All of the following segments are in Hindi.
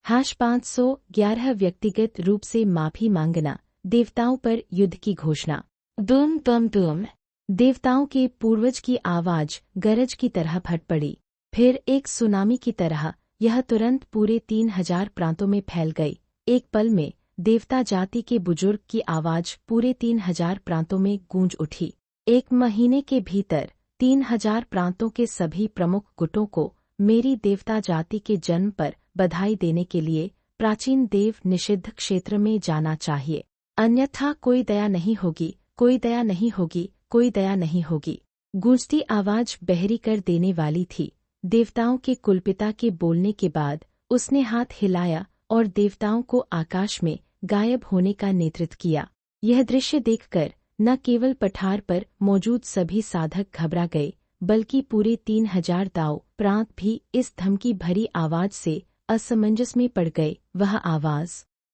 511 व्यक्तिगत रूप से माफी मांगना, देवताओं पर युद्ध की घोषणा। बूम बम बूम, देवताओं के पूर्वज की आवाज गरज की तरह फट पड़ी। फिर एक सुनामी की तरह यह तुरंत पूरे 3000 प्रांतों में फैल गई। एक पल में देवता जाति के बुजुर्ग की आवाज पूरे 3000 प्रांतों में गूंज उठी। एक महीने के भीतर 3000 प्रांतों के सभी प्रमुख गुटों को मेरी देवता जाति के जन्म पर बधाई देने के लिए प्राचीन देव निषिद्ध क्षेत्र में जाना चाहिए, अन्यथा कोई दया नहीं होगी, कोई दया नहीं होगी, कोई दया नहीं होगी। गूंजती आवाज बहरी कर देने वाली थी। देवताओं के कुलपिता के बोलने के बाद उसने हाथ हिलाया और देवताओं को आकाश में गायब होने का नेतृत्व किया। यह दृश्य देखकर न केवल पठार पर मौजूद सभी साधक घबरा गए, बल्कि पूरे 3000 दाव प्रांत भी इस धमकी भरी आवाज से असमंजस में पड़ गए। वह आवाज,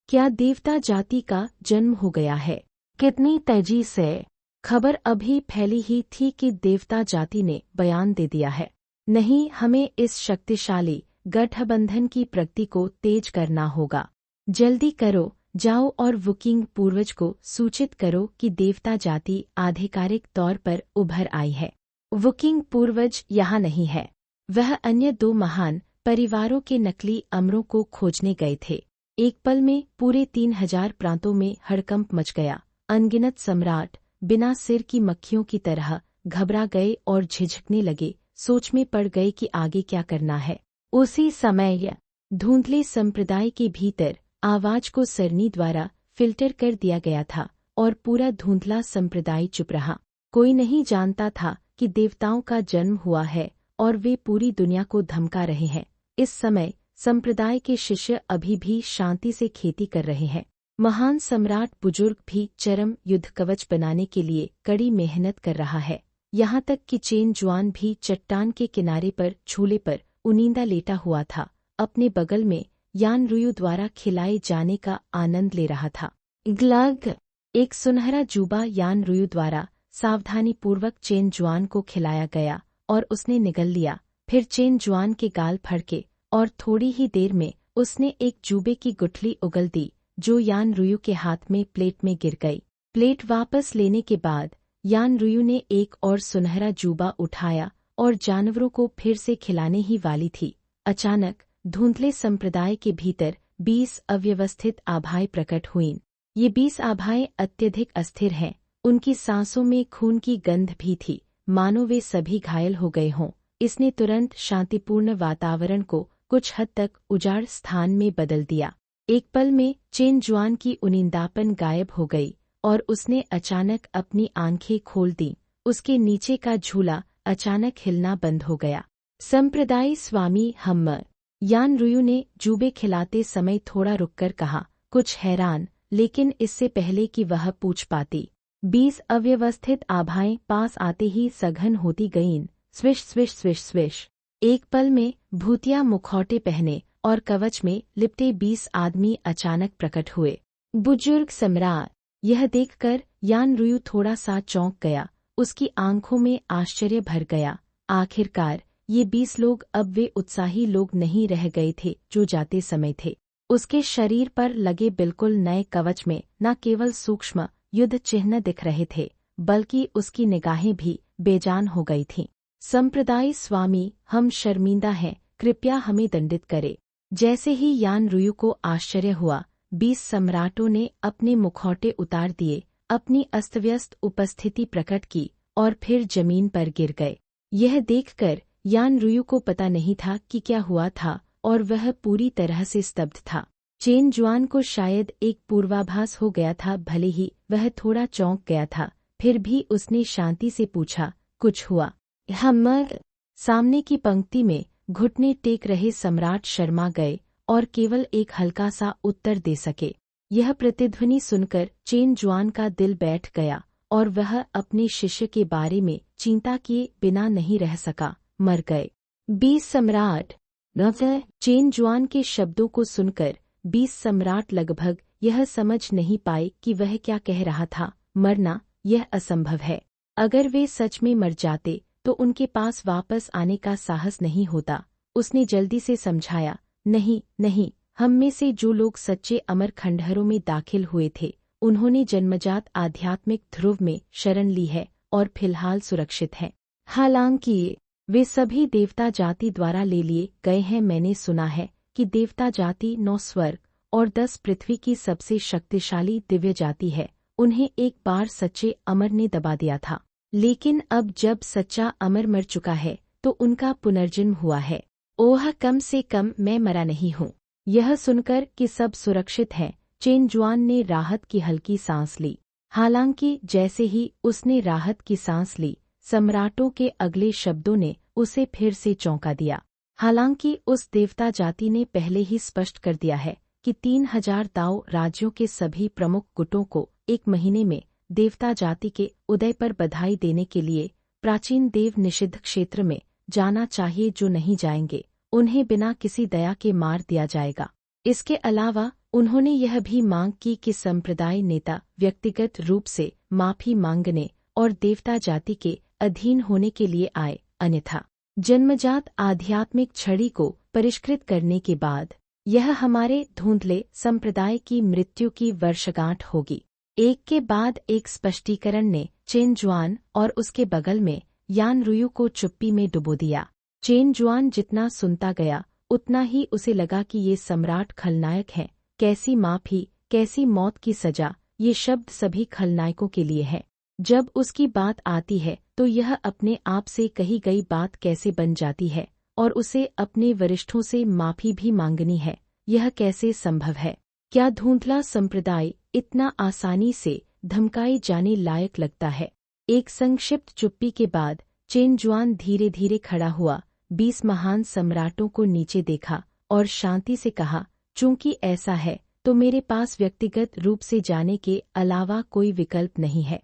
क्या देवता जाति का जन्म हो गया है? कितनी तेजी से! खबर अभी फैली ही थी कि देवता जाति ने बयान दे दिया है। नहीं, हमें इस शक्तिशाली गठबंधन की प्रगति को तेज करना होगा। जल्दी करो, जाओ और वुकिंग पूर्वज को सूचित करो कि देवता जाति आधिकारिक तौर पर उभर आई है। वुकिंग पूर्वज यहाँ नहीं है। वह अन्य 2 महान परिवारों के नकली अमरों को खोजने गए थे। एक पल में पूरे 3000 प्रांतों में हड़कंप मच गया। अनगिनत सम्राट बिना सिर की मक्खियों की तरह घबरा गए और झिझकने लगे, सोच में पड़ गए कि आगे क्या करना है। उसी समय धुंधले संप्रदाय के भीतर आवाज को सरनी द्वारा फिल्टर कर दिया गया था और पूरा धुंधला संप्रदाय चुप रहा। कोई नहीं जानता था कि देवताओं का जन्म हुआ है और वे पूरी दुनिया को धमका रहे हैं। इस समय संप्रदाय के शिष्य अभी भी शांति से खेती कर रहे हैं। महान सम्राट बुजुर्ग भी चरम युद्ध कवच बनाने के लिए कड़ी मेहनत कर रहा है। यहाँ तक कि चेन जुआन भी चट्टान के किनारे पर झूले पर उनींदा लेटा हुआ था, अपने बगल में यान रुयु द्वारा खिलाए जाने का आनंद ले रहा था। ग्लग, एक सुनहरा जूबा यान रुयु द्वारा सावधानीपूर्वक चेन जुआन को खिलाया गया और उसने निगल लिया। फिर चेन जुआन के गाल फड़के और थोड़ी ही देर में उसने एक जूबे की गुठली उगल दी जो यान रुयु के हाथ में प्लेट में गिर गई। प्लेट वापस लेने के बाद यान रुयु ने एक और सुनहरा जूबा उठाया और जानवरों को फिर से खिलाने ही वाली थी। अचानक धुंधले संप्रदाय के भीतर 20 अव्यवस्थित आभाएं प्रकट हुईं। ये 20 आभाएं अत्यधिक अस्थिर हैं। उनकी सांसों में खून की गंध भी थी, मानो वे सभी घायल हो गए हों। इसने तुरंत शांतिपूर्ण वातावरण को कुछ हद तक उजाड़ स्थान में बदल दिया। एक पल में चेन जुआन की उनिंदापन गायब हो गई और उसने अचानक अपनी आंखें खोल दी। उसके नीचे का झूला अचानक हिलना बंद हो गया। संप्रदाय स्वामी हम्मर, यान रुयु ने जूबे खिलाते समय थोड़ा रुककर कहा, कुछ हैरान, लेकिन इससे पहले कि वह पूछ पाती, 20 अव्यवस्थित आभाएं पास आते ही सघन होती गईं। Swish swish swish swish. एक पल में भूतिया मुखौटे पहने और कवच में लिपटे 20 आदमी अचानक प्रकट हुए। बुजुर्ग सम्राट, यह देखकर यान रुयु थोड़ा सा चौंक गया। उसकी आंखों में आश्चर्य भर गया। आखिरकार ये 20 लोग अब वे उत्साही लोग नहीं रह गए थे जो जाते समय थे। उसके शरीर पर लगे बिल्कुल नए कवच में न केवल सूक्ष्म युद्ध चिन्ह दिख रहे थे, बल्कि उसकी निगाहें भी बेजान हो गई थीं। संप्रदाय स्वामी, हम शर्मिंदा हैं, कृपया हमें दंडित करें। जैसे ही यान रुयु को आश्चर्य हुआ, 20 सम्राटों ने अपने मुखौटे उतार दिए, अपनी अस्तव्यस्त उपस्थिति प्रकट की और फिर जमीन पर गिर गए। यह देखकर यान रुयु को पता नहीं था कि क्या हुआ था और वह पूरी तरह से स्तब्ध था। चेन जुआन को शायद एक पूर्वाभास हो गया था, भले ही वह थोड़ा चौंक गया था, फिर भी उसने शांति से पूछा, कुछ हुआ? हम्मर, सामने की पंक्ति में घुटने टेक रहे सम्राट शर्मा गए और केवल एक हल्का सा उत्तर दे सके। यह प्रतिध्वनि सुनकर चेन जुआन का दिल बैठ गया और वह अपने शिष्य के बारे में चिंता किए बिना नहीं रह सका। मर गए 20 सम्राट। चेन जुआन के शब्दों को सुनकर 20 सम्राट लगभग यह समझ नहीं पाए कि वह क्या कह रहा था। मरना, यह असंभव है। अगर वे सच में मर जाते तो उनके पास वापस आने का साहस नहीं होता। उसने जल्दी से समझाया, नहीं नहीं, हम में से जो लोग सच्चे अमर खंडहरों में दाखिल हुए थे, उन्होंने जन्मजात आध्यात्मिक ध्रुव में शरण ली है और फिलहाल सुरक्षित हैं। हालांकि वे सभी देवता जाति द्वारा ले लिए गए हैं। मैंने सुना है कि देवता जाति 9 स्वर्ग और 10 पृथ्वी की सबसे शक्तिशाली दिव्य जाति है। उन्हें एक बार सच्चे अमर ने दबा दिया था, लेकिन अब जब सच्चा अमर मर चुका है तो उनका पुनर्जन्म हुआ है। ओह, कम से कम मैं मरा नहीं हूँ। यह सुनकर कि सब सुरक्षित हैं, चेन जुआन ने राहत की हल्की सांस ली। हालांकि जैसे ही उसने राहत की सांस ली, सम्राटों के अगले शब्दों ने उसे फिर से चौंका दिया। हालांकि उस देवता जाति ने पहले ही स्पष्ट कर दिया है कि 3000 दाओ राज्यों के सभी प्रमुख गुटों को 1 महीने में देवता जाति के उदय पर बधाई देने के लिए प्राचीन देव निषिद्ध क्षेत्र में जाना चाहिए। जो नहीं जाएंगे उन्हें बिना किसी दया के मार दिया जाएगा। इसके अलावा उन्होंने यह भी मांग की कि संप्रदाय नेता व्यक्तिगत रूप से माफी मांगने और देवता जाति के अधीन होने के लिए आए, अन्यथा जन्मजात आध्यात्मिक छड़ी को परिष्कृत करने के बाद यह हमारे धुंधले संप्रदाय की मृत्यु की वर्षगांठ होगी। एक के बाद एक स्पष्टीकरण ने चेन जुआन और उसके बगल में यान रुयु को चुप्पी में डुबो दिया। चेन जुआन जितना सुनता गया उतना ही उसे लगा कि ये सम्राट खलनायक हैं। कैसी माफी, कैसी मौत की सजा, ये शब्द सभी खलनायकों के लिए है। जब उसकी बात आती है तो यह अपने आप से कही गई बात कैसे बन जाती है और उसे अपने वरिष्ठों से माफी भी मांगनी है। यह कैसे संभव है? क्या धुंधला संप्रदाय इतना आसानी से धमकाए जाने लायक लगता है? एक संक्षिप्त चुप्पी के बाद चेन जुआन धीरे धीरे खड़ा हुआ, 20 महान सम्राटों को नीचे देखा और शांति से कहा, चूंकि ऐसा है तो मेरे पास व्यक्तिगत रूप से जाने के अलावा कोई विकल्प नहीं है।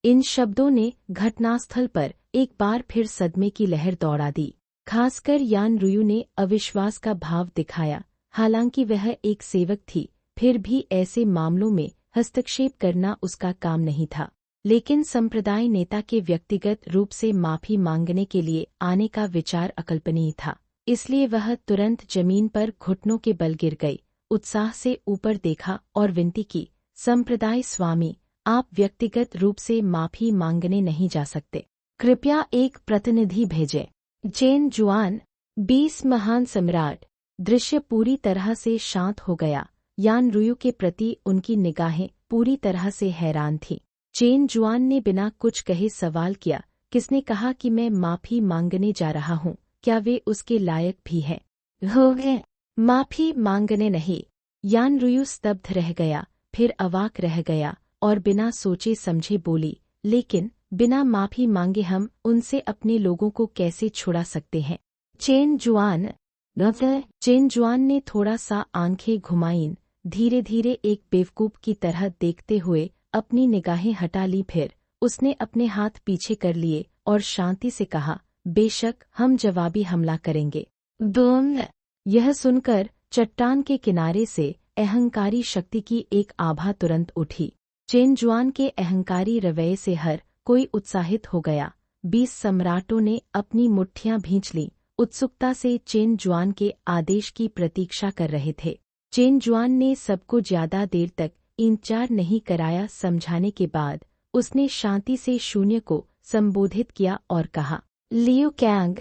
इन शब्दों ने घटनास्थल पर एक बार फिर सदमे की लहर दौड़ा दी। खासकर यान रुयु ने अविश्वास का भाव दिखाया। हालांकि वह एक सेवक थी, फिर भी ऐसे मामलों में हस्तक्षेप करना उसका काम नहीं था। लेकिन संप्रदाय नेता के व्यक्तिगत रूप से माफी मांगने के लिए आने का विचार अकल्पनीय था, इसलिए वह तुरंत जमीन पर घुटनों के बल गिर गई, उत्साह से ऊपर देखा और विनती की, संप्रदाय स्वामी, आप व्यक्तिगत रूप से माफी मांगने नहीं जा सकते, कृपया एक प्रतिनिधि भेजें। चेन जुआन, 20 महान सम्राट। दृश्य पूरी तरह से शांत हो गया। यान रुयु के प्रति उनकी निगाहें पूरी तरह से हैरान थीं। चेन जुआन ने बिना कुछ कहे सवाल किया, किसने कहा कि मैं माफी मांगने जा रहा हूँ? क्या वे उसके लायक भी हैं? हो गए माफी मांगने नहीं। यान रुयु स्तब्ध रह गया, फिर अवाक रह गया और बिना सोचे समझे बोली, लेकिन बिना माफी मांगे हम उनसे अपने लोगों को कैसे छुड़ा सकते हैं? चेन जुआन ने थोड़ा सा आंखें घुमाईं, धीरे धीरे एक बेवकूफ की तरह देखते हुए अपनी निगाहें हटा ली। फिर उसने अपने हाथ पीछे कर लिए और शांति से कहा, बेशक हम जवाबी हमला करेंगे। यह सुनकर चट्टान के किनारे से अहंकारी शक्ति की एक आभा तुरंत उठी। चेन जुआन के अहंकारी रवैये से हर कोई उत्साहित हो गया। 20 सम्राटों ने अपनी मुट्ठियां भींच लीं, उत्सुकता से चेन जुआन के आदेश की प्रतीक्षा कर रहे थे। चेन जुआन ने सबको ज्यादा देर तक इंतजार नहीं कराया। समझाने के बाद उसने शांति से शून्य को संबोधित किया और कहा, लियू कैंग,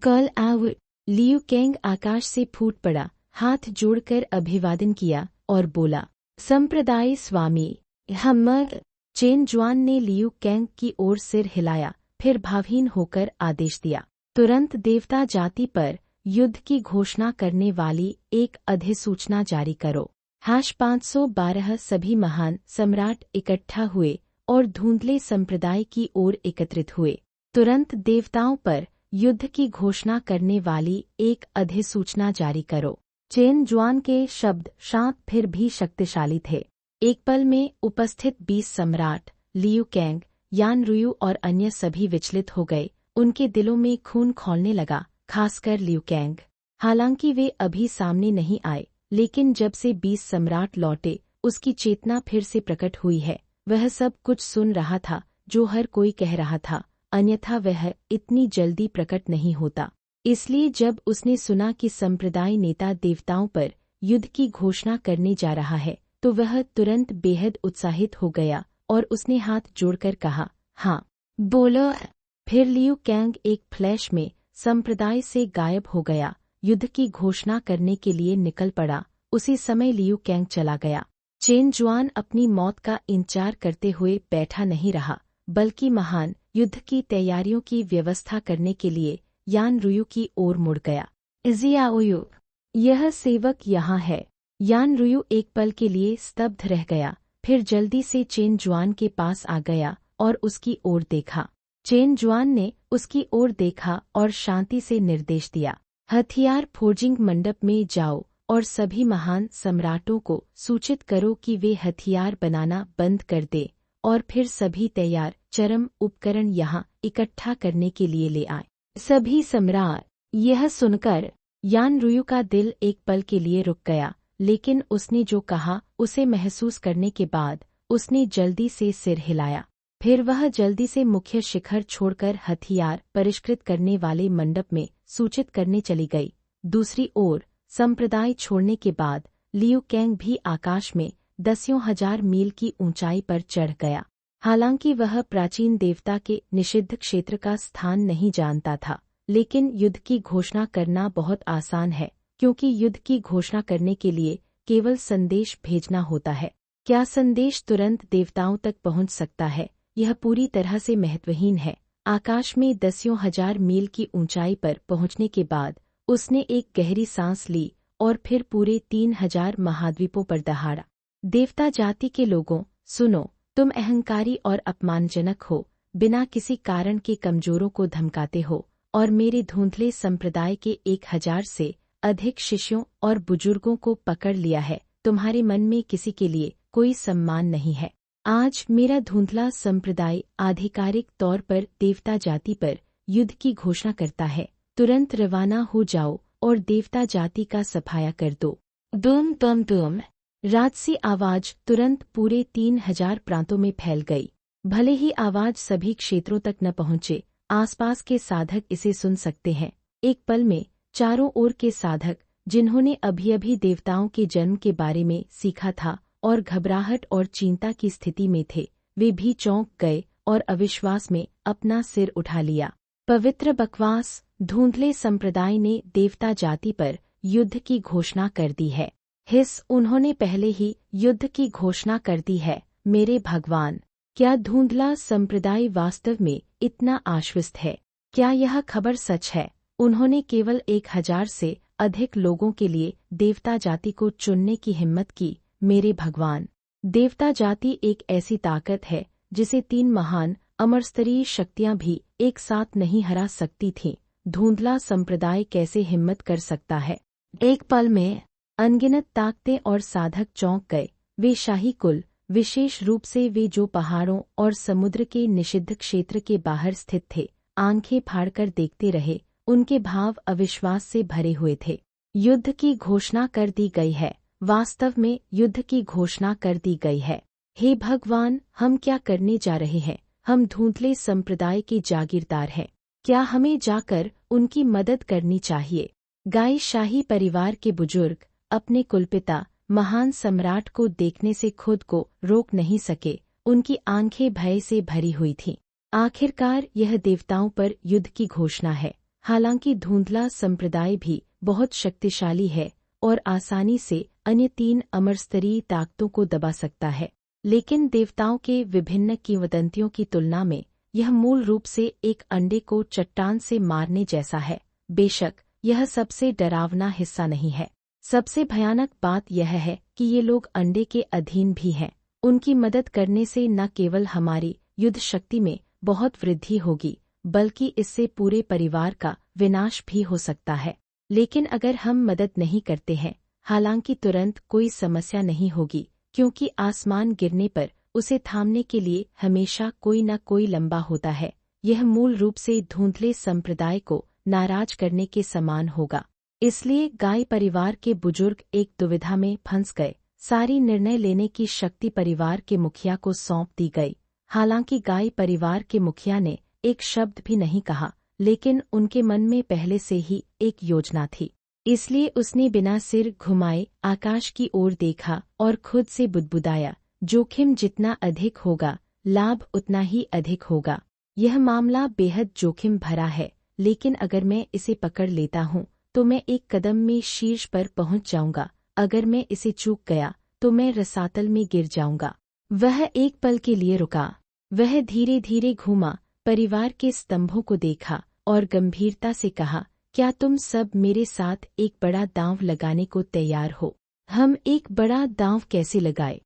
कल आउट। लियू कैंग आकाश से फूट पड़ा, हाथ जोड़कर अभिवादन किया और बोला, संप्रदाय स्वामी, हम। चेन जुआन ने लियू कैंग की ओर सिर हिलाया, फिर भावहीन होकर आदेश दिया, तुरंत देवता जाति पर युद्ध की घोषणा करने वाली एक अधिसूचना जारी करो। #512 सभी महान सम्राट इकट्ठा हुए और धुंधले संप्रदाय की ओर एकत्रित हुए। तुरंत देवताओं पर युद्ध की घोषणा करने वाली एक अधिसूचना जारी करो। चेन जुआन के शब्द शांत फिर भी शक्तिशाली थे। एक पल में उपस्थित 20 सम्राट, लियू कैंग, यान रुयु और अन्य सभी विचलित हो गए। उनके दिलों में खून खौलने लगा, खासकर लियू कैंग। हालांकि वे अभी सामने नहीं आए, लेकिन जब से 20 सम्राट लौटे उसकी चेतना फिर से प्रकट हुई है। वह सब कुछ सुन रहा था जो हर कोई कह रहा था, अन्यथा वह इतनी जल्दी प्रकट नहीं होता। इसलिए जब उसने सुना कि संप्रदाय नेता देवताओं पर युद्ध की घोषणा करने जा रहा है तो वह तुरंत बेहद उत्साहित हो गया और उसने हाथ जोड़कर कहा, हाँ बोलो। फिर लियू कैंग एक फ्लैश में संप्रदाय से गायब हो गया, युद्ध की घोषणा करने के लिए निकल पड़ा। उसी समय लियू कैंग चला गया। चेन जुआन अपनी मौत का इंतजार करते हुए बैठा नहीं रहा, बल्कि महान युद्ध की तैयारियों की व्यवस्था करने के लिए यान रुयू की ओर मुड़ गया। जियाओयू, यह सेवक यहाँ है। यान रुयू एक पल के लिए स्तब्ध रह गया, फिर जल्दी से चेन जुआन के पास आ गया और उसकी ओर देखा। चेन जुआन ने उसकी ओर देखा और शांति से निर्देश दिया, हथियार फोर्जिंग मंडप में जाओ और सभी महान सम्राटों को सूचित करो कि वे हथियार बनाना बंद कर दे और फिर सभी तैयार चरम उपकरण यहाँ इकट्ठा करने के लिए ले आए। सभी सम्राट। यह सुनकर यान रुयू का दिल एक पल के लिए रुक गया, लेकिन उसने जो कहा उसे महसूस करने के बाद उसने जल्दी से सिर हिलाया। फिर वह जल्दी से मुख्य शिखर छोड़कर हथियार परिष्कृत करने वाले मंडप में सूचित करने चली गई। दूसरी ओर संप्रदाय छोड़ने के बाद लियू कैंग भी आकाश में दसियों हजार मील की ऊंचाई पर चढ़ गया। हालांकि वह प्राचीन देवता के निषिद्ध क्षेत्र का स्थान नहीं जानता था, लेकिन युद्ध की घोषणा करना बहुत आसान है, क्योंकि युद्ध की घोषणा करने के लिए केवल संदेश भेजना होता है। क्या संदेश तुरंत देवताओं तक पहुंच सकता है, यह पूरी तरह से महत्वहीन है। आकाश में दसियों हजार मील की ऊंचाई पर पहुंचने के बाद उसने एक गहरी सांस ली और फिर पूरे 3000 महाद्वीपों पर दहाड़ा। देवता जाति के लोगों, सुनो, तुम अहंकारी और अपमानजनक हो, बिना किसी कारण के कमजोरों को धमकाते हो और मेरे धुंधले संप्रदाय के 1000 से अधिक शिष्यों और बुजुर्गों को पकड़ लिया है। तुम्हारे मन में किसी के लिए कोई सम्मान नहीं है। आज मेरा धुंधला संप्रदाय आधिकारिक तौर पर देवता जाति पर युद्ध की घोषणा करता है। तुरंत रवाना हो जाओ और देवता जाति का सफाया कर दो। दुम दुम दुम। राजसी आवाज तुरंत पूरे 3000 प्रांतों में फैल गई। भले ही आवाज सभी क्षेत्रों तक न पहुंचे, आसपास के साधक इसे सुन सकते हैं। एक पल में चारों ओर के साधक, जिन्होंने अभी-अभी देवताओं के जन्म के बारे में सीखा था और घबराहट और चिंता की स्थिति में थे, वे भी चौंक गए और अविश्वास में अपना सिर उठा लिया। पवित्र बकवास, धुंधले संप्रदाय ने देवता जाति पर युद्ध की घोषणा कर दी है। हिस, उन्होंने पहले ही युद्ध की घोषणा कर दी है। मेरे भगवान, क्या धुंधला संप्रदाय वास्तव में इतना आश्वस्त है? क्या यह खबर सच है? उन्होंने केवल 1000 से अधिक लोगों के लिए देवता जाति को चुनने की हिम्मत की। मेरे भगवान, देवता जाति एक ऐसी ताकत है जिसे 3 महान अमरस्तरीय शक्तियां भी एक साथ नहीं हरा सकती थीं। धुंधला संप्रदाय कैसे हिम्मत कर सकता है? एक पल में अनगिनत ताकतें और साधक चौंक गए। वे शाही कुल, विशेष रूप से वे जो पहाड़ों और समुद्र के निषिद्ध क्षेत्र के बाहर स्थित थे, आंखें फाड़कर देखते रहे। उनके भाव अविश्वास से भरे हुए थे। युद्ध की घोषणा कर दी गई है। वास्तव में युद्ध की घोषणा कर दी गई है। हे भगवान, हम क्या करने जा रहे हैं? हम धुंधले संप्रदाय के जागीरदार हैं। क्या हमें जाकर उनकी मदद करनी चाहिए? गाय शाही परिवार के बुजुर्ग अपने कुलपिता महान सम्राट को देखने से खुद को रोक नहीं सके। उनकी आंखें भय से भरी हुई थीं। आखिरकार यह देवताओं पर युद्ध की घोषणा है। हालांकि धुंधला संप्रदाय भी बहुत शक्तिशाली है और आसानी से अन्य 3 अमरस्तरीय ताकतों को दबा सकता है, लेकिन देवताओं के विभिन्न किंवदंतियों की तुलना में यह मूल रूप से एक अंडे को चट्टान से मारने जैसा है। बेशक यह सबसे डरावना हिस्सा नहीं है। सबसे भयानक बात यह है कि ये लोग अंडे के अधीन भी हैं। उनकी मदद करने से न केवल हमारी युद्ध शक्ति में बहुत वृद्धि होगी, बल्कि इससे पूरे परिवार का विनाश भी हो सकता है। लेकिन अगर हम मदद नहीं करते हैं, हालांकि तुरंत कोई समस्या नहीं होगी, क्योंकि आसमान गिरने पर उसे थामने के लिए हमेशा कोई न कोई लंबा होता है। यह मूल रूप से धुंधले संप्रदाय को नाराज करने के समान होगा। इसलिए गाय परिवार के बुजुर्ग एक दुविधा में फंस गए। सारी निर्णय लेने की शक्ति परिवार के मुखिया को सौंप दी गई। हालांकि गाय परिवार के मुखिया ने एक शब्द भी नहीं कहा, लेकिन उनके मन में पहले से ही एक योजना थी। इसलिए उसने बिना सिर घुमाए आकाश की ओर देखा और खुद से बुदबुदाया, जोखिम जितना अधिक होगा, लाभ उतना ही अधिक होगा। यह मामला बेहद जोखिम भरा है, लेकिन अगर मैं इसे पकड़ लेता हूँ तो मैं एक कदम में शीर्ष पर पहुँच जाऊंगा। अगर मैं इसे चूक गया तो मैं रसातल में गिर जाऊंगा। वह एक पल के लिए रुका। वह धीरे धीरे घूमा, परिवार के स्तंभों को देखा और गंभीरता से कहा, क्या तुम सब मेरे साथ एक बड़ा दांव लगाने को तैयार हो? हम एक बड़ा दांव कैसे लगाए?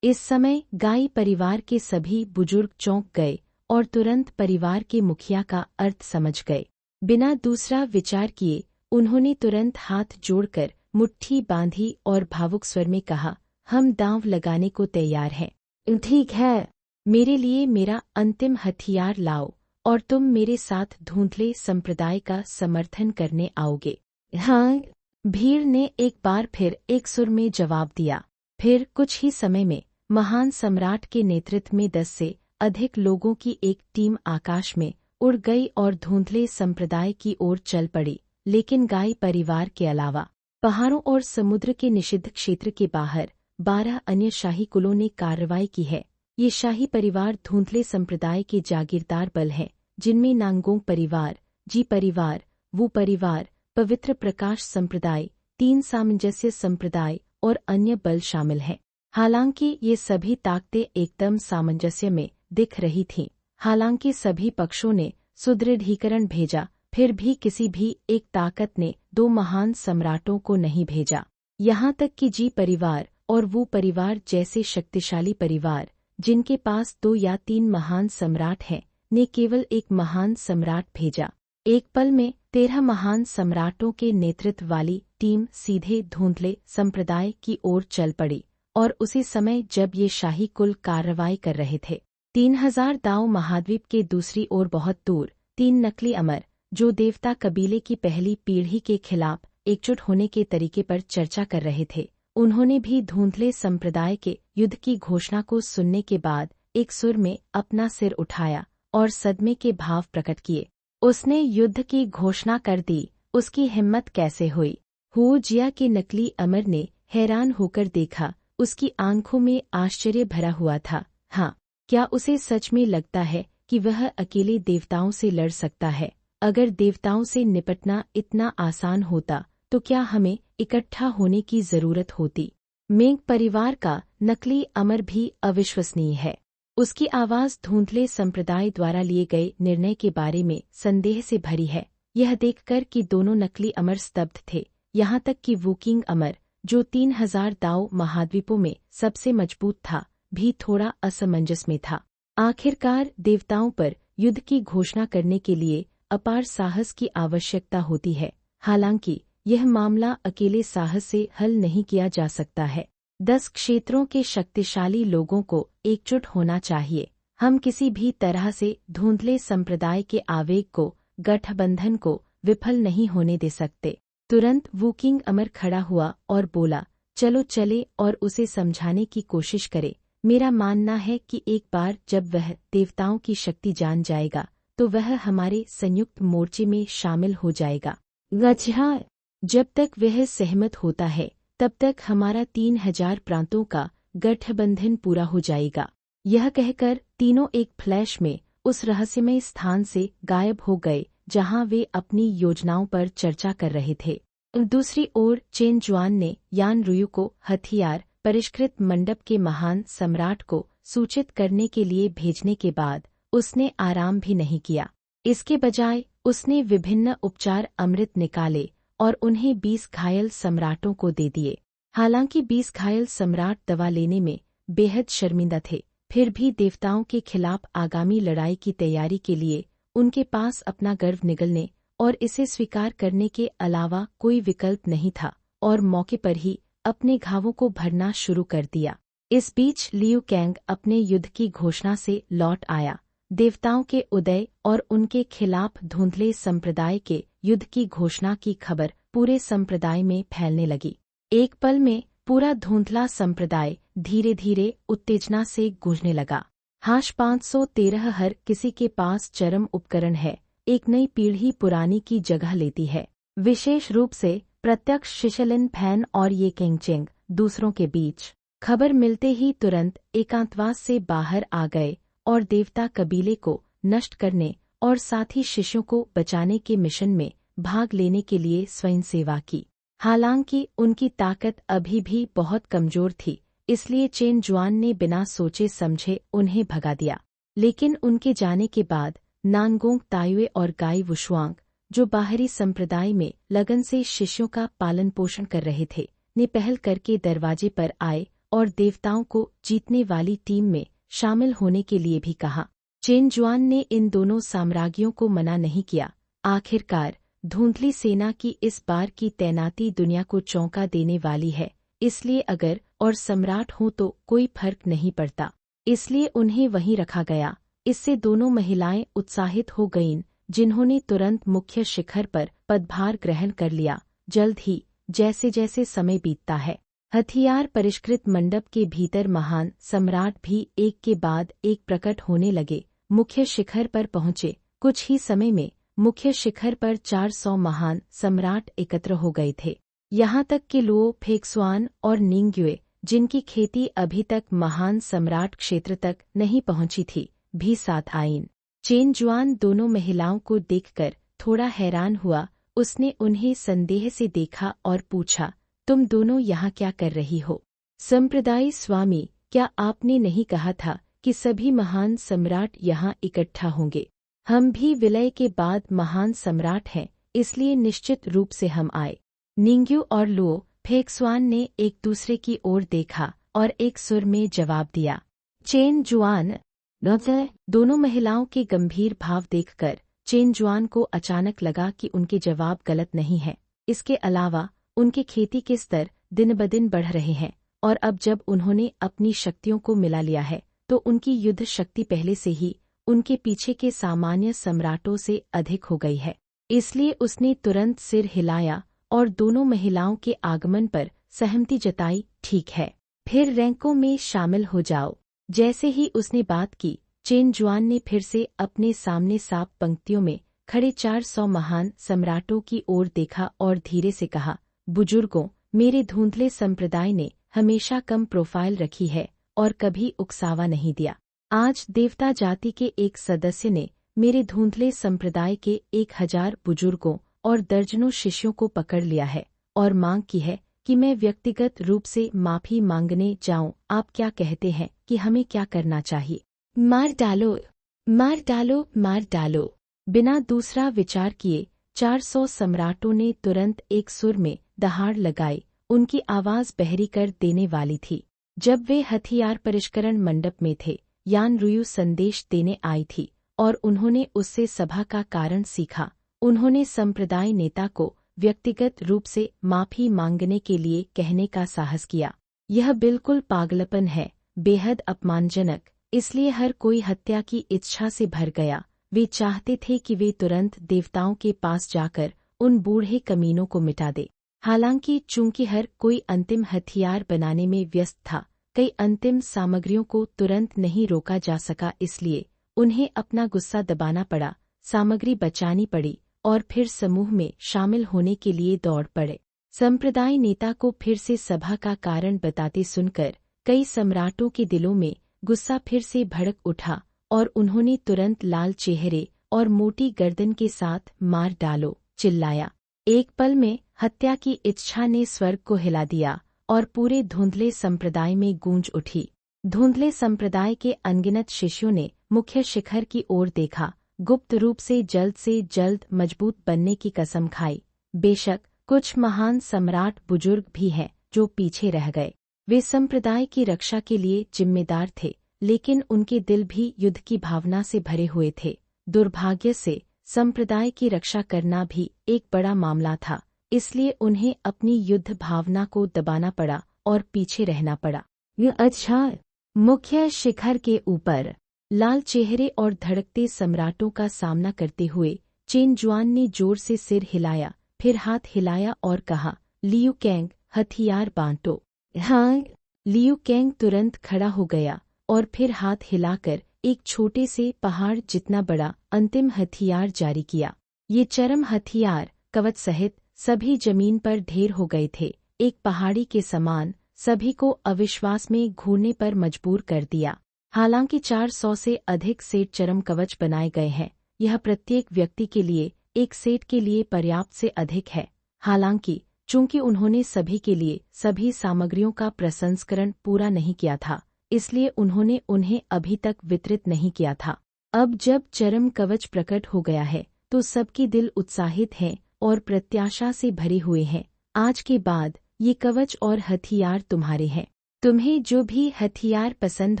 इस समय गाई परिवार के सभी बुजुर्ग चौंक गए और तुरंत परिवार के मुखिया का अर्थ समझ गए। बिना दूसरा विचार किए उन्होंने तुरंत हाथ जोड़कर मुट्ठी बांधी और भावुक स्वर में कहा, हम दांव लगाने को तैयार हैं। ठीक है, मेरे लिए मेरा अंतिम हथियार लाओ और तुम मेरे साथ धुंधले संप्रदाय का समर्थन करने आओगे। हाँ, भीड़ ने एक बार फिर एक सुर में जवाब दिया। फिर कुछ ही समय में महान सम्राट के नेतृत्व में 10 से अधिक लोगों की एक टीम आकाश में उड़ गई और धुंधले संप्रदाय की ओर चल पड़ी। लेकिन गाय परिवार के अलावा पहाड़ों और समुद्र के निषिद्ध क्षेत्र के बाहर 12 अन्य शाही कुलों ने कार्रवाई की है। ये शाही परिवार धुंधले संप्रदाय के जागीरदार बल हैं, जिनमें नांगोंग परिवार, जी परिवार, वू परिवार, पवित्र प्रकाश संप्रदाय, 3 सामंजस्य संप्रदाय और अन्य बल शामिल हैं। हालांकि ये सभी ताकतें एकदम सामंजस्य में दिख रही थीं, हालांकि सभी पक्षों ने सुदृढ़ीकरण भेजा, फिर भी किसी भी एक ताकत ने 2 महान सम्राटों को नहीं भेजा। यहाँ तक कि जी परिवार और वो परिवार जैसे शक्तिशाली परिवार, जिनके पास 2 या 3 महान सम्राट हैं, ने केवल एक महान सम्राट भेजा। एक पल में 13 महान सम्राटों के नेतृत्व वाली टीम सीधे धुंधले संप्रदाय की ओर चल पड़ी, और उसी समय जब ये शाही कुल कार्रवाई कर रहे थे, 3000 दाओ महाद्वीप के दूसरी ओर बहुत दूर 3 नकली अमर, जो देवता कबीले की पहली पीढ़ी के खिलाफ एकजुट होने के तरीके पर चर्चा कर रहे थे, उन्होंने भी धुंधले संप्रदाय के युद्ध की घोषणा को सुनने के बाद एक सुर में अपना सिर उठाया और सदमे के भाव प्रकट किए। उसने युद्ध की घोषणा कर दी, उसकी हिम्मत कैसे हुई? हुओ जिया के नकली अमर ने हैरान होकर देखा, उसकी आंखों में आश्चर्य भरा हुआ था। हाँ, क्या उसे सच में लगता है कि वह अकेले देवताओं से लड़ सकता है? अगर देवताओं से निपटना इतना आसान होता तो क्या हमें इकट्ठा होने की जरूरत होती? मेंग परिवार का नकली अमर भी अविश्वसनीय है। उसकी आवाज धुंधले संप्रदाय द्वारा लिए गए निर्णय के बारे में संदेह से भरी है। यह देखकर कि दोनों नकली अमर स्तब्ध थे, यहाँ तक कि वूकिंग अमर, जो 3000 दाओ महाद्वीपों में सबसे मजबूत था, भी थोड़ा असमंजस में था। आखिरकार देवताओं पर युद्ध की घोषणा करने के लिए अपार साहस की आवश्यकता होती है, हालांकि यह मामला अकेले साहस से हल नहीं किया जा सकता है। 10 क्षेत्रों के शक्तिशाली लोगों को एकजुट होना चाहिए। हम किसी भी तरह से धुंधले संप्रदाय के आवेग को, गठबंधन को विफल नहीं होने दे सकते। तुरंत वूकिंग अमर खड़ा हुआ और बोला, चलो चले और उसे समझाने की कोशिश करें। मेरा मानना है कि एक बार जब वह देवताओं की शक्ति जान जाएगा तो वह हमारे संयुक्त मोर्चे में शामिल हो जाएगा। अच्छा, जब तक वह सहमत होता है तब तक हमारा 3000 प्रांतों का गठबंधन पूरा हो जाएगा। यह कहकर तीनों एक फ्लैश में उस रहस्यमय स्थान से गायब हो गए जहां वे अपनी योजनाओं पर चर्चा कर रहे थे। दूसरी ओर चेन जुआन ने यान रुयु को हथियार परिष्कृत मंडप के महान सम्राट को सूचित करने के लिए भेजने के बाद उसने आराम भी नहीं किया। इसके बजाय उसने विभिन्न उपचार अमृत निकाले और उन्हें 20 घायल सम्राटों को दे दिए। हालांकि 20 घायल सम्राट दवा लेने में बेहद शर्मिंदा थे, फिर भी देवताओं के खिलाफ आगामी लड़ाई की तैयारी के लिए उनके पास अपना गर्व निगलने और इसे स्वीकार करने के अलावा कोई विकल्प नहीं था, और मौके पर ही अपने घावों को भरना शुरू कर दिया। इस बीच लियू कैंग अपने युद्ध की घोषणा से लौट आया। देवताओं के उदय और उनके खिलाफ धुंधले संप्रदाय के युद्ध की घोषणा की खबर पूरे संप्रदाय में फैलने लगी। एक पल में पूरा धुंधला संप्रदाय धीरे धीरे उत्तेजना से गूंजने लगा। हाश 513 हर किसी के पास चरम उपकरण है, एक नई पीढ़ी पुरानी की जगह लेती है। विशेष रूप से प्रत्यक्ष शिशलिन फैन और ये किंगचेंग दूसरों के बीच खबर मिलते ही तुरंत एकांतवास से बाहर आ गए और देवता कबीले को नष्ट करने और साथ ही शिष्यों को बचाने के मिशन में भाग लेने के लिए स्वयं सेवा की। हालांकि उनकी ताकत अभी भी बहुत कमजोर थी, इसलिए चेन जुआन ने बिना सोचे समझे उन्हें भगा दिया। लेकिन उनके जाने के बाद नानगोंग तायुए और गाई वुशुआंग, जो बाहरी संप्रदाय में लगन से शिष्यों का पालन पोषण कर रहे थे, ने पहल करके दरवाजे पर आए और देवताओं को जीतने वाली टीम में शामिल होने के लिए भी कहा। चेन जुआन ने इन दोनों साम्राज्यों को मना नहीं किया। आखिरकार धुंधली सेना की इस बार की तैनाती दुनिया को चौंका देने वाली है, इसलिए अगर और सम्राट हो तो कोई फर्क नहीं पड़ता, इसलिए उन्हें वहीं रखा गया। इससे दोनों महिलाएं उत्साहित हो गईं, जिन्होंने तुरंत मुख्य शिखर पर पदभार ग्रहण कर लिया। जल्द ही जैसे जैसे समय बीतता है, हथियार परिष्कृत मंडप के भीतर महान सम्राट भी एक के बाद एक प्रकट होने लगे। मुख्य शिखर पर पहुंचे कुछ ही समय में मुख्य शिखर पर 400 महान सम्राट एकत्र हो गए थे। यहाँ तक कि लुओ फेक्सुआन और निंग्युए, जिनकी खेती अभी तक महान सम्राट क्षेत्र तक नहीं पहुंची थी, भी साथ आईं। चेन जुआन दोनों महिलाओं को देखकर थोड़ा हैरान हुआ। उसने उन्हें संदेह से देखा और पूछा, तुम दोनों यहाँ क्या कर रही हो? संप्रदाय स्वामी, क्या आपने नहीं कहा था कि सभी महान सम्राट यहाँ इकट्ठा होंगे? हम भी विलय के बाद महान सम्राट हैं, इसलिए निश्चित रूप से हम आए। निंग्यू और लुओ फेक्सुआन ने एक दूसरे की ओर देखा और एक सुर में जवाब दिया। चेन जुआन दोनों महिलाओं के गंभीर भाव देखकर चेन जुआन को अचानक लगा कि उनके जवाब गलत नहीं है। इसके अलावा उनके खेती के स्तर दिन ब दिन बढ़ रहे हैं और अब जब उन्होंने अपनी शक्तियों को मिला लिया है तो उनकी युद्ध शक्ति पहले से ही उनके पीछे के सामान्य सम्राटों से अधिक हो गई है। इसलिए उसने तुरंत सिर हिलाया और दोनों महिलाओं के आगमन पर सहमति जताई। ठीक है, फिर रैंकों में शामिल हो जाओ। जैसे ही उसने बात की, चेन जुआन ने फिर से अपने सामने साफ पंक्तियों में खड़े 400 महान सम्राटों की ओर देखा और धीरे से कहा, बुजुर्गों, मेरे धुंधले संप्रदाय ने हमेशा कम प्रोफाइल रखी है और कभी उकसावा नहीं दिया। आज देवता जाति के एक सदस्य ने मेरे धुंधले संप्रदाय के 1000 बुजुर्गों और दर्जनों शिष्यों को पकड़ लिया है और मांग की है कि मैं व्यक्तिगत रूप से माफी मांगने जाऊं। आप क्या कहते हैं कि हमें क्या करना चाहिए? मार डालो, मार डालो, मार डालो। बिना दूसरा विचार किए 400 सम्राटों ने तुरंत एक सुर में दहाड़ लगाई। उनकी आवाज बहरी कर देने वाली थी। जब वे हथियार परिष्करण मंडप में थे, यान रुयु संदेश देने आई थी और उन्होंने उससे सभा का कारण सीखा। उन्होंने संप्रदाय नेता को व्यक्तिगत रूप से माफी मांगने के लिए कहने का साहस किया। यह बिल्कुल पागलपन है, बेहद अपमानजनक। इसलिए हर कोई हत्या की इच्छा से भर गया। वे चाहते थे कि वे तुरंत देवताओं के पास जाकर उन बूढ़े कमीनों को मिटा दे। हालांकि चूंकि हर कोई अंतिम हथियार बनाने में व्यस्त था, कई अंतिम सामग्रियों को तुरंत नहीं रोका जा सका, इसलिए उन्हें अपना गुस्सा दबाना पड़ा, सामग्री बचानी पड़ी और फिर समूह में शामिल होने के लिए दौड़ पड़े। संप्रदाय नेता को फिर से सभा का कारण बताते सुनकर कई सम्राटों के दिलों में गुस्सा फिर से भड़क उठा और उन्होंने तुरंत लाल चेहरे और मोटी गर्दन के साथ मार डालो चिल्लाया। एक पल में हत्या की इच्छा ने स्वर्ग को हिला दिया और पूरे धुंधले संप्रदाय में गूंज उठी। धुंधले संप्रदाय के अनगिनत शिष्यों ने मुख्य शिखर की ओर देखा, गुप्त रूप से जल्द मजबूत बनने की कसम खाई। बेशक कुछ महान सम्राट बुजुर्ग भी हैं जो पीछे रह गए। वे संप्रदाय की रक्षा के लिए जिम्मेदार थे, लेकिन उनके दिल भी युद्ध की भावना से भरे हुए थे। दुर्भाग्य से संप्रदाय की रक्षा करना भी एक बड़ा मामला था, इसलिए उन्हें अपनी युद्ध भावना को दबाना पड़ा और पीछे रहना पड़ा। अच्छा, मुख्य शिखर के ऊपर लाल चेहरे और धड़कते सम्राटों का सामना करते हुए चेन जुआन ने जोर से सिर हिलाया, फिर हाथ हिलाया और कहा, लियू कैंग, हथियार बांटो। हाँ। लियू कैंग तुरंत खड़ा हो गया और फिर हाथ हिलाकर एक छोटे से पहाड़ जितना बड़ा अंतिम हथियार जारी किया। ये चरम हथियार कवच सहित सभी जमीन पर ढेर हो गए थे, एक पहाड़ी के समान सभी को अविश्वास में घूरने पर मजबूर कर दिया। हालांकि 400 से अधिक सेट चरम कवच बनाए गए हैं, यह प्रत्येक व्यक्ति के लिए एक सेट के लिए पर्याप्त से अधिक है। हालांकि चूंकि उन्होंने सभी के लिए सभी सामग्रियों का प्रसंस्करण पूरा नहीं किया था, इसलिए उन्होंने उन्हें अभी तक वितरित नहीं किया था। अब जब चरम कवच प्रकट हो गया है तो सबके दिल उत्साहित हैं और प्रत्याशा से भरे हुए हैं। आज के बाद ये कवच और हथियार तुम्हारे हैं। तुम्हें जो भी हथियार पसंद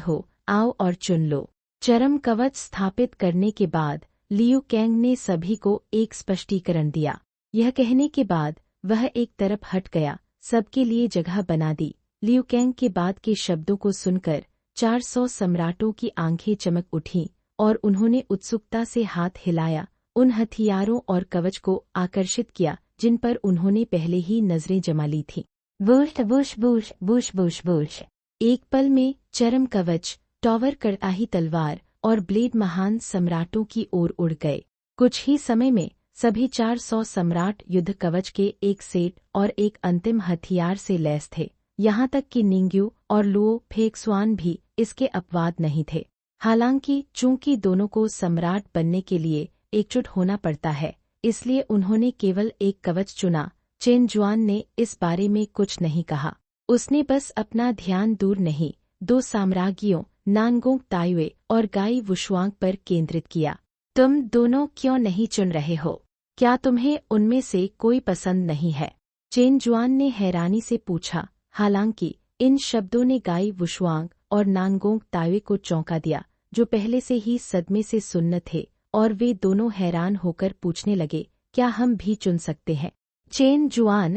हो आओ और चुन लो। चरम कवच स्थापित करने के बाद लियू कैंग ने सभी को एक स्पष्टीकरण दिया। यह कहने के बाद वह एक तरफ हट गया, सबके लिए जगह बना दी। लियू कैंग के बाद के शब्दों को सुनकर 400 सम्राटों की आंखें चमक उठीं और उन्होंने उत्सुकता से हाथ हिलाया, उन हथियारों और कवच को आकर्षित किया जिन पर उन्होंने पहले ही नजरें जमा ली थीं। Bush Bush Bush Bush Bush Bush. एक पल में चरम कवच, टॉवर, कड़ाही तलवार और ब्लेड महान सम्राटों की ओर उड़ गए। कुछ ही समय में सभी 400 सम्राट युद्ध कवच के एक सेट और एक अंतिम हथियार से लैस थे। यहाँ तक कि निंग्यू और लुओ फेक्सवान भी इसके अपवाद नहीं थे। हालांकि चूंकि दोनों को सम्राट बनने के लिए एकजुट होना पड़ता है, इसलिए उन्होंने केवल एक कवच चुना। चेन जुआन ने इस बारे में कुछ नहीं कहा। उसने बस अपना ध्यान दूर नहीं, दो साम्राज्यों नानगोंग ताइवे और गाई वुशुआंग पर केंद्रित किया। तुम दोनों क्यों नहीं चुन रहे हो? क्या तुम्हें उनमें से कोई पसंद नहीं है? चेन जुआन ने हैरानी से पूछा। हालांकि इन शब्दों ने गाई वुशुआंग और नानगोंग ताइवे को चौंका दिया, जो पहले से ही सदमे से सुन्न थे, और वे दोनों हैरान होकर पूछने लगे, क्या हम भी चुन सकते हैं? चेन जुआन।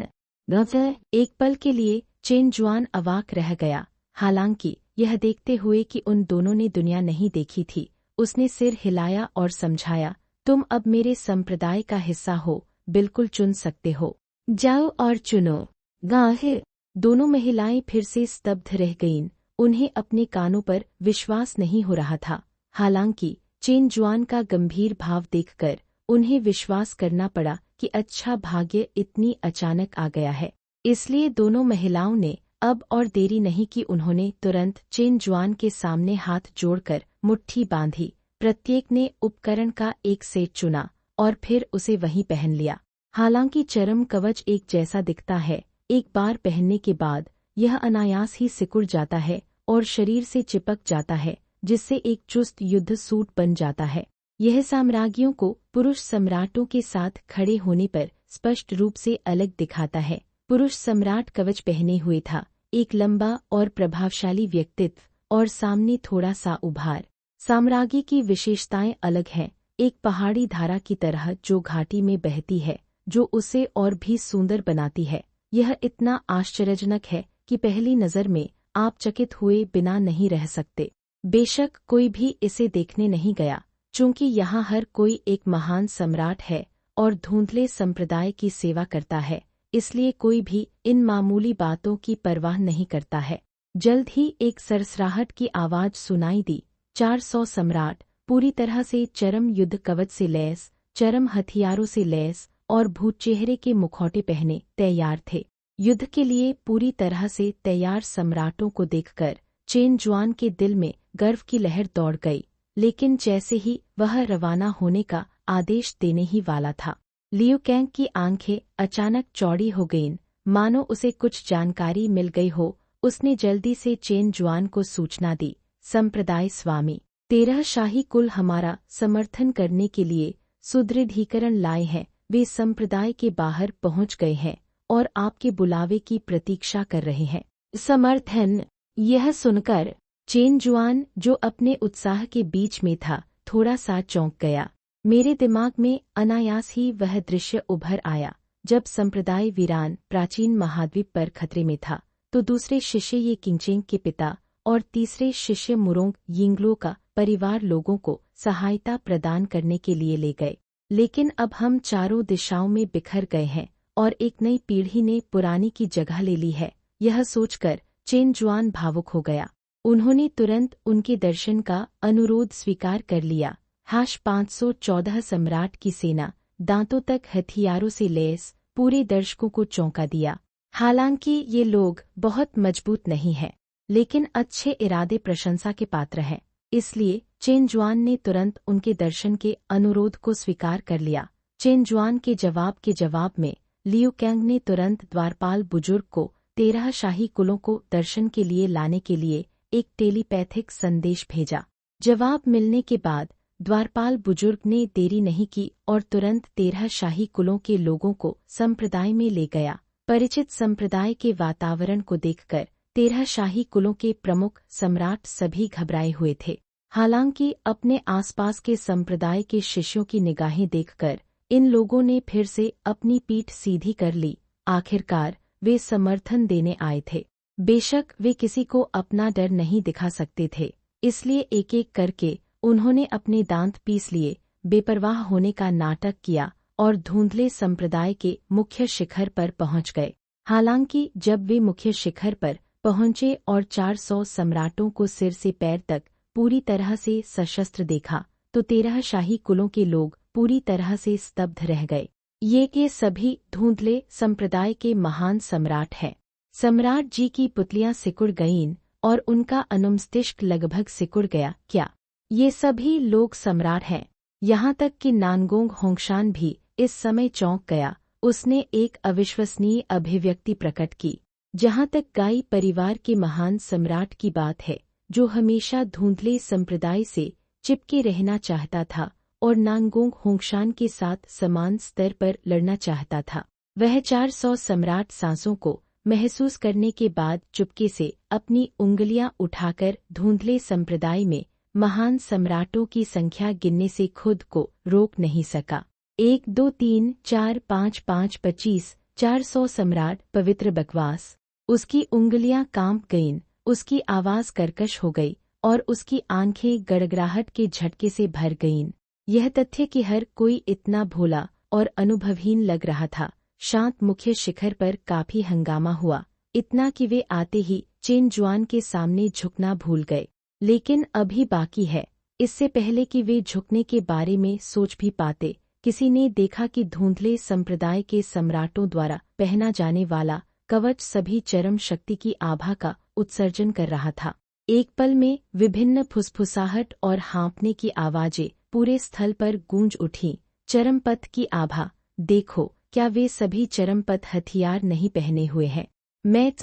एक पल के लिए चेन जुआन अवाक रह गया। हालांकि यह देखते हुए कि उन दोनों ने दुनिया नहीं देखी थी, उसने सिर हिलाया और समझाया, तुम अब मेरे संप्रदाय का हिस्सा हो, बिल्कुल चुन सकते हो। जाओ और चुनो। गाहे। दोनों महिलाएं फिर से स्तब्ध रह गईं। उन्हें अपने कानों पर विश्वास नहीं हो रहा था। हालांकि चेन जुआन का गंभीर भाव देखकर उन्हें विश्वास करना पड़ा कि अच्छा भाग्य इतनी अचानक आ गया है। इसलिए दोनों महिलाओं ने अब और देरी नहीं की। उन्होंने तुरंत चेन जुआन के सामने हाथ जोड़कर मुट्ठी बांधी। प्रत्येक ने उपकरण का एक सेट चुना और फिर उसे वहीं पहन लिया। हालांकि चरम कवच एक जैसा दिखता है, एक बार पहनने के बाद यह अनायास ही सिकुड़ जाता है और शरीर से चिपक जाता है, जिससे एक चुस्त युद्ध सूट बन जाता है। यह साम्राज्यों को पुरुष सम्राटों के साथ खड़े होने पर स्पष्ट रूप से अलग दिखाता है। पुरुष सम्राट कवच पहने हुए था, एक लंबा और प्रभावशाली व्यक्तित्व और सामने थोड़ा सा उभार। साम्राज्य की विशेषताएं अलग हैं, एक पहाड़ी धारा की तरह जो घाटी में बहती है, जो उसे और भी सुंदर बनाती है। यह इतना आश्चर्यजनक है कि पहली नज़र में आप चकित हुए बिना नहीं रह सकते। बेशक कोई भी इसे देखने नहीं गया, चूंकि यहाँ हर कोई एक महान सम्राट है और धुंधले संप्रदाय की सेवा करता है, इसलिए कोई भी इन मामूली बातों की परवाह नहीं करता है। जल्द ही एक सरसराहट की आवाज सुनाई दी। 400 सम्राट पूरी तरह से चरम युद्ध कवच से लैस, चरम हथियारों से लैस और भूत चेहरे के मुखौटे पहने तैयार थे। युद्ध के लिए पूरी तरह से तैयार सम्राटों को देखकर चेन जुआन के दिल में गर्व की लहर दौड़ गई, लेकिन जैसे ही वह रवाना होने का आदेश देने ही वाला था, लियू कैंग की आंखें अचानक चौड़ी हो गईं, मानो उसे कुछ जानकारी मिल गई हो। उसने जल्दी से चेन जुआन को सूचना दी, संप्रदाय स्वामी, 13 शाही कुल हमारा समर्थन करने के लिए सुदृढ़ीकरण लाए हैं। वे संप्रदाय के बाहर पहुंच गए हैं और आपके बुलावे की प्रतीक्षा कर रहे हैं। समर्थन। यह सुनकर चेन जुआन, जो अपने उत्साह के बीच में था, थोड़ा सा चौंक गया। मेरे दिमाग में अनायास ही वह दृश्य उभर आया जब संप्रदाय वीरान प्राचीन महाद्वीप पर खतरे में था, तो दूसरे शिष्य ये किंगचेंग के पिता और तीसरे शिष्य मुरोंग यिंगलो का परिवार लोगों को सहायता प्रदान करने के लिए ले गए। लेकिन अब हम चारों दिशाओं में बिखर गए हैं और एक नई पीढ़ी ने पुरानी की जगह ले ली है। यह सोचकर चेन जुआन भावुक हो गया। उन्होंने तुरंत उनके दर्शन का अनुरोध स्वीकार कर लिया। 514 सम्राट की सेना दांतों तक हथियारों से लैस पूरे दर्शकों को चौंका दिया। हालांकि ये लोग बहुत मजबूत नहीं हैं, लेकिन अच्छे इरादे प्रशंसा के पात्र हैं। इसलिए चेनजुआन ने तुरंत उनके दर्शन के अनुरोध को स्वीकार कर लिया। चेनजुआन के जवाब में लियू कैंग ने तुरंत द्वारपाल बुजुर्ग को 13 शाही कुलों को दर्शन के लिए लाने के लिए एक टेलीपैथिक संदेश भेजा। जवाब मिलने के बाद द्वारपाल बुजुर्ग ने देरी नहीं की और तुरंत 13 शाही कुलों के लोगों को संप्रदाय में ले गया। परिचित संप्रदाय के वातावरण को देखकर 13 शाही कुलों के प्रमुख सम्राट सभी घबराए हुए थे। हालांकि अपने आसपास के संप्रदाय के शिष्यों की निगाहें देखकर इन लोगों ने फिर से अपनी पीठ सीधी कर ली। आखिरकार वे समर्थन देने आए थे। बेशक वे किसी को अपना डर नहीं दिखा सकते थे, इसलिए एक एक करके उन्होंने अपने दांत पीस लिए, बेपरवाह होने का नाटक किया और धुंधले संप्रदाय के मुख्य शिखर पर पहुंच गए। हालांकि जब वे मुख्य शिखर पर पहुंचे और 400 सम्राटों को सिर से पैर तक पूरी तरह से सशस्त्र देखा, तो 13 शाही कुलों के लोग पूरी तरह से स्तब्ध रह गए। ये के सभी धुंधले संप्रदाय के महान सम्राट हैं। सम्राट जी की पुतलियां सिकुड़ गईं और उनका अनुमस्तिष्क लगभग सिकुड़ गया। क्या ये सभी लोग सम्राट हैं? यहाँ तक कि नानगोंग होंगशान भी इस समय चौंक गया। उसने एक अविश्वसनीय अभिव्यक्ति प्रकट की। जहाँ तक गाई परिवार के महान सम्राट की बात है, जो हमेशा धुंधले संप्रदाय से चिपके रहना चाहता था और नानगोंग होंगशान के साथ समान स्तर पर लड़ना चाहता था, वह 400 सम्राट सांसों को महसूस करने के बाद चुपके से अपनी उंगलियां उठाकर धुंधले संप्रदाय में महान सम्राटों की संख्या गिनने से खुद को रोक नहीं सका। 1 2 3 4 5 5 25 400 सम्राट। पवित्र बकवास। उसकी उंगलियां कांप गईं, उसकी आवाज कर्कश हो गई और उसकी आंखें गड़गड़ाहट के झटके से भर गईं। यह तथ्य कि हर कोई इतना भोला और अनुभवहीन लग रहा था। शांत मुख्य शिखर पर काफी हंगामा हुआ, इतना कि वे आते ही चेनजुआन के सामने झुकना भूल गए। लेकिन अभी बाकी है। इससे पहले कि वे झुकने के बारे में सोच भी पाते, किसी ने देखा कि धुंधले संप्रदाय के सम्राटों द्वारा पहना जाने वाला कवच सभी चरम शक्ति की आभा का उत्सर्जन कर रहा था। एक पल में विभिन्न फुसफुसाहट और हाँफने की आवाजें पूरे स्थल पर गूंज उठी। चरमपथ की आभा। देखो, क्या वे सभी चरमपथ हथियार नहीं पहने हुए हैं?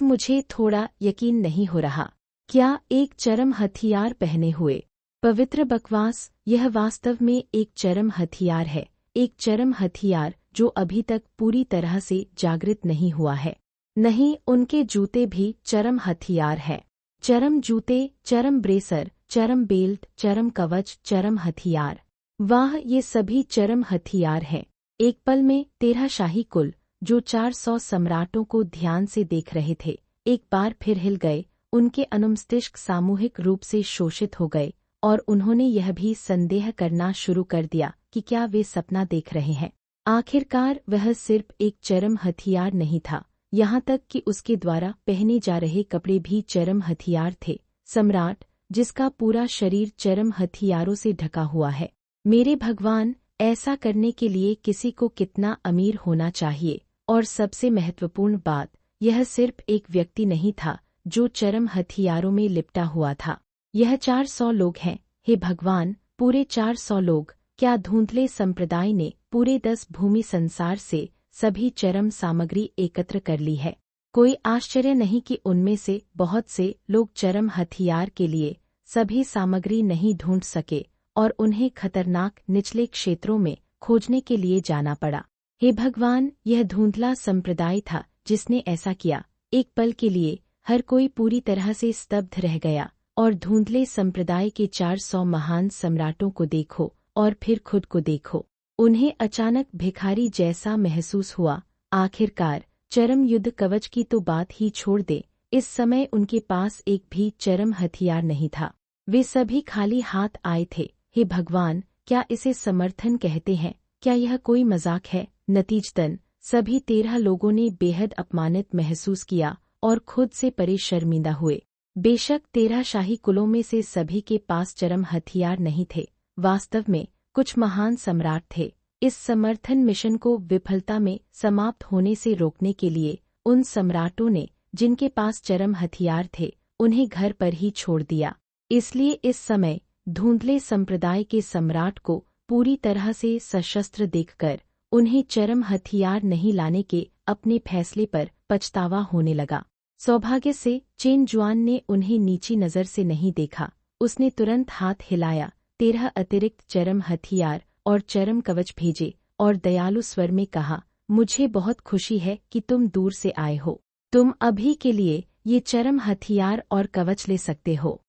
मुझे थोड़ा यकीन नहीं हो रहा। क्या एक चरम हथियार पहने हुए? पवित्र बकवास। यह वास्तव में एक चरम हथियार है, एक चरम हथियार जो अभी तक पूरी तरह से जागृत नहीं हुआ है। नहीं, उनके जूते भी चरम हथियार हैं। चरम जूते, चरम ब्रेसर, चरम बेल्ट, चरम कवच, चरम हथियार। वाह, ये सभी चरम हथियार हैं। एक पल में 13 शाही कुल, जो 400 सम्राटों को ध्यान से देख रहे थे, एक बार फिर हिल गए। उनके अनुमस्तिष्क सामूहिक रूप से शोषित हो गए और उन्होंने यह भी संदेह करना शुरू कर दिया कि क्या वे सपना देख रहे हैं। आखिरकार वह सिर्फ एक चरम हथियार नहीं था, यहाँ तक कि उसके द्वारा पहने जा रहे कपड़े भी चरम हथियार थे। सम्राट जिसका पूरा शरीर चरम हथियारों से ढका हुआ है। मेरे भगवान, ऐसा करने के लिए किसी को कितना अमीर होना चाहिए। और सबसे महत्वपूर्ण बात, यह सिर्फ एक व्यक्ति नहीं था जो चरम हथियारों में लिपटा हुआ था। यह 400 लोग हैं। हे भगवान, पूरे 400 लोग। क्या धुंधले संप्रदाय ने पूरे 10 भूमि संसार से सभी चरम सामग्री एकत्र कर ली है? कोई आश्चर्य नहीं कि उनमें से बहुत से लोग चरम हथियार के लिए सभी सामग्री नहीं ढूंढ सके और उन्हें खतरनाक निचले क्षेत्रों में खोजने के लिए जाना पड़ा। हे भगवान, यह धुंधला संप्रदाय था जिसने ऐसा किया। एक पल के लिए हर कोई पूरी तरह से स्तब्ध रह गया और धुंधले संप्रदाय के 400 महान सम्राटों को देखो और फिर खुद को देखो। उन्हें अचानक भिखारी जैसा महसूस हुआ। आखिरकार चरम युद्ध कवच की तो बात ही छोड़ दे, इस समय उनके पास एक भी चरम हथियार नहीं था। वे सभी खाली हाथ आए थे। हे भगवान, क्या इसे समर्थन कहते हैं? क्या यह कोई मजाक है? नतीजतन सभी 13 लोगों ने बेहद अपमानित महसूस किया और खुद से परे शर्मिंदा हुए। बेशक 13 शाही कुलों में से सभी के पास चरम हथियार नहीं थे, वास्तव में कुछ महान सम्राट थे। इस समर्थन मिशन को विफलता में समाप्त होने से रोकने के लिए उन सम्राटों ने, जिनके पास चरम हथियार थे, उन्हें घर पर ही छोड़ दिया। इसलिए इस समय धुंधले संप्रदाय के सम्राट को पूरी तरह से सशस्त्र देखकर उन्हें चरम हथियार नहीं लाने के अपने फैसले पर पछतावा होने लगा। सौभाग्य से चेन जुआन ने उन्हें नीची नज़र से नहीं देखा। उसने तुरंत हाथ हिलाया, 13 अतिरिक्त चरम हथियार और चरम कवच भेजे और दयालु स्वर में कहा, मुझे बहुत खुशी है कि तुम दूर से आए हो। तुम अभी के लिए ये चरम हथियार और कवच ले सकते हो।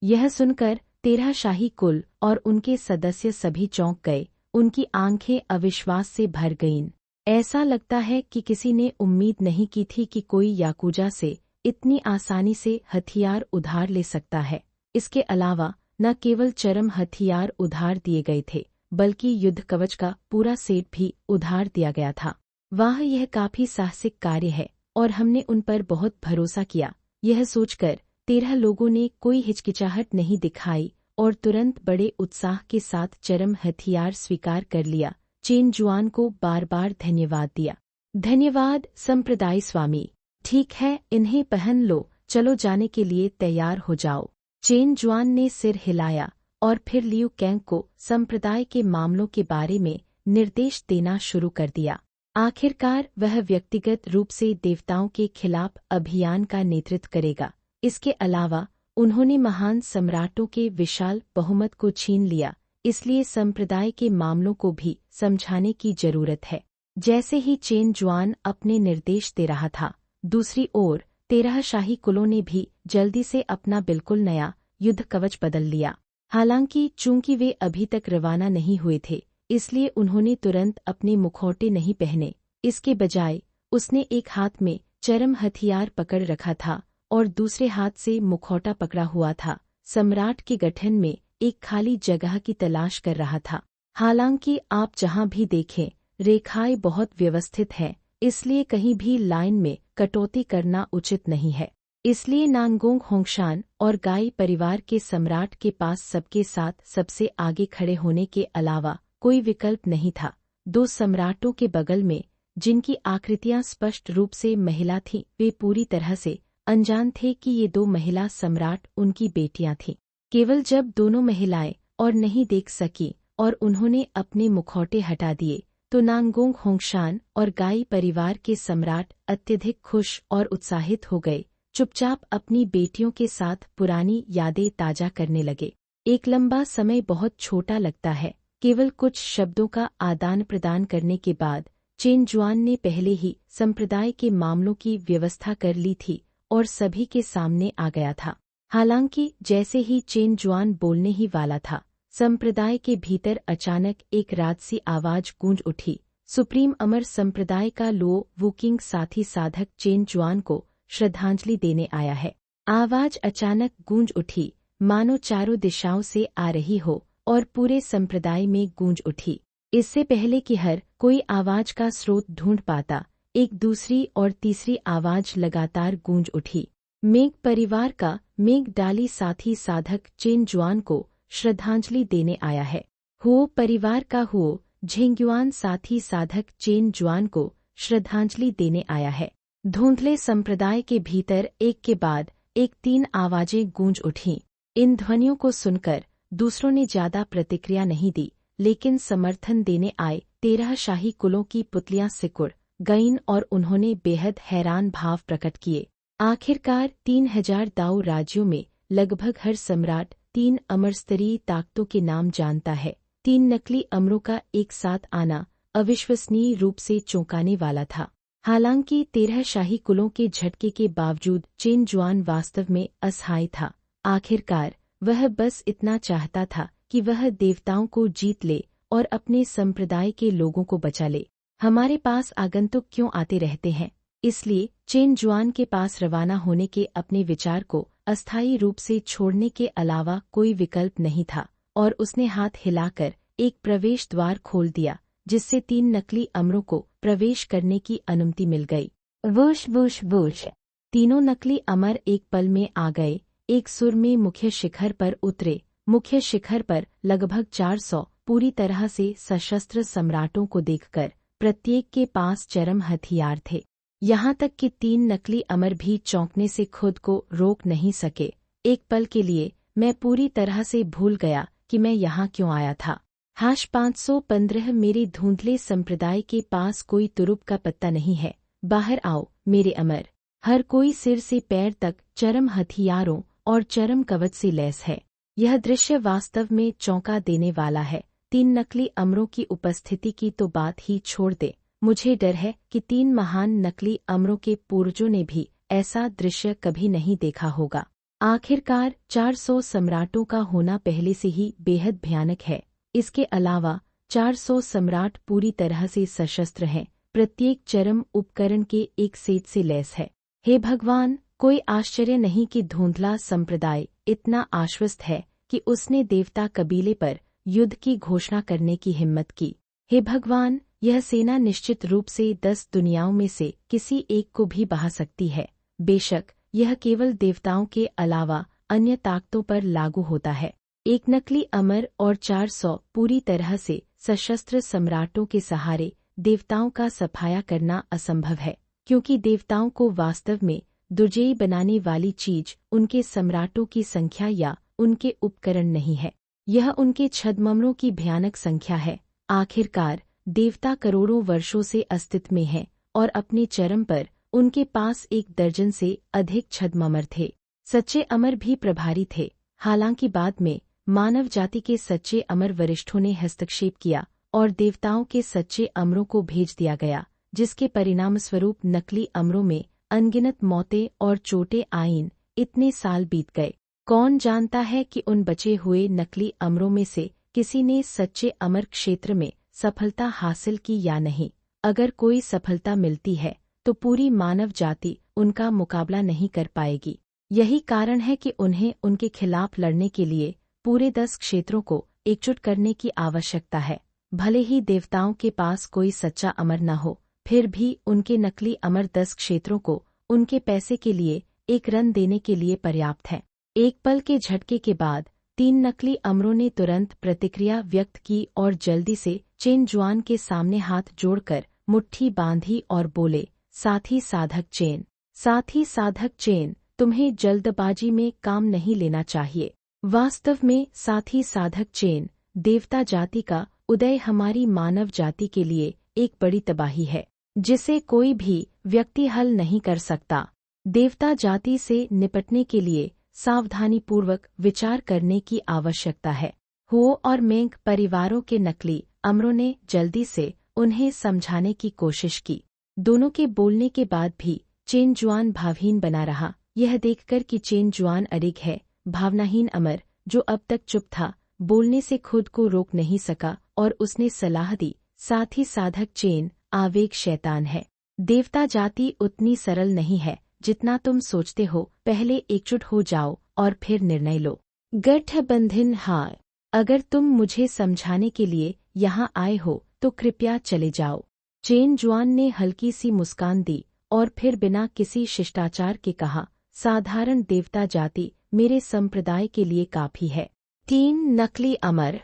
यह सुनकर 13 शाही कुल और उनके सदस्य सभी चौंक गए। उनकी आंखें अविश्वास से भर गईं। ऐसा लगता है कि किसी ने उम्मीद नहीं की थी कि कोई याकुजा से इतनी आसानी से हथियार उधार ले सकता है। इसके अलावा न केवल चरम हथियार उधार दिए गए थे, बल्कि युद्ध कवच का पूरा सेट भी उधार दिया गया था। वाह, यह काफी साहसिक कार्य है और हमने उन पर बहुत भरोसा किया। यह सोचकर 13 लोगों ने कोई हिचकिचाहट नहीं दिखाई और तुरंत बड़े उत्साह के साथ चरम हथियार स्वीकार कर लिया। चेन जुआन को बार बार धन्यवाद दिया। धन्यवाद संप्रदाय स्वामी। ठीक है, इन्हें पहन लो, चलो जाने के लिए तैयार हो जाओ। चेन जुआन ने सिर हिलाया और फिर लियू कैंग को संप्रदाय के मामलों के बारे में निर्देश देना शुरू कर दिया। आखिरकार वह व्यक्तिगत रूप से देवताओं के खिलाफ अभियान का नेतृत्व करेगा। इसके अलावा उन्होंने महान सम्राटों के विशाल बहुमत को छीन लिया, इसलिए संप्रदाय के मामलों को भी समझाने की जरूरत है। जैसे ही चेन जुआन अपने निर्देश दे रहा था, दूसरी ओर 13 शाही कुलों ने भी जल्दी से अपना बिल्कुल नया युद्ध कवच बदल लिया। हालांकि चूंकि वे अभी तक रवाना नहीं हुए थे, इसलिए उन्होंने तुरंत अपने मुखौटे नहीं पहने। इसके बजाय उसने एक हाथ में चरम हथियार पकड़ रखा था और दूसरे हाथ से मुखौटा पकड़ा हुआ था। सम्राट के गठन में एक खाली जगह की तलाश कर रहा था। हालांकि आप जहां भी देखें, रेखाएं बहुत व्यवस्थित हैं, इसलिए कहीं भी लाइन में कटौती करना उचित नहीं है। इसलिए नांगोंग होंगशान और गाई परिवार के सम्राट के पास सबके साथ सबसे आगे खड़े होने के अलावा कोई विकल्प नहीं था। 2 सम्राटों के बगल में, जिनकी आकृतियां स्पष्ट रूप से महिला थीं, वे पूरी तरह से अनजान थे कि ये 2 महिला सम्राट उनकी बेटियां थीं। केवल जब दोनों महिलाएं और नहीं देख सकी और उन्होंने अपने मुखौटे हटा दिए, तो नांगोंग होंगशान और गाई परिवार के सम्राट अत्यधिक खुश और उत्साहित हो गए। चुपचाप अपनी बेटियों के साथ पुरानी यादें ताजा करने लगे। एक लंबा समय बहुत छोटा लगता है। केवल कुछ शब्दों का आदान प्रदान करने के बाद चेन जुआन ने पहले ही संप्रदाय के मामलों की व्यवस्था कर ली थी और सभी के सामने आ गया था। हालांकि जैसे ही चेन जुआन बोलने ही वाला था, संप्रदाय के भीतर अचानक एक राजसी आवाज गूंज उठी। सुप्रीम अमर संप्रदाय का लो वुकिंग साथी साधक चेन जुआन को श्रद्धांजलि देने आया है। आवाज अचानक गूंज उठी, मानो चारों दिशाओं से आ रही हो और पूरे संप्रदाय में गूंज उठी। इससे पहले कि हर कोई आवाज का स्रोत ढूंढ पाता, एक दूसरी और तीसरी आवाज लगातार गूंज उठी। मेघ परिवार का मेघ डाली साथी साधक चेन जुआन को श्रद्धांजलि देने आया है। हुओ परिवार का हुओ झेंग्युआन साथी साधक चेन जुआन को श्रद्धांजलि देने आया है। धुंधले संप्रदाय के भीतर एक के बाद एक 3 आवाजें गूंज उठीं। इन ध्वनियों को सुनकर दूसरों ने ज्यादा प्रतिक्रिया नहीं दी, लेकिन समर्थन देने आए 13 शाही कुलों की पुतलियां सिकुड़ गईं और उन्होंने बेहद हैरान भाव प्रकट किए। आखिरकार 3000 दाऊ राज्यों में लगभग हर सम्राट 3 अमरस्तरीय ताकतों के नाम जानता है। 3 नकली अमरों का एक साथ आना अविश्वसनीय रूप से चौंकाने वाला था। हालांकि 13 शाही कुलों के झटके के बावजूद चेन जुआन वास्तव में असहाय था। आखिरकार वह बस इतना चाहता था कि वह देवताओं को जीत ले और अपने संप्रदाय के लोगों को बचा ले। हमारे पास आगंतुक क्यों आते रहते हैं? इसलिए चेन जुआन के पास रवाना होने के अपने विचार को अस्थायी रूप से छोड़ने के अलावा कोई विकल्प नहीं था और उसने हाथ हिलाकर एक प्रवेश द्वार खोल दिया, जिससे 3 नकली अमरों को प्रवेश करने की अनुमति मिल गई। Whoosh whoosh whoosh. तीनों नकली अमर एक पल में आ गए, एक सुर में मुख्य शिखर पर उतरे। मुख्य शिखर पर लगभग 400 पूरी तरह से सशस्त्र सम्राटों को देखकर प्रत्येक के पास चरम हथियार थे। यहाँ तक कि 3 नकली अमर भी चौंकने से खुद को रोक नहीं सके। एक पल के लिए मैं पूरी तरह से भूल गया कि मैं यहाँ क्यों आया था। #515 मेरे धुंधले संप्रदाय के पास कोई तुरुप का पत्ता नहीं है। बाहर आओ मेरे अमर। हर कोई सिर से पैर तक चरम हथियारों और चरम कवच से लैस है। यह दृश्य वास्तव में चौंका देने वाला है। 3 नकली अमरों की उपस्थिति की तो बात ही छोड़ दे, मुझे डर है कि 3 महान नकली अमरों के पूर्वजों ने भी ऐसा दृश्य कभी नहीं देखा होगा। आखिरकार 400 सम्राटों का होना पहले से ही बेहद भयानक है। इसके अलावा 400 सम्राट पूरी तरह से सशस्त्र हैं, प्रत्येक चरम उपकरण के एक सेट से लैस है। हे भगवान, कोई आश्चर्य नहीं कि धुंधला संप्रदाय इतना आश्वस्त है कि उसने देवता कबीले पर युद्ध की घोषणा करने की हिम्मत की। हे भगवान, यह सेना निश्चित रूप से 10 दुनियाओं में से किसी एक को भी बहा सकती है। बेशक यह केवल देवताओं के अलावा अन्य ताकतों पर लागू होता है। एक नकली अमर और 400 पूरी तरह से सशस्त्र सम्राटों के सहारे देवताओं का सफाया करना असंभव है, क्योंकि देवताओं को वास्तव में दुर्जयी बनाने वाली चीज उनके सम्राटों की संख्या या उनके उपकरण नहीं है, यह उनके छद्ममरों की भयानक संख्या है। आखिरकार देवता करोड़ों वर्षों से अस्तित्व में हैं और अपने चरम पर उनके पास 1 दर्जन से अधिक छद्ममर थे। सच्चे अमर भी प्रभारी थे। हालांकि बाद में मानव जाति के सच्चे अमर वरिष्ठों ने हस्तक्षेप किया और देवताओं के सच्चे अमरों को भेज दिया गया, जिसके परिणामस्वरूप नकली अमरों में अनगिनत मौतें और चोटें आईं। इतने साल बीत गए, कौन जानता है कि उन बचे हुए नकली अमरों में से किसी ने सच्चे अमर क्षेत्र में सफलता हासिल की या नहीं। अगर कोई सफलता मिलती है तो पूरी मानव जाति उनका मुकाबला नहीं कर पाएगी। यही कारण है कि उन्हें उनके खिलाफ लड़ने के लिए पूरे 10 क्षेत्रों को एकजुट करने की आवश्यकता है। भले ही देवताओं के पास कोई सच्चा अमर न हो, फिर भी उनके नकली अमर 10 क्षेत्रों को उनके पैसे के लिए एक रन देने के लिए पर्याप्त है। एक पल के झटके के बाद 3 नकली अमरों ने तुरंत प्रतिक्रिया व्यक्त की और जल्दी से चेन जुआन के सामने हाथ जोड़कर मुट्ठी बांधी और बोले, साथी साधक चेन, साथी साधक चेन, तुम्हें जल्दबाजी में काम नहीं लेना चाहिए। वास्तव में साथी साधक चेन, देवता जाति का उदय हमारी मानव जाति के लिए एक बड़ी तबाही है, जिसे कोई भी व्यक्ति हल नहीं कर सकता। देवता जाति से निपटने के लिए सावधानीपूर्वक विचार करने की आवश्यकता है। हुओ और मेंग परिवारों के नकली अमरों ने जल्दी से उन्हें समझाने की कोशिश की। दोनों के बोलने के बाद भी चेन जुआन भावहीन बना रहा। यह देखकर कि चेन जुआन अडिग है, भावनाहीन अमर, जो अब तक चुप था, बोलने से खुद को रोक नहीं सका और उसने सलाह दी, साथ ही साधक चेन, आवेग शैतान है। देवता जाति उतनी सरल नहीं है जितना तुम सोचते हो। पहले एकजुट हो जाओ और फिर निर्णय लो। गठबंधन हार। अगर तुम मुझे समझाने के लिए यहाँ आए हो तो कृपया चले जाओ। चेन जुआन ने हल्की सी मुस्कान दी और फिर बिना किसी शिष्टाचार के कहा, साधारण देवता जाति मेरे संप्रदाय के लिए काफी है। 3 नकली अमर।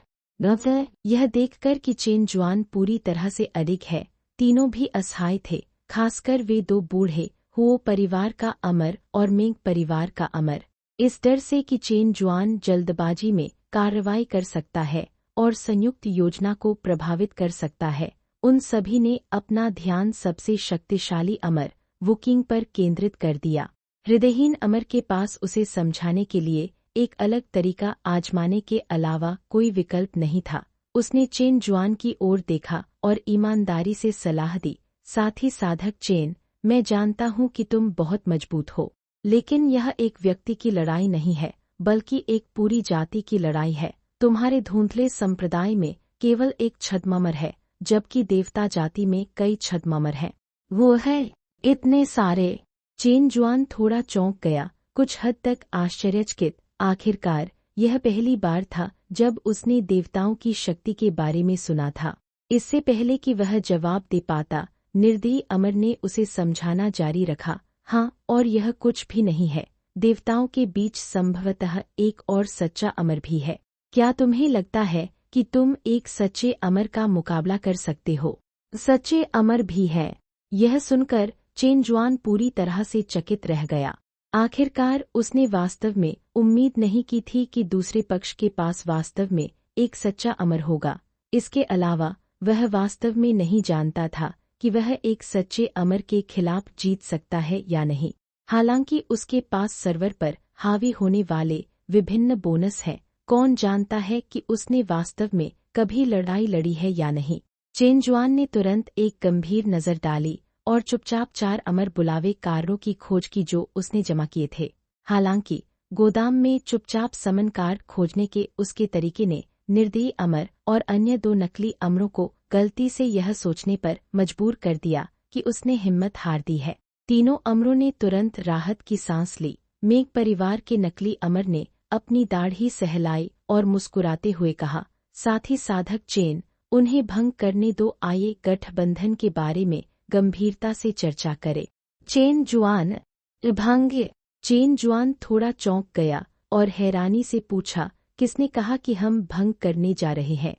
यह देखकर कि चेन जुआन पूरी तरह से अडिग है, तीनों भी असहाय थे, खासकर वे 2 बूढ़े, हुओ परिवार का अमर और मेंग परिवार का अमर। इस डर से कि चेन जुआन जल्दबाजी में कार्रवाई कर सकता है और संयुक्त योजना को प्रभावित कर सकता है, उन सभी ने अपना ध्यान सबसे शक्तिशाली अमर वुकिंग पर केंद्रित कर दिया। हृदयहीन अमर के पास उसे समझाने के लिए एक अलग तरीका आजमाने के अलावा कोई विकल्प नहीं था। उसने चेन जुआन की ओर देखा और ईमानदारी से सलाह दी, साथ ही साधक चेन, मैं जानता हूँ कि तुम बहुत मजबूत हो, लेकिन यह एक व्यक्ति की लड़ाई नहीं है, बल्कि एक पूरी जाति की लड़ाई है। तुम्हारे धुंधले संप्रदाय में केवल एक छद्ममर है, जबकि देवता जाति में कई छद्ममर हैं। वो है इतने सारे। चेन जुआन थोड़ा चौंक गया, कुछ हद तक आश्चर्यचकित। आखिरकार यह पहली बार था जब उसने देवताओं की शक्ति के बारे में सुना था। इससे पहले कि वह जवाब दे पाता, निर्दयी अमर ने उसे समझाना जारी रखा, हाँ, और यह कुछ भी नहीं है। देवताओं के बीच संभवतः एक और सच्चा अमर भी है। क्या तुम्हें लगता है कि तुम एक सच्चे अमर का मुकाबला कर सकते हो? सच्चे अमर भी है। यह सुनकर चेन जुआन पूरी तरह से चकित रह गया। आखिरकार उसने वास्तव में उम्मीद नहीं की थी कि दूसरे पक्ष के पास वास्तव में एक सच्चा अमर होगा। इसके अलावा वह वास्तव में नहीं जानता था कि वह एक सच्चे अमर के खिलाफ जीत सकता है या नहीं। हालांकि उसके पास सर्वर पर हावी होने वाले विभिन्न बोनस हैं, कौन जानता है कि उसने वास्तव में कभी लड़ाई लड़ी है या नहीं। चेन जुआन ने तुरंत एक गंभीर नज़र डाली और चुपचाप 4 अमर बुलावे कारों की खोज की जो उसने जमा किए थे। हालांकि गोदाम में चुपचाप समन कार खोजने के उसके तरीके ने निर्दयी अमर और अन्य 2 नकली अमरों को गलती से यह सोचने पर मजबूर कर दिया कि उसने हिम्मत हार दी है। तीनों अमरों ने तुरंत राहत की सांस ली। मेघ परिवार के नकली अमर ने अपनी दाढ़ी सहलाई और मुस्कुराते हुए कहा, साथी साधक चेन, उन्हें भंग करने दो, आइए गठबंधन के बारे में गंभीरता से चर्चा करें। चेन जुआन भंग। चेन जुआन थोड़ा चौंक गया और हैरानी से पूछा, किसने कहा कि हम भंग करने जा रहे हैं?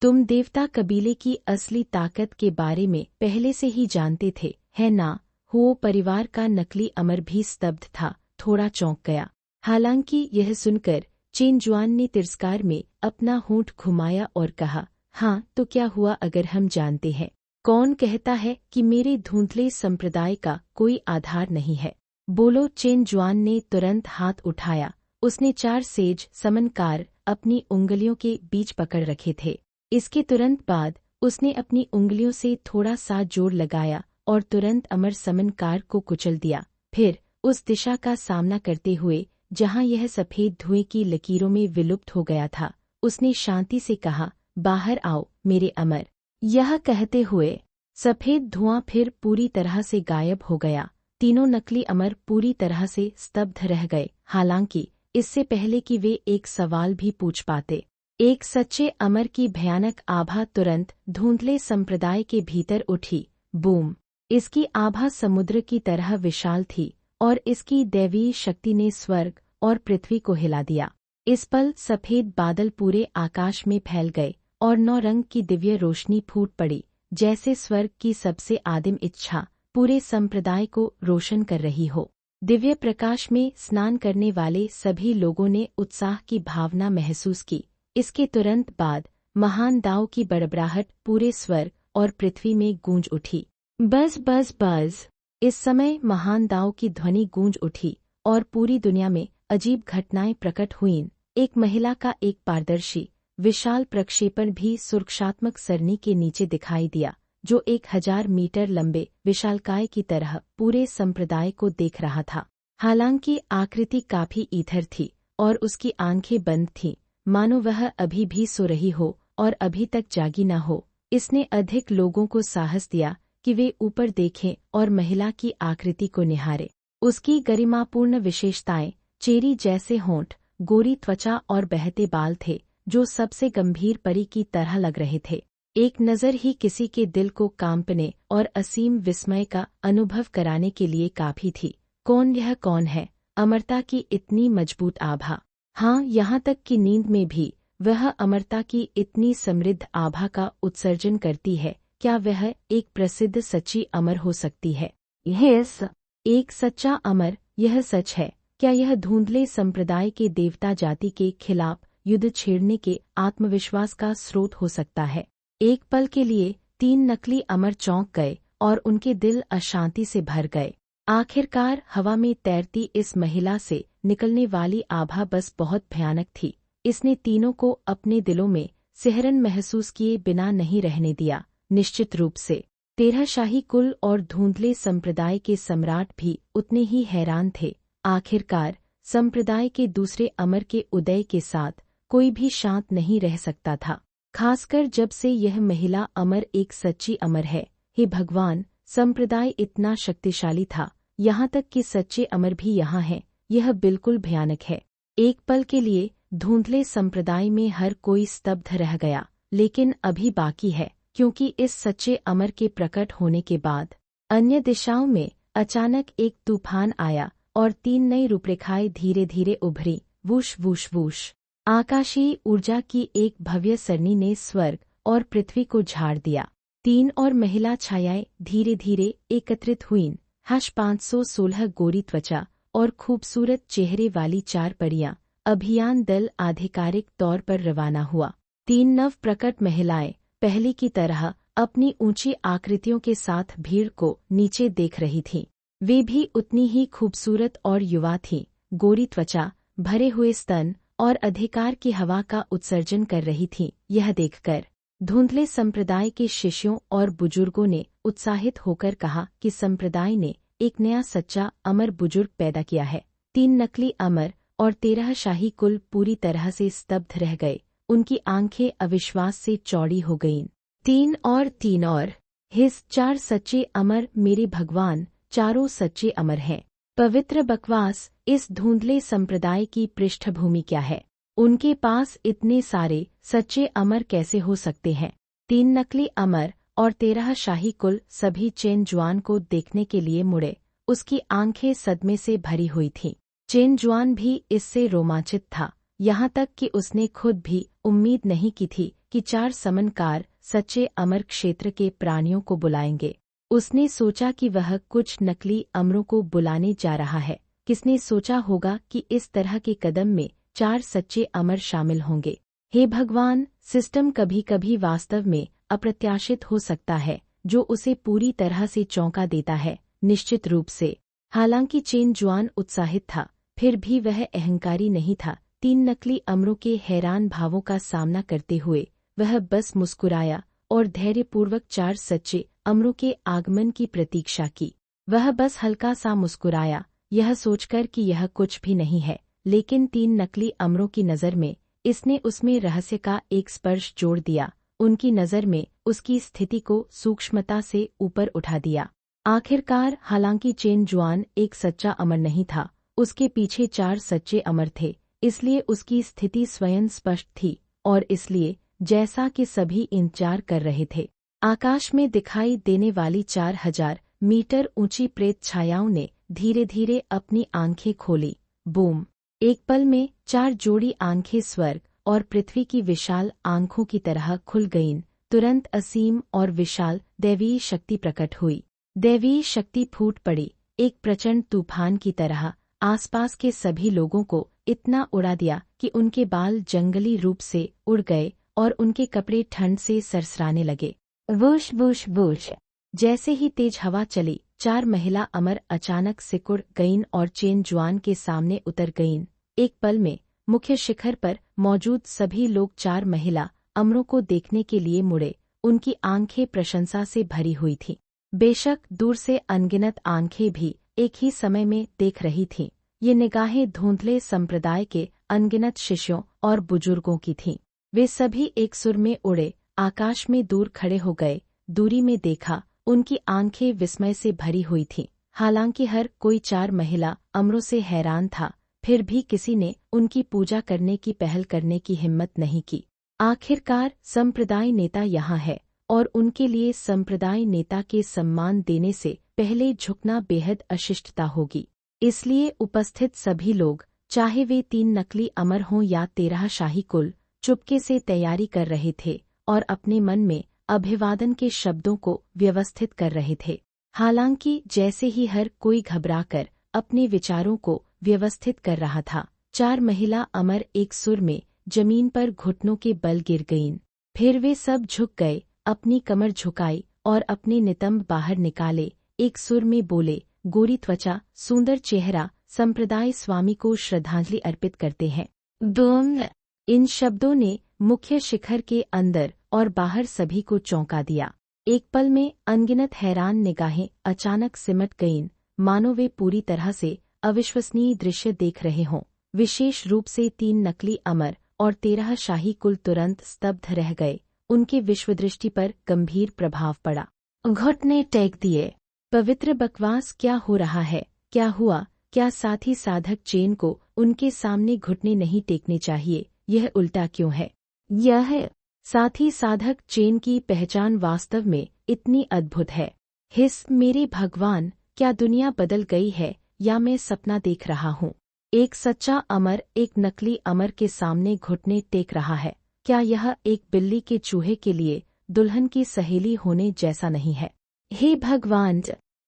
तुम देवता कबीले की असली ताकत के बारे में पहले से ही जानते थे, है ना? हो परिवार का नकली अमर भी स्तब्ध था, थोड़ा चौंक गया। हालांकि यह सुनकर चेन जुआन ने तिरस्कार में अपना होंठ घुमाया और कहा, हाँ तो क्या हुआ अगर हम जानते हैं? कौन कहता है कि मेरे धुंधले संप्रदाय का कोई आधार नहीं है? बोलो। चेन जुआन ने तुरंत हाथ उठाया। उसने 4 सेज समनकार अपनी उंगलियों के बीच पकड़ रखे थे। इसके तुरंत बाद उसने अपनी उंगलियों से थोड़ा सा जोर लगाया और तुरंत अमर समनकार को कुचल दिया। फिर उस दिशा का सामना करते हुए जहां यह सफेद धुएं की लकीरों में विलुप्त हो गया था, उसने शांति से कहा, बाहर आओ मेरे अमर। यह कहते हुए सफेद धुआं फिर पूरी तरह से गायब हो गया। तीनों नकली अमर पूरी तरह से स्तब्ध रह गए। हालांकि इससे पहले कि वे एक सवाल भी पूछ पाते, एक सच्चे अमर की भयानक आभा तुरंत धुंधले संप्रदाय के भीतर उठी। बूम! इसकी आभा समुद्र की तरह विशाल थी और इसकी दैवीय शक्ति ने स्वर्ग और पृथ्वी को हिला दिया। इस पल सफेद बादल पूरे आकाश में फैल गए और 9 रंग की दिव्य रोशनी फूट पड़ी, जैसे स्वर्ग की सबसे आदिम इच्छा पूरे संप्रदाय को रोशन कर रही हो। दिव्य प्रकाश में स्नान करने वाले सभी लोगों ने उत्साह की भावना महसूस की। इसके तुरंत बाद महान दाव की बड़बड़ाहट पूरे स्वर्ग और पृथ्वी में गूंज उठी। बज बज बज! इस समय महान दाव की ध्वनि गूंज उठी और पूरी दुनिया में अजीब घटनाएं प्रकट हुईं। एक महिला का एक पारदर्शी विशाल प्रक्षेपण भी सुरक्षात्मक सरनी के नीचे दिखाई दिया, जो 1000 मीटर लंबे विशालकाय की तरह पूरे संप्रदाय को देख रहा था। हालांकि आकृति काफी ईथर थी और उसकी आंखें बंद थीं, मानो वह अभी भी सो रही हो और अभी तक जागी न हो। इसने अधिक लोगों को साहस दिया कि वे ऊपर देखें और महिला की आकृति को निहारें। उसकी गरिमापूर्ण विशेषताएं चेरी जैसे होंठ, गोरी त्वचा और बहते बाल थे, जो सबसे गंभीर परी की तरह लग रहे थे। एक नज़र ही किसी के दिल को कांपने और असीम विस्मय का अनुभव कराने के लिए काफी थी। कौन यह कौन है? अमरता की इतनी मजबूत आभा! हाँ, यहाँ तक कि नींद में भी वह अमरता की इतनी समृद्ध आभा का उत्सर्जन करती है। क्या वह एक प्रसिद्ध सच्ची अमर हो सकती है? यस, एक सच्चा अमर। यह सच है। क्या यह धुंधले संप्रदाय के देवता जाति के खिलाफ युद्ध छेड़ने के आत्मविश्वास का स्रोत हो सकता है? एक पल के लिए 3 नकली अमर चौंक गए और उनके दिल अशांति से भर गए। आखिरकार हवा में तैरती इस महिला से निकलने वाली आभा बस बहुत भयानक थी। इसने तीनों को अपने दिलों में सिहरन महसूस किए बिना नहीं रहने दिया। निश्चित रूप से 13 शाही कुल और धुंधले संप्रदाय के सम्राट भी उतने ही हैरान थे। आखिरकार संप्रदाय के दूसरे अमर के उदय के साथ कोई भी शांत नहीं रह सकता था, खासकर जब से यह महिला अमर एक सच्ची अमर है। हे भगवान, संप्रदाय इतना शक्तिशाली था, यहाँ तक कि सच्चे अमर भी यहाँ हैं। यह बिल्कुल भयानक है। एक पल के लिए धुंधले संप्रदाय में हर कोई स्तब्ध रह गया, लेकिन अभी बाकी है, क्योंकि इस सच्चे अमर के प्रकट होने के बाद अन्य दिशाओं में अचानक एक तूफान आया और 3 नई रूपरेखाएं धीरे धीरे उभरी। Whoosh whoosh whoosh. आकाशीय ऊर्जा की एक भव्य सरनी ने स्वर्ग और पृथ्वी को झाड़ दिया। 3 और महिला छायाएं धीरे धीरे एकत्रित हुईं। 516 गोरी त्वचा और खूबसूरत चेहरे वाली 4 परियां। अभियान दल आधिकारिक तौर पर रवाना हुआ। 3 नव प्रकट महिलाएं पहले की तरह अपनी ऊंची आकृतियों के साथ भीड़ को नीचे देख रही थीं। वे भी उतनी ही खूबसूरत और युवा थीं। गोरी त्वचा, भरे हुए स्तन और अधिकार की हवा का उत्सर्जन कर रही थीं। यह देखकर धुंधले संप्रदाय के शिष्यों और बुजुर्गों ने उत्साहित होकर कहा कि संप्रदाय ने एक नया सच्चा अमर बुजुर्ग पैदा किया है। 3 नकली अमर और 13 शाही कुल पूरी तरह से स्तब्ध रह गए। उनकी आंखें अविश्वास से चौड़ी हो गईं। 3 और हिस 4 सच्चे अमर, मेरे भगवान, चारों सच्चे अमर हैं। पवित्र बकवास। इस धुंधले संप्रदाय की पृष्ठभूमि क्या है? उनके पास इतने सारे सच्चे अमर कैसे हो सकते हैं? 3 नकली अमर और 13 शाही कुल सभी चेन जुआन को देखने के लिए मुड़े। उसकी आंखें सदमे से भरी हुई थीं। चेन जुआन भी इससे रोमांचित था, यहाँ तक कि उसने खुद भी उम्मीद नहीं की थी कि 4 समनकार सच्चे अमर क्षेत्र के प्राणियों को बुलाएंगे। उसने सोचा कि वह कुछ नकली अमरों को बुलाने जा रहा है। किसने सोचा होगा कि इस तरह के कदम में 4 सच्चे अमर शामिल होंगे? हे भगवान, सिस्टम कभी कभी वास्तव में अप्रत्याशित हो सकता है, जो उसे पूरी तरह से चौंका देता है। निश्चित रूप से। हालांकि चेन जुआन उत्साहित था, फिर भी वह अहंकारी नहीं था। 3 नकली अमरों के हैरान भावों का सामना करते हुए वह बस मुस्कुराया और धैर्यपूर्वक 4 सच्चे अमरों के आगमन की प्रतीक्षा की। वह बस हल्का सा मुस्कुराया, यह सोचकर कि यह कुछ भी नहीं है। लेकिन 3 नकली अमरों की नज़र में इसने उसमें रहस्य का एक स्पर्श जोड़ दिया। उनकी नज़र में उसकी स्थिति को सूक्ष्मता से ऊपर उठा दिया। आखिरकार, हालांकि चेन जुआन एक सच्चा अमर नहीं था, उसके पीछे 4 सच्चे अमर थे। इसलिए उसकी स्थिति स्वयं स्पष्ट थी और इसलिए जैसा कि सभी इंतजार कर रहे थे। आकाश में दिखाई देने वाली 4000 मीटर ऊंची प्रेत छायाओं ने धीरे धीरे अपनी आंखें खोली। बूम! एक पल में 4 जोड़ी आंखें स्वर्ग और पृथ्वी की विशाल आंखों की तरह खुल गईं। तुरंत असीम और विशाल दैवीय शक्ति प्रकट हुई। दैवीय शक्ति फूट पड़ी, एक प्रचंड तूफान की तरह। आसपास के सभी लोगों को इतना उड़ा दिया कि उनके बाल जंगली रूप से उड़ गए और उनके कपड़े ठंड से सरसराने लगे। Whoosh whoosh whoosh. जैसे ही तेज हवा चली, 4 महिला अमर अचानक सिकुड़ गईं और चेन जुआन के सामने उतर गईं। एक पल में मुख्य शिखर पर मौजूद सभी लोग 4 महिला अमरों को देखने के लिए मुड़े। उनकी आंखें प्रशंसा से भरी हुई थीं। बेशक दूर से अनगिनत आंखें भी एक ही समय में देख रही थीं। ये निगाहें धुंधले संप्रदाय के अनगिनत शिष्यों और बुजुर्गों की थीं। वे सभी एक सुर में उड़े, आकाश में दूर खड़े हो गए। दूरी में देखा, उनकी आंखें विस्मय से भरी हुई थीं। हालांकि हर कोई 4 महिला अमरों से हैरान था, फिर भी किसी ने उनकी पूजा करने की पहल करने की हिम्मत नहीं की। आखिरकार संप्रदाय नेता यहाँ है और उनके लिए संप्रदाय नेता के सम्मान देने से पहले झुकना बेहद अशिष्टता होगी। इसलिए उपस्थित सभी लोग, चाहे वे 3 नकली अमर हों या 13 शाही कुल, चुपके से तैयारी कर रहे थे और अपने मन में अभिवादन के शब्दों को व्यवस्थित कर रहे थे। हालांकि जैसे ही हर कोई घबराकर अपने विचारों को व्यवस्थित कर रहा था, 4 महिला अमर एक सुर में जमीन पर घुटनों के बल गिर गईं। फिर वे सब झुक गए, अपनी कमर झुकाई और अपने नितंब बाहर निकाले। एक सुर में बोले, गोरी त्वचा, सुंदर चेहरा, संप्रदाय स्वामी को श्रद्धांजलि अर्पित करते हैं। बूम! इन शब्दों ने मुख्य शिखर के अंदर और बाहर सभी को चौंका दिया। एक पल में अनगिनत हैरान निगाहें अचानक सिमट गईं, मानो वे पूरी तरह से अविश्वसनीय दृश्य देख रहे हों। विशेष रूप से 3 नकली अमर और 13 शाही कुल तुरंत स्तब्ध रह गए। उनके विश्वदृष्टि पर गंभीर प्रभाव पड़ा। घुटने टेक दिए। पवित्र बकवास, क्या हो रहा है? क्या हुआ? क्या साथी साधक चेन को उनके सामने घुटने नहीं टेकने चाहिए? यह उल्टा क्यों है? यह साथी साधक चेन की पहचान वास्तव में इतनी अद्भुत है। हिस, मेरे भगवान, क्या दुनिया बदल गई है या मैं सपना देख रहा हूँ? एक सच्चा अमर एक नकली अमर के सामने घुटने टेक रहा है। क्या यह एक बिल्ली के चूहे के लिए दुल्हन की सहेली होने जैसा नहीं है? हे भगवान!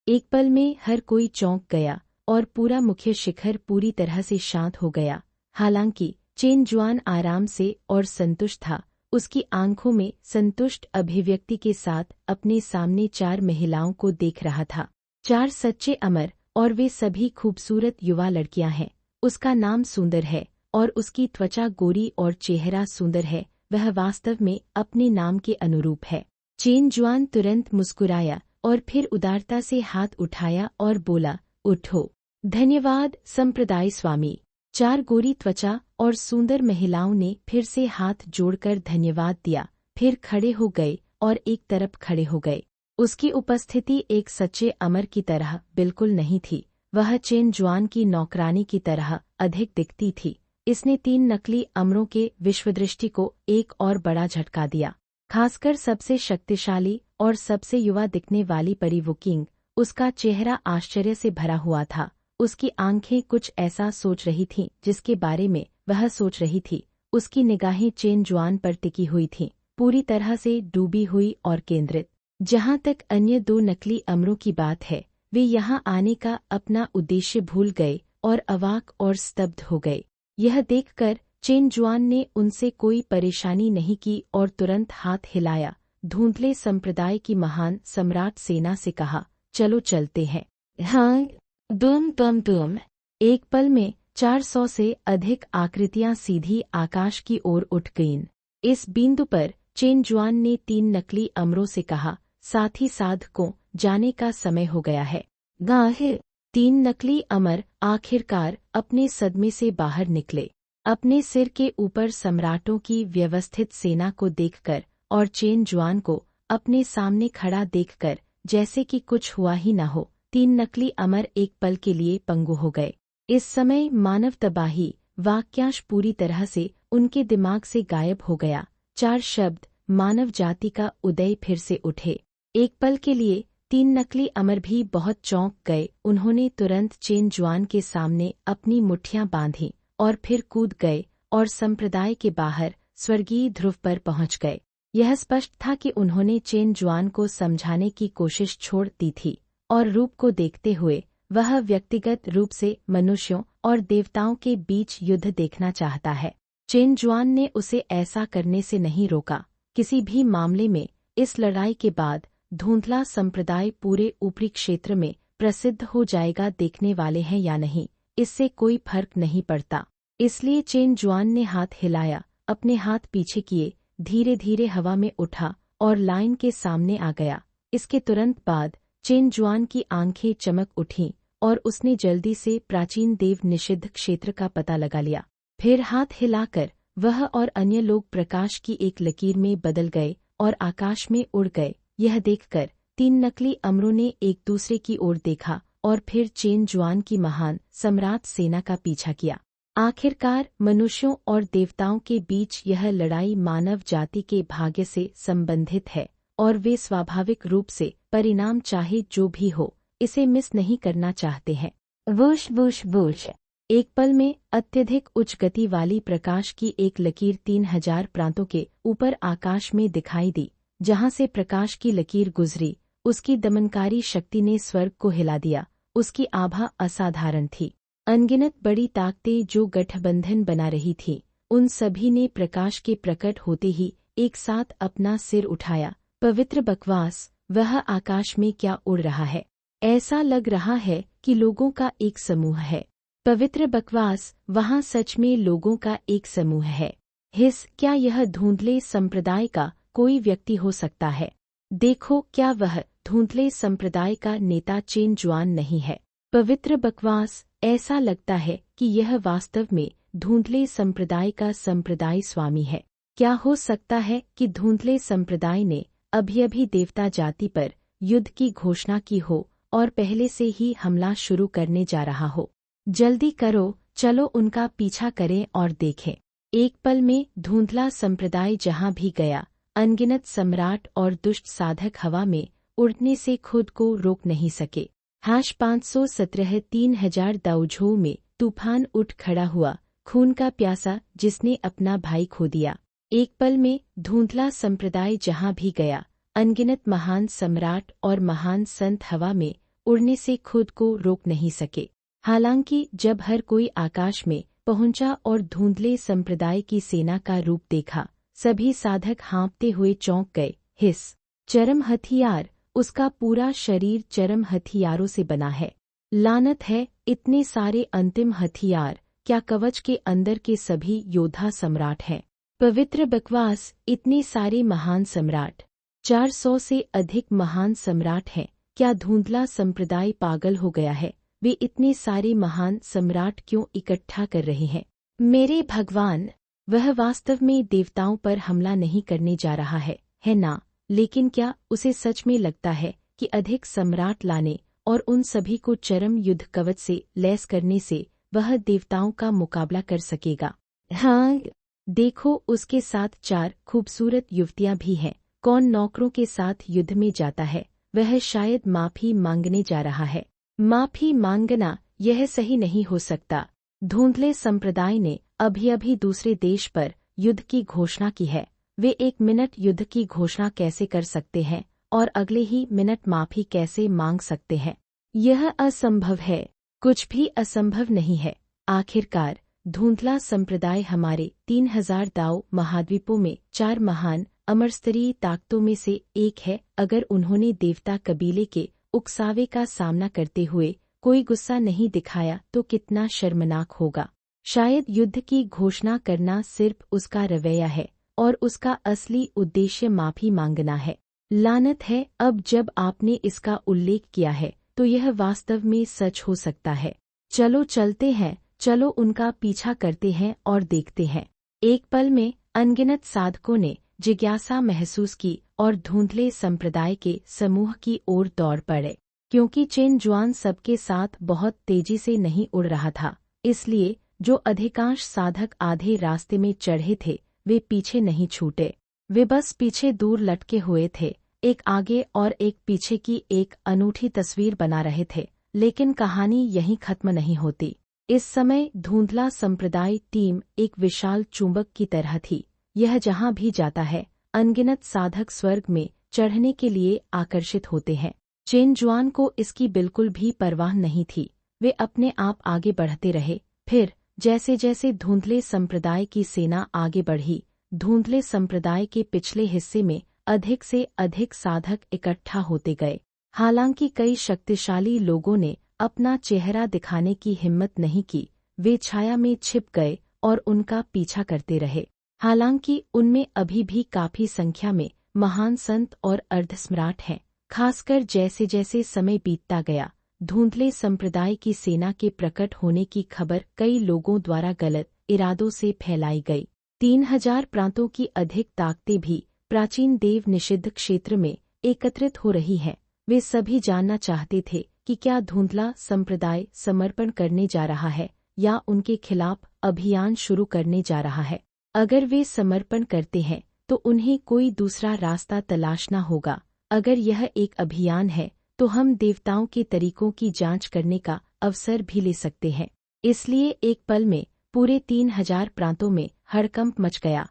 एक पल में हर कोई चौंक गया और पूरा मुख्य शिखर पूरी तरह से शांत हो गया। हालांकि चेन जुआन आराम से और संतुष्ट था। उसकी आंखों में संतुष्ट अभिव्यक्ति के साथ अपने सामने 4 महिलाओं को देख रहा था। 4 सच्चे अमर, और वे सभी खूबसूरत युवा लड़कियां हैं। उसका नाम सुंदर है और उसकी त्वचा गोरी और चेहरा सुंदर है। वह वास्तव में अपने नाम के अनुरूप है। चेन जुआन तुरंत मुस्कुराया और फिर उदारता से हाथ उठाया और बोला, उठो। धन्यवाद संप्रदाय स्वामी। 4 गोरी त्वचा और सुंदर महिलाओं ने फिर से हाथ जोड़कर धन्यवाद दिया, फिर खड़े हो गए और एक तरफ खड़े हो गए। उसकी उपस्थिति एक सच्चे अमर की तरह बिल्कुल नहीं थी। वह चेन जुआन की नौकरानी की तरह अधिक दिखती थी। इसने 3 नकली अमरों के विश्वदृष्टि को एक और बड़ा झटका दिया। खासकर सबसे शक्तिशाली और सबसे युवा दिखने वाली परी वुकिंग। उसका चेहरा आश्चर्य से भरा हुआ था। उसकी आंखें कुछ ऐसा सोच रही थीं जिसके बारे में वह सोच रही थी। उसकी निगाहें चेन जुआन पर टिकी हुई थीं, पूरी तरह से डूबी हुई और केंद्रित। जहां तक अन्य 2 नकली अमरों की बात है, वे यहां आने का अपना उद्देश्य भूल गए और अवाक और स्तब्ध हो गए। यह देखकर चेन जुआन ने उनसे कोई परेशानी नहीं की और तुरंत हाथ हिलाया। धुंधले संप्रदाय की महान सम्राट सेना से कहा, चलो चलते हैं। हाँ, दुम। एक पल में 400 से अधिक आकृतियां सीधी आकाश की ओर उठ गईं। इस बिंदु पर चेन जुआन ने 3 नकली अमरों से कहा, साथी साधकों, जाने का समय हो गया है। गाहे 3 नकली अमर आखिरकार अपने सदमे से बाहर निकले। अपने सिर के ऊपर सम्राटों की व्यवस्थित सेना को देखकर और चेन जुआन को अपने सामने खड़ा देखकर जैसे कि कुछ हुआ ही न हो, 3 नकली अमर एक पल के लिए पंगु हो गए। इस समय मानव तबाही वाक्यांश पूरी तरह से उनके दिमाग से गायब हो गया। 4 शब्द मानव जाति का उदय फिर से उठे। एक पल के लिए 3 नकली अमर भी बहुत चौंक गए। उन्होंने तुरंत चेन जुआन के सामने अपनी मुट्ठियां बांधी और फिर कूद गए और संप्रदाय के बाहर स्वर्गीय ध्रुव पर पहुंच गए। यह स्पष्ट था कि उन्होंने चेन जुआन को समझाने की कोशिश छोड़ दी थी और रूप को देखते हुए वह व्यक्तिगत रूप से मनुष्यों और देवताओं के बीच युद्ध देखना चाहता है। चेन जुआन ने उसे ऐसा करने से नहीं रोका। किसी भी मामले में इस लड़ाई के बाद धुंधला संप्रदाय पूरे ऊपरी क्षेत्र में प्रसिद्ध हो जाएगा। देखने वाले हैं या नहीं, इससे कोई फर्क नहीं पड़ता। इसलिए चेन जुआन ने हाथ हिलाया, अपने हाथ पीछे किए, धीरे धीरे हवा में उठा और लाइन के सामने आ गया। इसके तुरंत बाद चेन जुआन की आंखें चमक उठीं और उसने जल्दी से प्राचीन देव निषिद्ध क्षेत्र का पता लगा लिया। फिर हाथ हिलाकर वह और अन्य लोग प्रकाश की एक लकीर में बदल गए और आकाश में उड़ गए। यह देखकर 3 नकली अमरों ने एक दूसरे की ओर देखा और फिर चेन जुआन की महान सम्राट सेना का पीछा किया। आखिरकार मनुष्यों और देवताओं के बीच यह लड़ाई मानव जाति के भाग्य से संबंधित है और वे स्वाभाविक रूप से परिणाम चाहे जो भी हो, इसे मिस नहीं करना चाहते हैं। Whoosh whoosh whoosh. एक पल में अत्यधिक उच्च गति वाली प्रकाश की एक लकीर 3000 प्रांतों के ऊपर आकाश में दिखाई दी। जहां से प्रकाश की लकीर गुजरी, उसकी दमनकारी शक्ति ने स्वर्ग को हिला दिया। उसकी आभा असाधारण थी। अनगिनत बड़ी ताकतें जो गठबंधन बना रही थीं, उन सभी ने प्रकाश के प्रकट होते ही एक साथ अपना सिर उठाया। पवित्र बकवास, वह आकाश में क्या उड़ रहा है? ऐसा लग रहा है कि लोगों का एक समूह है। पवित्र बकवास, वहाँ सच में लोगों का एक समूह है। हिस, क्या यह धुंधले संप्रदाय का कोई व्यक्ति हो सकता है? देखो, क्या वह धुंधले संप्रदाय का नेता चेन जुआन नहीं है? पवित्र बकवास, ऐसा लगता है कि यह वास्तव में धुंधले संप्रदाय का संप्रदाय स्वामी है। क्या हो सकता है कि धुंधले संप्रदाय ने अभी देवता जाति पर युद्ध की घोषणा की हो और पहले से ही हमला शुरू करने जा रहा हो? जल्दी करो, चलो उनका पीछा करें और देखें। एक पल में धुंधला संप्रदाय जहां भी गया, अनगिनत सम्राट और दुष्ट साधक हवा में उड़ने से खुद को रोक नहीं सके। 517 3000 दाऊझों में तूफान उठ खड़ा हुआ, खून का प्यासा जिसने अपना भाई खो दिया। एक पल में धुंधला संप्रदाय जहां भी गया, अनगिनत महान सम्राट और महान संत हवा में उड़ने से खुद को रोक नहीं सके। हालांकि जब हर कोई आकाश में पहुंचा और धुंधले संप्रदाय की सेना का रूप देखा, सभी साधक हाँफते हुए चौंक गए। हिस चरम हथियार, उसका पूरा शरीर चरम हथियारों से बना है। लानत है, इतने सारे अंतिम हथियार, क्या कवच के अंदर के सभी योद्धा सम्राट हैं? पवित्र बकवास, इतने सारे महान सम्राट, 400 से अधिक महान सम्राट हैं। क्या धुंधला संप्रदाय पागल हो गया है? वे इतने सारे महान सम्राट क्यों इकट्ठा कर रहे हैं? मेरे भगवान, वह वास्तव में देवताओं पर हमला नहीं करने जा रहा है ना? लेकिन क्या उसे सच में लगता है कि अधिक सम्राट लाने और उन सभी को चरम युद्ध कवच से लैस करने से वह देवताओं का मुकाबला कर सकेगा? हाँ, देखो, उसके साथ 4 खूबसूरत युवतियां भी हैं। कौन नौकरों के साथ युद्ध में जाता है? वह शायद माफी मांगने जा रहा है। माफी मांगना, यह सही नहीं हो सकता। धुंधले संप्रदाय ने अभी दूसरे देश पर युद्ध की घोषणा की है। वे 1 मिनट युद्ध की घोषणा कैसे कर सकते हैं और अगले ही मिनट माफी कैसे मांग सकते हैं? यह असंभव है। कुछ भी असंभव नहीं है। आखिरकार धुंधला संप्रदाय हमारे 3000 दाव महाद्वीपों में 4 महान अमरस्तरीय ताकतों में से एक है। अगर उन्होंने देवता कबीले के उकसावे का सामना करते हुए कोई गुस्सा नहीं दिखाया तो कितना शर्मनाक होगा। शायद युद्ध की घोषणा करना सिर्फ उसका रवैया है और उसका असली उद्देश्य माफी मांगना है। लानत है, अब जब आपने इसका उल्लेख किया है तो यह वास्तव में सच हो सकता है। चलो चलते हैं, चलो उनका पीछा करते हैं और देखते हैं। एक पल में अनगिनत साधकों ने जिज्ञासा महसूस की और धुंधले संप्रदाय के समूह की ओर दौड़ पड़े। क्योंकि चेन जुआन सबके साथ बहुत तेजी से नहीं उड़ रहा था, इसलिए जो अधिकांश साधक आधे रास्ते में चढ़े थे वे पीछे नहीं छूटे। वे बस पीछे दूर लटके हुए थे, एक आगे और एक पीछे की एक अनूठी तस्वीर बना रहे थे। लेकिन कहानी यहीं खत्म नहीं होती। इस समय धुंधला संप्रदाय टीम एक विशाल चुंबक की तरह थी। यह जहां भी जाता है, अनगिनत साधक स्वर्ग में चढ़ने के लिए आकर्षित होते हैं। चेन जुआन को इसकी बिल्कुल भी परवाह नहीं थी। वे अपने आप आगे बढ़ते रहे। फिर जैसे जैसे धुंधले संप्रदाय की सेना आगे बढ़ी, धुंधले संप्रदाय के पिछले हिस्से में अधिक से अधिक साधक इकट्ठा होते गए। हालांकि कई शक्तिशाली लोगों ने अपना चेहरा दिखाने की हिम्मत नहीं की। वे छाया में छिप गए और उनका पीछा करते रहे। हालांकि उनमें अभी भी काफी संख्या में महान संत और अर्धस्म्राट हैं। खासकर जैसे जैसे समय बीतता गया, धुंधले संप्रदाय की सेना के प्रकट होने की खबर कई लोगों द्वारा गलत इरादों से फैलाई गई। 3000 प्रांतों की अधिक ताकतें भी प्राचीन देव निषिद्ध क्षेत्र में एकत्रित हो रही हैं। वे सभी जानना चाहते थे कि क्या धुंधला संप्रदाय समर्पण करने जा रहा है या उनके खिलाफ अभियान शुरू करने जा रहा है। अगर वे समर्पण करते हैं तो उन्हें कोई दूसरा रास्ता तलाशना होगा। अगर यह एक अभियान है तो हम देवताओं के तरीकों की जांच करने का अवसर भी ले सकते हैं। इसलिए एक पल में पूरे 3000 प्रांतों में हड़कंप मच गया।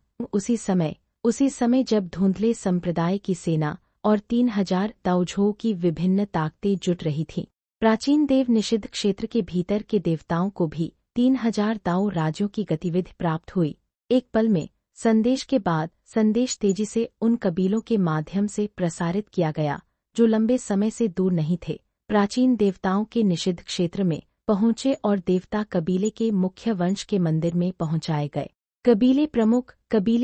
उसी समय जब धुंधले संप्रदाय की सेना और 3000 दाऊझों की विभिन्न ताकतें जुट रही थीं, प्राचीन देव निषिद्ध क्षेत्र के भीतर के देवताओं को भी 3000 दाऊ राज्यों की गतिविधि प्राप्त हुई। एक पल में संदेश के बाद संदेश तेजी से उन कबीलों के माध्यम से प्रसारित किया गया जो लंबे समय से दूर नहीं थे। प्राचीन देवताओं के निषिद्ध क्षेत्र में पहुंचे और देवता कबीले के मुख्य वंश के मंदिर में पहुंचाए गए। कबीले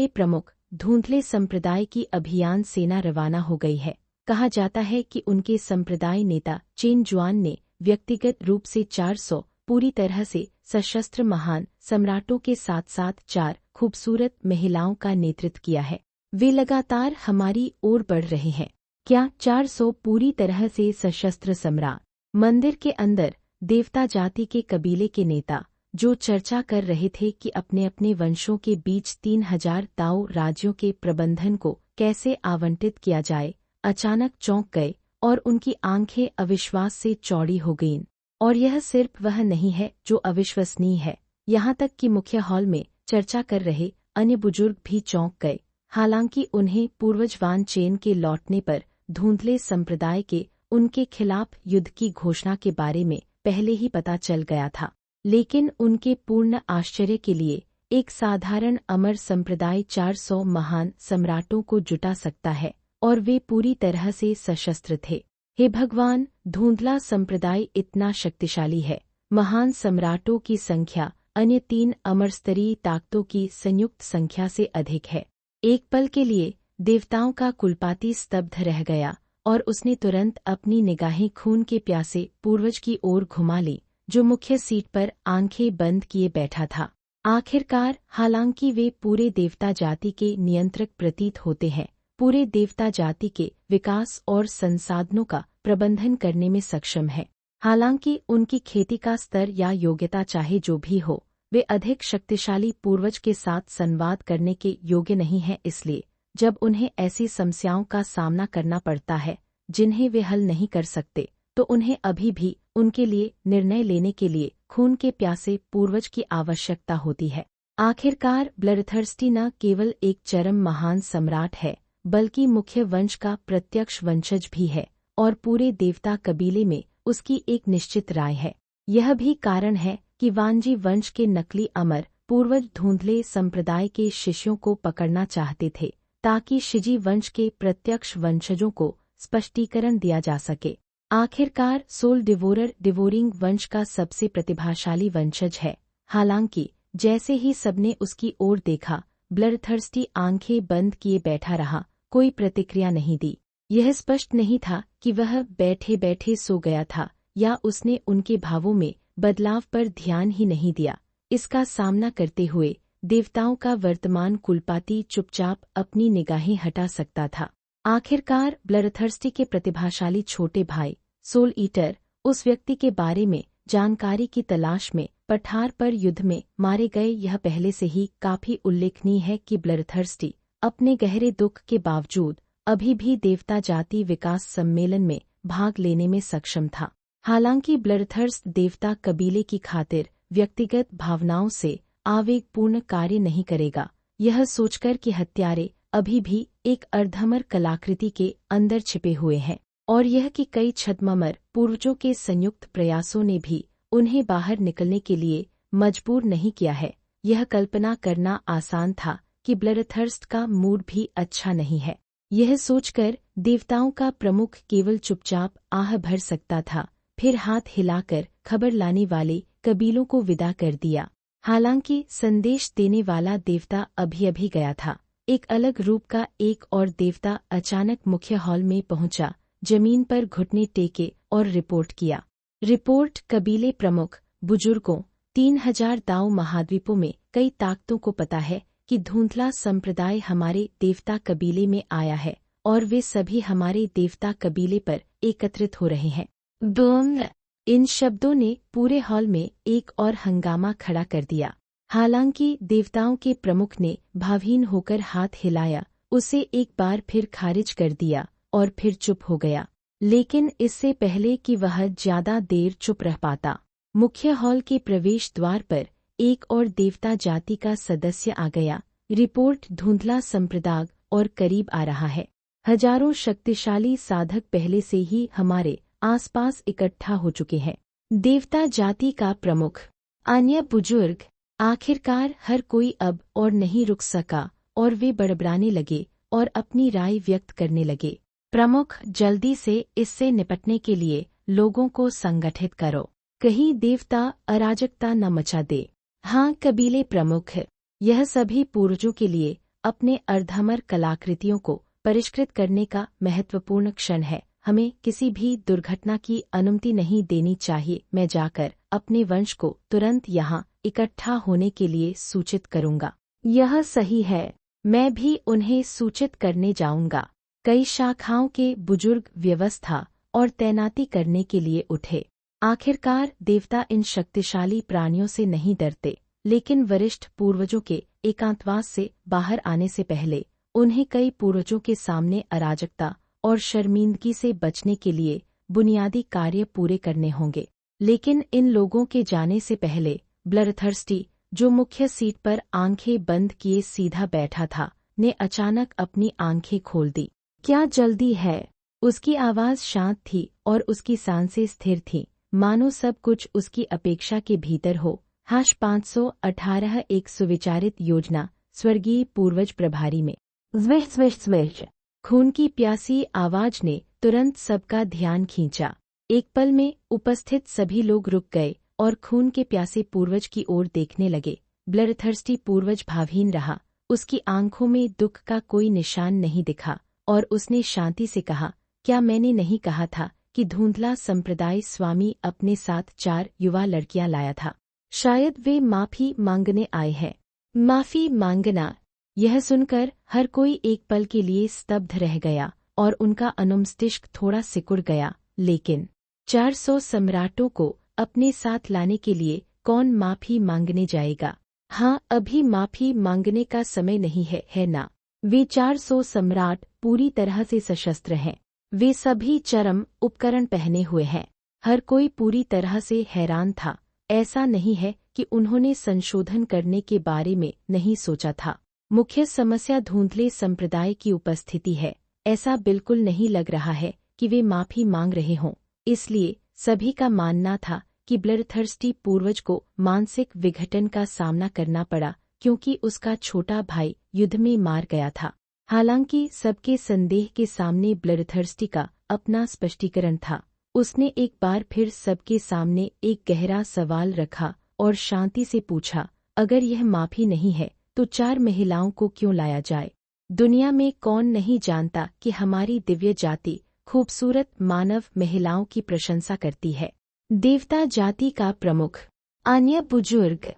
प्रमुख, धुंधले संप्रदाय की अभियान सेना रवाना हो गई है। कहा जाता है कि उनके संप्रदाय नेता चेन जुआन ने व्यक्तिगत रूप से 400 पूरी तरह से सशस्त्र महान सम्राटों के साथ साथ 4 खूबसूरत महिलाओं का नेतृत्व किया है। वे लगातार हमारी ओर बढ़ रहे हैं। क्या 400 पूरी तरह से सशस्त्र सम्राट? मंदिर के अंदर देवता जाति के कबीले के नेता जो चर्चा कर रहे थे कि अपने अपने वंशों के बीच 3000 दाऊ राज्यों के प्रबंधन को कैसे आवंटित किया जाए, अचानक चौंक गए और उनकी आंखें अविश्वास से चौड़ी हो गईं। और यह सिर्फ वह नहीं है जो अविश्वसनीय है, यहाँ तक कि मुख्य हॉल में चर्चा कर रहे अन्य बुजुर्ग भी चौंक गए। हालांकि उन्हें पूर्वज वान चेन के लौटने पर धुंधले संप्रदाय के उनके खिलाफ युद्ध की घोषणा के बारे में पहले ही पता चल गया था, लेकिन उनके पूर्ण आश्चर्य के लिए एक साधारण अमर संप्रदाय 400 महान सम्राटों को जुटा सकता है, और वे पूरी तरह से सशस्त्र थे। हे भगवान, धुंधला संप्रदाय इतना शक्तिशाली है। महान सम्राटों की संख्या अन्य 3 अमरस्तरीय ताकतों की संयुक्त संख्या से अधिक है। एक पल के लिए देवताओं का कुलपाती स्तब्ध रह गया और उसने तुरंत अपनी निगाहें खून के प्यासे पूर्वज की ओर घुमा ली, जो मुख्य सीट पर आंखें बंद किए बैठा था। आखिरकार, हालांकि वे पूरे देवता जाति के नियंत्रक प्रतीत होते हैं, पूरे देवता जाति के विकास और संसाधनों का प्रबंधन करने में सक्षम है। हालांकि उनकी खेती का स्तर या योग्यता चाहे जो भी हो, वे अधिक शक्तिशाली पूर्वज के साथ संवाद करने के योग्य नहीं हैं। इसलिए जब उन्हें ऐसी समस्याओं का सामना करना पड़ता है जिन्हें वे हल नहीं कर सकते, तो उन्हें अभी भी उनके लिए निर्णय लेने के लिए खून के प्यासे पूर्वज की आवश्यकता होती है। आखिरकार, ब्लडथर्स्टी न केवल एक चरम महान सम्राट है, बल्कि मुख्य वंश का प्रत्यक्ष वंशज भी है, और पूरे देवता कबीले में उसकी एक निश्चित राय है। यह भी कारण है कि वानजी वंश के नकली अमर पूर्वज धुंधले संप्रदाय के शिष्यों को पकड़ना चाहते थे, ताकि शिजी वंश के प्रत्यक्ष वंशजों को स्पष्टीकरण दिया जा सके। आखिरकार, सोल डिवोरर डिवोरिंग वंश का सबसे प्रतिभाशाली वंशज है। हालांकि जैसे ही सबने उसकी ओर देखा, ब्लडथर्स्टी आंखें बंद किए बैठा रहा, कोई प्रतिक्रिया नहीं दी। यह स्पष्ट नहीं था कि वह बैठे बैठे सो गया था या उसने उनके भावों में बदलाव पर ध्यान ही नहीं दिया। इसका सामना करते हुए देवताओं का वर्तमान कुलपाती चुपचाप अपनी निगाहें हटा सकता था। आखिरकार, ब्लडथर्स्टी के प्रतिभाशाली छोटे भाई सोल ईटर उस व्यक्ति के बारे में जानकारी की तलाश में पठार पर युद्ध में मारे गए। यह पहले से ही काफी उल्लेखनीय है कि ब्लडथर्स्टी अपने गहरे दुख के बावजूद अभी भी देवता जाति विकास सम्मेलन में भाग लेने में सक्षम था। हालांकि ब्लडथर्स्ट देवता कबीले की खातिर व्यक्तिगत भावनाओं से आवेगपूर्ण कार्य नहीं करेगा, यह सोचकर कि हत्यारे अभी भी एक अर्धमर कलाकृति के अंदर छिपे हुए हैं, और यह कि कई छद्ममर पूर्वजों के संयुक्त प्रयासों ने भी उन्हें बाहर निकलने के लिए मजबूर नहीं किया है। यह कल्पना करना आसान था कि ब्लडथर्स्ट का मूड भी अच्छा नहीं है। यह सोचकर देवताओं का प्रमुख केवल चुपचाप आह भर सकता था, फिर हाथ हिलाकर खबर लाने वाले कबीलों को विदा कर दिया। हालांकि संदेश देने वाला देवता अभी अभी गया था। एक अलग रूप का एक और देवता अचानक मुख्य हॉल में पहुंचा, जमीन पर घुटने टेके और रिपोर्ट किया। रिपोर्ट कबीले प्रमुख बुजुर्गों, 3000 दाव महाद्वीपों में कई ताकतों को पता है कि धुंधला संप्रदाय हमारे देवता कबीले में आया है, और वे सभी हमारे देवता कबीले पर एकत्रित हो रहे हैं। बूम! इन शब्दों ने पूरे हॉल में एक और हंगामा खड़ा कर दिया। हालांकि देवताओं के प्रमुख ने भावहीन होकर हाथ हिलाया, उसे एक बार फिर खारिज कर दिया और फिर चुप हो गया। लेकिन इससे पहले कि वह ज्यादा देर चुप रह पाता, मुख्य हॉल के प्रवेश द्वार पर एक और देवता जाति का सदस्य आ गया। रिपोर्ट धुंधला संप्रदाय और करीब आ रहा है। हजारों शक्तिशाली साधक पहले से ही हमारे आसपास इकट्ठा हो चुके हैं। देवता जाति का प्रमुख, अन्य बुजुर्ग, आखिरकार हर कोई अब और नहीं रुक सका और वे बड़बड़ाने लगे और अपनी राय व्यक्त करने लगे। प्रमुख, जल्दी से इससे निपटने के लिए लोगों को संगठित करो, कहीं देवता अराजकता न मचा दे। हाँ कबीले प्रमुख, यह सभी पूर्वजों के लिए अपने अर्धमर कलाकृतियों को परिष्कृत करने का महत्वपूर्ण क्षण है। हमें किसी भी दुर्घटना की अनुमति नहीं देनी चाहिए। मैं जाकर अपने वंश को तुरंत यहाँ इकट्ठा होने के लिए सूचित करूँगा। यह सही है, मैं भी उन्हें सूचित करने जाऊँगा। कई शाखाओं के बुजुर्ग व्यवस्था और तैनाती करने के लिए उठे। आखिरकार देवता इन शक्तिशाली प्राणियों से नहीं डरते, लेकिन वरिष्ठ पूर्वजों के एकांतवास से बाहर आने से पहले उन्हें कई पूर्वजों के सामने अराजकता और शर्मिंदगी से बचने के लिए बुनियादी कार्य पूरे करने होंगे। लेकिन इन लोगों के जाने से पहले ब्लरथर्स्टी, जो मुख्य सीट पर आंखें बंद किए सीधा बैठा था, ने अचानक अपनी आंखें खोल दी। क्या जल्दी है? उसकी आवाज शांत थी और उसकी सांसें स्थिर थीं, मानो सब कुछ उसकी अपेक्षा के भीतर हो। #518 एक सुविचारित योजना, स्वर्गीय पूर्वज प्रभारी में। Swish swish swish. खून की प्यासी आवाज ने तुरंत सबका ध्यान खींचा। एक पल में उपस्थित सभी लोग रुक गए और खून के प्यासे पूर्वज की ओर देखने लगे। ब्लरथर्स्टी पूर्वज भावहीन रहा, उसकी आंखों में दुख का कोई निशान नहीं दिखा और उसने शांति से कहा, क्या मैंने नहीं कहा था कि धुंधला संप्रदाय स्वामी अपने साथ 4 युवा लड़कियां लाया था? शायद वे माफी मांगने आए हैं। माफी मांगना। यह सुनकर हर कोई एक पल के लिए स्तब्ध रह गया और उनका अनुमस्तिष्क थोड़ा सिकुड़ गया। लेकिन 400 सम्राटों को अपने साथ लाने के लिए कौन माफी मांगने जाएगा? हाँ, अभी माफी मांगने का समय नहीं है ना? वे 400 सम्राट पूरी तरह से सशस्त्र हैं। वे सभी चरम उपकरण पहने हुए हैं। हर कोई पूरी तरह से हैरान था। ऐसा नहीं है कि उन्होंने संशोधन करने के बारे में नहीं सोचा था। मुख्य समस्या धुंधले संप्रदाय की उपस्थिति है। ऐसा बिल्कुल नहीं लग रहा है कि वे माफी मांग रहे हों। इसलिए सभी का मानना था कि ब्लरथर्स्टी पूर्वज को मानसिक विघटन का सामना करना पड़ा क्योंकि उसका छोटा भाई युद्ध में मार गया था। हालांकि सबके संदेह के सामने ब्लरथर्स्टी का अपना स्पष्टीकरण था। उसने एक बार फिर सबके सामने एक गहरा सवाल रखा और शांति से पूछा, अगर यह माफी नहीं है तो 4 महिलाओं को क्यों लाया जाए? दुनिया में कौन नहीं जानता कि हमारी दिव्य जाति खूबसूरत मानव महिलाओं की प्रशंसा करती है। देवता जाति का प्रमुख। अन्य बुजुर्ग।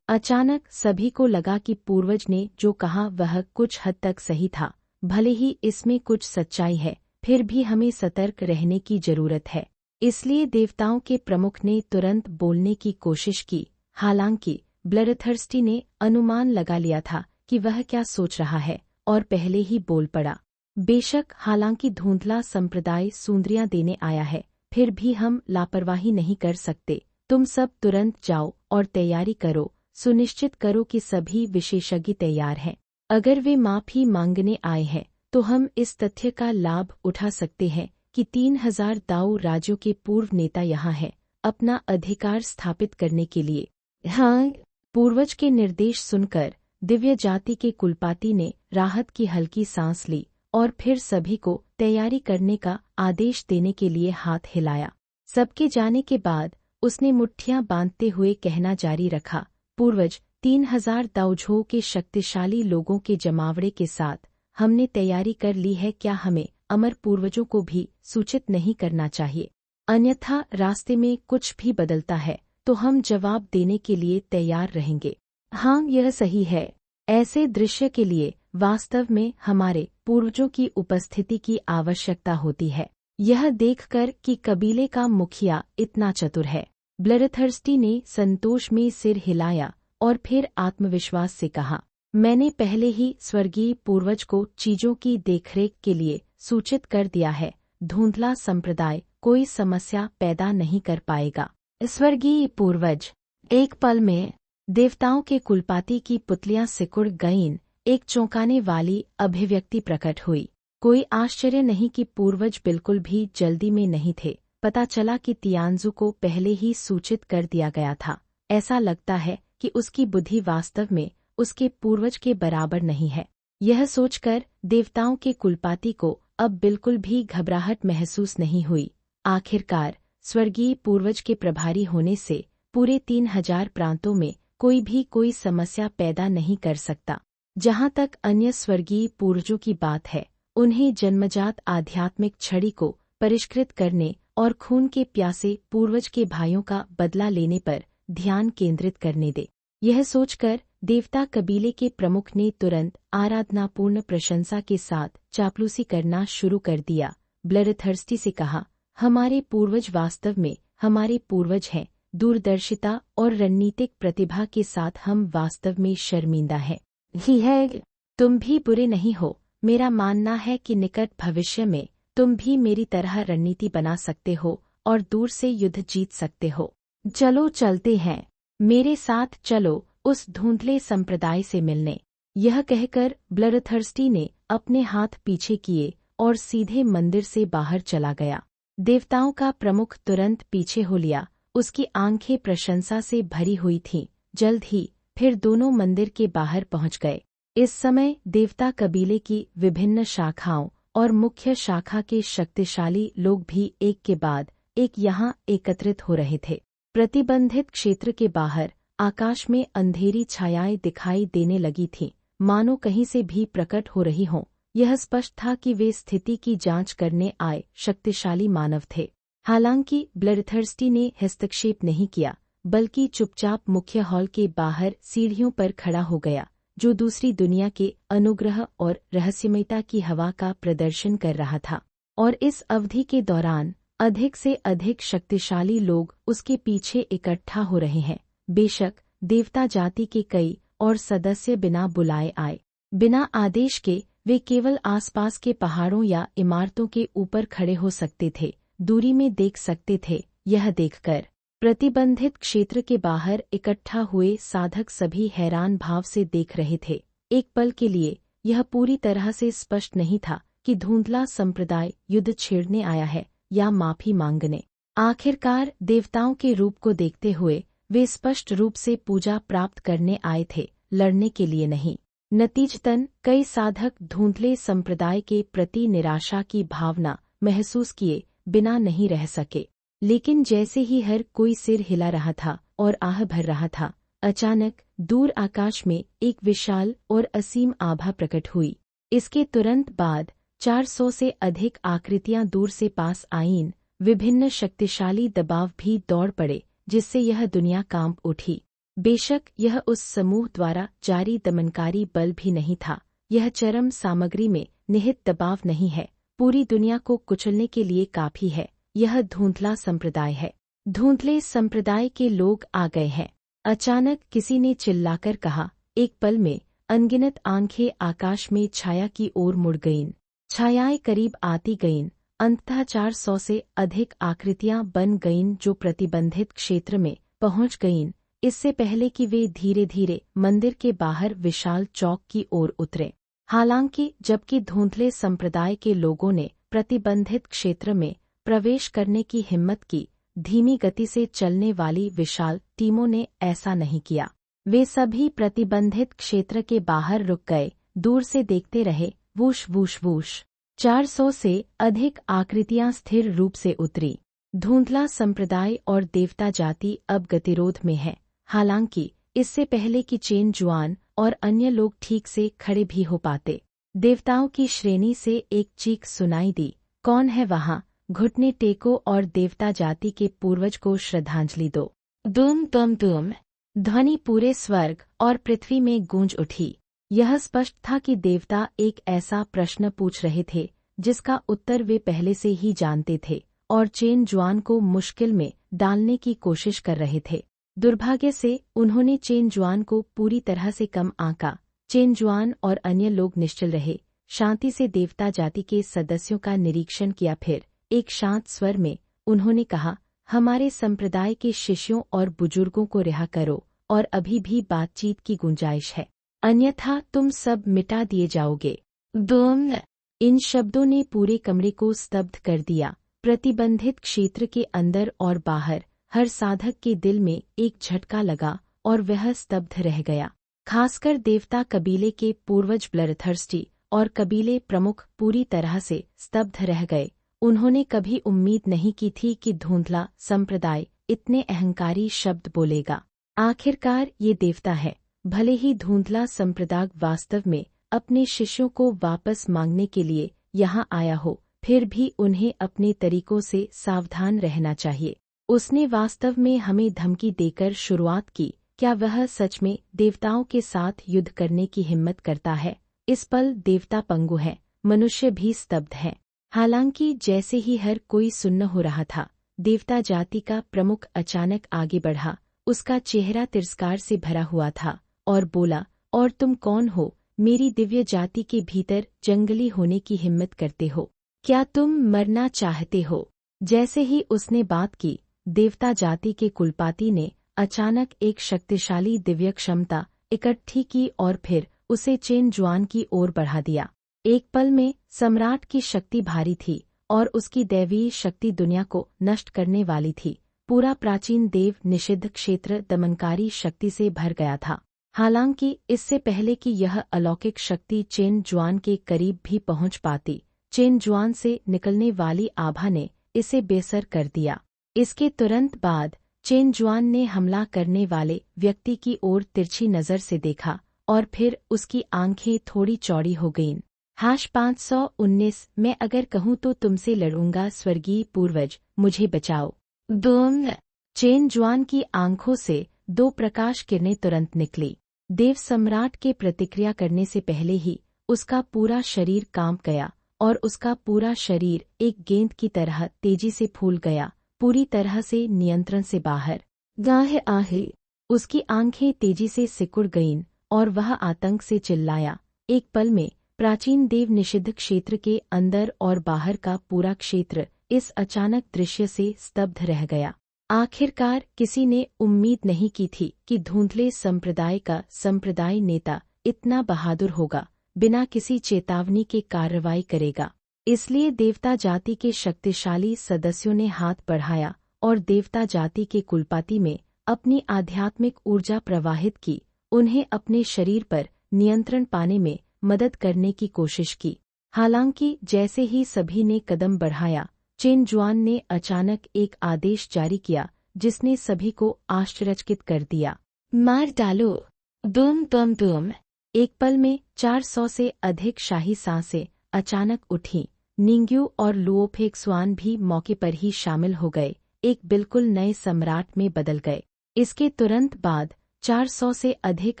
अचानक सभी को लगा कि पूर्वज ने जो कहा वह कुछ हद तक सही था। भले ही इसमें कुछ सच्चाई है, फिर भी हमें सतर्क रहने की जरूरत है। इसलिए देवताओं के प्रमुख ने तुरंत बोलने की कोशिश की। हालांकि ब्लरथर्स्टी ने अनुमान लगा लिया था कि वह क्या सोच रहा है और पहले ही बोल पड़ा। बेशक हालांकि धुंधला संप्रदाय सुंदरियां देने आया है, फिर भी हम लापरवाही नहीं कर सकते। तुम सब तुरंत जाओ और तैयारी करो, सुनिश्चित करो कि सभी विशेषज्ञ तैयार हैं। अगर वे माफी मांगने आए हैं तो हम इस तथ्य का लाभ उठा सकते हैं कि 3000 दाऊ राज्यों के पूर्व नेता यहाँ हैं, अपना अधिकार स्थापित करने के लिए। हाँ, पूर्वज के निर्देश सुनकर दिव्य जाति के कुलपाती ने राहत की हल्की सांस ली और फिर सभी को तैयारी करने का आदेश देने के लिए हाथ हिलाया। सबके जाने के बाद उसने मुट्ठियां बांधते हुए कहना जारी रखा, पूर्वज, 3000 दाऊझों के शक्तिशाली लोगों के जमावड़े के साथ हमने तैयारी कर ली है। क्या हमें अमर पूर्वजों को भी सूचित नहीं करना चाहिए? अन्यथा रास्ते में कुछ भी बदलता है तो हम जवाब देने के लिए तैयार रहेंगे। हाँ, यह सही है। ऐसे दृश्य के लिए वास्तव में हमारे पूर्वजों की उपस्थिति की आवश्यकता होती है। यह देखकर कि कबीले का मुखिया इतना चतुर है। ब्लरथर्स्टी ने संतोष में सिर हिलाया और फिर आत्मविश्वास से कहा, मैंने पहले ही स्वर्गीय पूर्वज को चीजों की देखरेख के लिए सूचित कर दिया है। धुंधला संप्रदाय कोई समस्या पैदा नहीं कर पाएगा। स्वर्गीय पूर्वज। एक पल में देवताओं के कुलपाती की पुतलियां सिकुड़ गईं। एक चौंकाने वाली अभिव्यक्ति प्रकट हुई। कोई आश्चर्य नहीं कि पूर्वज बिल्कुल भी जल्दी में नहीं थे। पता चला कि तियानजू को पहले ही सूचित कर दिया गया था। ऐसा लगता है कि उसकी बुद्धि वास्तव में उसके पूर्वज के बराबर नहीं है। यह सोचकर देवताओं के कुलपाती को अब बिल्कुल भी घबराहट महसूस नहीं हुई। आखिरकार स्वर्गीय पूर्वज के प्रभारी होने से पूरे 3000 प्रांतों में कोई भी कोई समस्या पैदा नहीं कर सकता। जहाँ तक अन्य स्वर्गीय पूर्वजों की बात है, उन्हें जन्मजात आध्यात्मिक छड़ी को परिष्कृत करने और खून के प्यासे पूर्वज के भाइयों का बदला लेने पर ध्यान केंद्रित करने दे। यह सोचकर देवता कबीले के प्रमुख ने तुरंत आराधनापूर्ण प्रशंसा के साथ चापलूसी करना शुरू कर दिया। ब्लरथर्स्टी से कहा, हमारे पूर्वज वास्तव में हमारे पूर्वज हैं। दूरदर्शिता और रणनीतिक प्रतिभा के साथ हम वास्तव में शर्मिंदा हैं। ही है, तुम भी बुरे नहीं हो। मेरा मानना है कि निकट भविष्य में तुम भी मेरी तरह रणनीति बना सकते हो और दूर से युद्ध जीत सकते हो। चलो चलते हैं, मेरे साथ चलो उस धुंधले संप्रदाय से मिलने। यह कहकर ब्लडथर्स्टी ने अपने हाथ पीछे किए और सीधे मंदिर से बाहर चला गया। देवताओं का प्रमुख तुरंत पीछे हो लिया, उसकी आंखें प्रशंसा से भरी हुई थीं। जल्द ही फिर दोनों मंदिर के बाहर पहुंच गए। इस समय देवता कबीले की विभिन्न शाखाओं और मुख्य शाखा के शक्तिशाली लोग भी एक के बाद एक यहाँ एकत्रित हो रहे थे। प्रतिबंधित क्षेत्र के बाहर आकाश में अंधेरी छायाएं दिखाई देने लगी थीं, मानो कहीं से भी प्रकट हो रही हों। यह स्पष्ट था कि वे स्थिति की जांच करने आए शक्तिशाली मानव थे। हालांकि ब्लडथर्स्टी ने हस्तक्षेप नहीं किया, बल्कि चुपचाप मुख्य हॉल के बाहर सीढ़ियों पर खड़ा हो गया, जो दूसरी दुनिया के अनुग्रह और रहस्यमयता की हवा का प्रदर्शन कर रहा था। और इस अवधि के दौरान अधिक से अधिक शक्तिशाली लोग उसके पीछे इकट्ठा हो रहे हैं। बेशक देवता जाति के कई और सदस्य बिना बुलाए आए, बिना आदेश के वे केवल आसपास के पहाड़ों या इमारतों के ऊपर खड़े हो सकते थे, दूरी में देख सकते थे। यह देखकर प्रतिबंधित क्षेत्र के बाहर इकट्ठा हुए साधक सभी हैरान भाव से देख रहे थे। एक पल के लिए यह पूरी तरह से स्पष्ट नहीं था कि धुंधला संप्रदाय युद्ध छेड़ने आया है या माफी मांगने। आखिरकार देवताओं के रूप को देखते हुए वे स्पष्ट रूप से पूजा प्राप्त करने आए थे, लड़ने के लिए नहीं। नतीजतन कई साधक धुंधले संप्रदाय के प्रति निराशा की भावना महसूस किए बिना नहीं रह सके। लेकिन जैसे ही हर कोई सिर हिला रहा था और आह भर रहा था, अचानक दूर आकाश में एक विशाल और असीम आभा प्रकट हुई। इसके तुरंत बाद 400 से अधिक आकृतियां दूर से पास आईं। विभिन्न शक्तिशाली दबाव भी दौड़ पड़े, जिससे यह दुनिया कांप उठी। बेशक यह उस समूह द्वारा जारी दमनकारी बल भी नहीं था, यह चरम सामग्री में निहित दबाव नहीं है, पूरी दुनिया को कुचलने के लिए काफी है। यह धुंधला संप्रदाय है। धुंधले संप्रदाय के लोग आ गए हैं। अचानक किसी ने चिल्लाकर कहा। एक पल में अनगिनत आंखें आकाश में छाया की ओर मुड़ गईं। छायाएं करीब आती गईं। अंततः 400 से अधिक आकृतियां बन गईं जो प्रतिबंधित क्षेत्र में पहुंच गईं, इससे पहले कि वे धीरे धीरे मंदिर के बाहर विशाल चौक की ओर उतरे। हालांकि जबकि धुंधले संप्रदाय के लोगों ने प्रतिबंधित क्षेत्र में प्रवेश करने की हिम्मत की, धीमी गति से चलने वाली विशाल टीमों ने ऐसा नहीं किया। वे सभी प्रतिबंधित क्षेत्र के बाहर रुक गए, दूर से देखते रहे। वूश वूश वूश 400 से अधिक आकृतियां स्थिर रूप से उतरी। धुंधला संप्रदाय और देवता जाति अब गतिरोध में है। हालांकि इससे पहले कि चेन जुआन और अन्य लोग ठीक से खड़े भी हो पाते, देवताओं की श्रेणी से एक चीख सुनाई दी। कौन है वहां? घुटने टेको और देवता जाति के पूर्वज को श्रद्धांजलि दो। दुम तुम तुम ध्वनि पूरे स्वर्ग और पृथ्वी में गूंज उठी। यह स्पष्ट था कि देवता एक ऐसा प्रश्न पूछ रहे थे जिसका उत्तर वे पहले से ही जानते थे और चेन जुआन को मुश्किल में डालने की कोशिश कर रहे थे। दुर्भाग्य से उन्होंने चेन जुआन को पूरी तरह से कम आंका। चेन जुआन और अन्य लोग निश्चल रहे, शांति से देवता जाति के सदस्यों का निरीक्षण किया। फिर एक शांत स्वर में उन्होंने कहा, हमारे संप्रदाय के शिष्यों और बुजुर्गों को रिहा करो और अभी भी बातचीत की गुंजाइश है, अन्यथा तुम सब मिटा दिए जाओगे। दोम इन शब्दों ने पूरे कमरे को स्तब्ध कर दिया। प्रतिबंधित क्षेत्र के अंदर और बाहर हर साधक के दिल में एक झटका लगा और वह स्तब्ध रह गया। खासकर देवता कबीले के पूर्वज ब्लडथर्स्टी और कबीले प्रमुख पूरी तरह से स्तब्ध रह गए। उन्होंने कभी उम्मीद नहीं की थी कि धुंधला संप्रदाय इतने अहंकारी शब्द बोलेगा। आखिरकार ये देवता है। भले ही धुंधला संप्रदाय वास्तव में अपने शिष्यों को वापस मांगने के लिए यहाँ आया हो, फिर भी उन्हें अपने तरीकों से सावधान रहना चाहिए। उसने वास्तव में हमें धमकी देकर शुरुआत की। क्या वह सच में देवताओं के साथ युद्ध करने की हिम्मत करता है? इस पल देवता पंगु है, मनुष्य भी स्तब्ध है। हालांकि जैसे ही हर कोई सुन्न हो रहा था, देवता जाति का प्रमुख अचानक आगे बढ़ा। उसका चेहरा तिरस्कार से भरा हुआ था और बोला, और तुम कौन हो मेरी दिव्य जाति के भीतर जंगली होने की हिम्मत करते हो? क्या तुम मरना चाहते हो? जैसे ही उसने बात की, देवता जाति के कुलपाती ने अचानक एक शक्तिशाली दिव्य क्षमता इकट्ठी की और फिर उसे चेन जुआन की ओर बढ़ा दिया। एक पल में सम्राट की शक्ति भारी थी और उसकी दैवीय शक्ति दुनिया को नष्ट करने वाली थी। पूरा प्राचीन देव निषिद्ध क्षेत्र दमनकारी शक्ति से भर गया था। हालांकि इससे पहले कि यह अलौकिक शक्ति चेन जुआन के करीब भी पहुंच पाती, चेन जुआन से निकलने वाली आभा ने इसे बेसर कर दिया। इसके तुरंत बाद चेन जुआन ने हमला करने वाले व्यक्ति की ओर तिरछी नजर से देखा और फिर उसकी आंखें थोड़ी चौड़ी हो गईं। #519 मैं अगर कहूँ तो तुमसे लड़ूंगा स्वर्गीय पूर्वज, मुझे बचाओ। दोम। चेन जुआन की आंखों से 2 प्रकाश किरणें तुरंत निकली। देव सम्राट के प्रतिक्रिया करने से पहले ही उसका पूरा शरीर कांप गया और उसका पूरा शरीर एक गेंद की तरह तेजी से फूल गया, पूरी तरह से नियंत्रण से बाहर। गाहे आहे। उसकी आंखें तेजी से सिकुड़ गईं और वह आतंक से चिल्लाया। एक पल में प्राचीन देव निषिद्ध क्षेत्र के अंदर और बाहर का पूरा क्षेत्र इस अचानक दृश्य से स्तब्ध रह गया। आखिरकार किसी ने उम्मीद नहीं की थी कि धुंधले संप्रदाय का संप्रदाय नेता इतना बहादुर होगा, बिना किसी चेतावनी के कार्रवाई करेगा। इसलिए देवता जाति के शक्तिशाली सदस्यों ने हाथ बढ़ाया और देवता जाति के कुलपाती में अपनी आध्यात्मिक ऊर्जा प्रवाहित की, उन्हें अपने शरीर पर नियंत्रण पाने में मदद करने की कोशिश की। हालांकि जैसे ही सभी ने कदम बढ़ाया, चेन जुआन ने अचानक एक आदेश जारी किया जिसने सभी को आश्चर्यचकित कर दिया। मार डालो। Boom bam boom. एक पल में 400 से अधिक शाही सांसें अचानक उठीं। निंग्यू और लुओफेक्सवान भी मौके पर ही शामिल हो गए, एक बिल्कुल नए सम्राट में बदल गए। इसके तुरंत बाद 400 से अधिक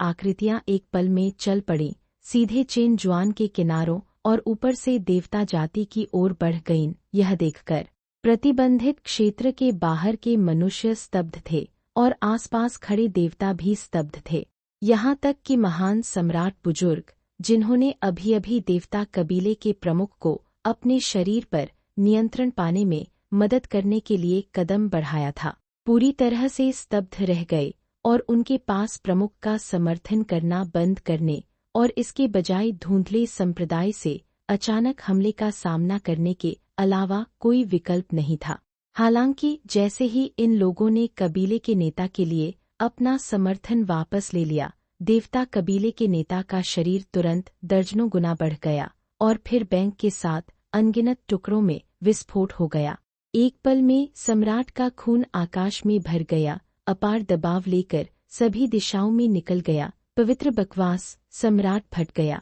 आकृतियां एक पल में चल पड़ीं, सीधे चेन जुआन के किनारों और ऊपर से देवता जाति की ओर बढ़ गईं। यह देखकर प्रतिबंधित क्षेत्र के बाहर के मनुष्य स्तब्ध थे और आसपास खड़े देवता भी स्तब्ध थे। यहाँ तक कि महान सम्राट बुजुर्ग, जिन्होंने अभी अभी देवता कबीले के प्रमुख को अपने शरीर पर नियंत्रण पाने में मदद करने के लिए कदम बढ़ाया था, पूरी तरह से स्तब्ध रह गए और उनके पास प्रमुख का समर्थन करना बंद करने और इसके बजाय धुंधले संप्रदाय से अचानक हमले का सामना करने के अलावा कोई विकल्प नहीं था। हालांकि जैसे ही इन लोगों ने कबीले के नेता के लिए अपना समर्थन वापस ले लिया, देवता कबीले के नेता का शरीर तुरंत दर्जनों गुना बढ़ गया और फिर बैंक के साथ अनगिनत टुकड़ों में विस्फोट हो गया। एक पल में सम्राट का खून आकाश में भर गया, अपार दबाव लेकर सभी दिशाओं में निकल गया। पवित्र बकवास। सम्राट फट गया।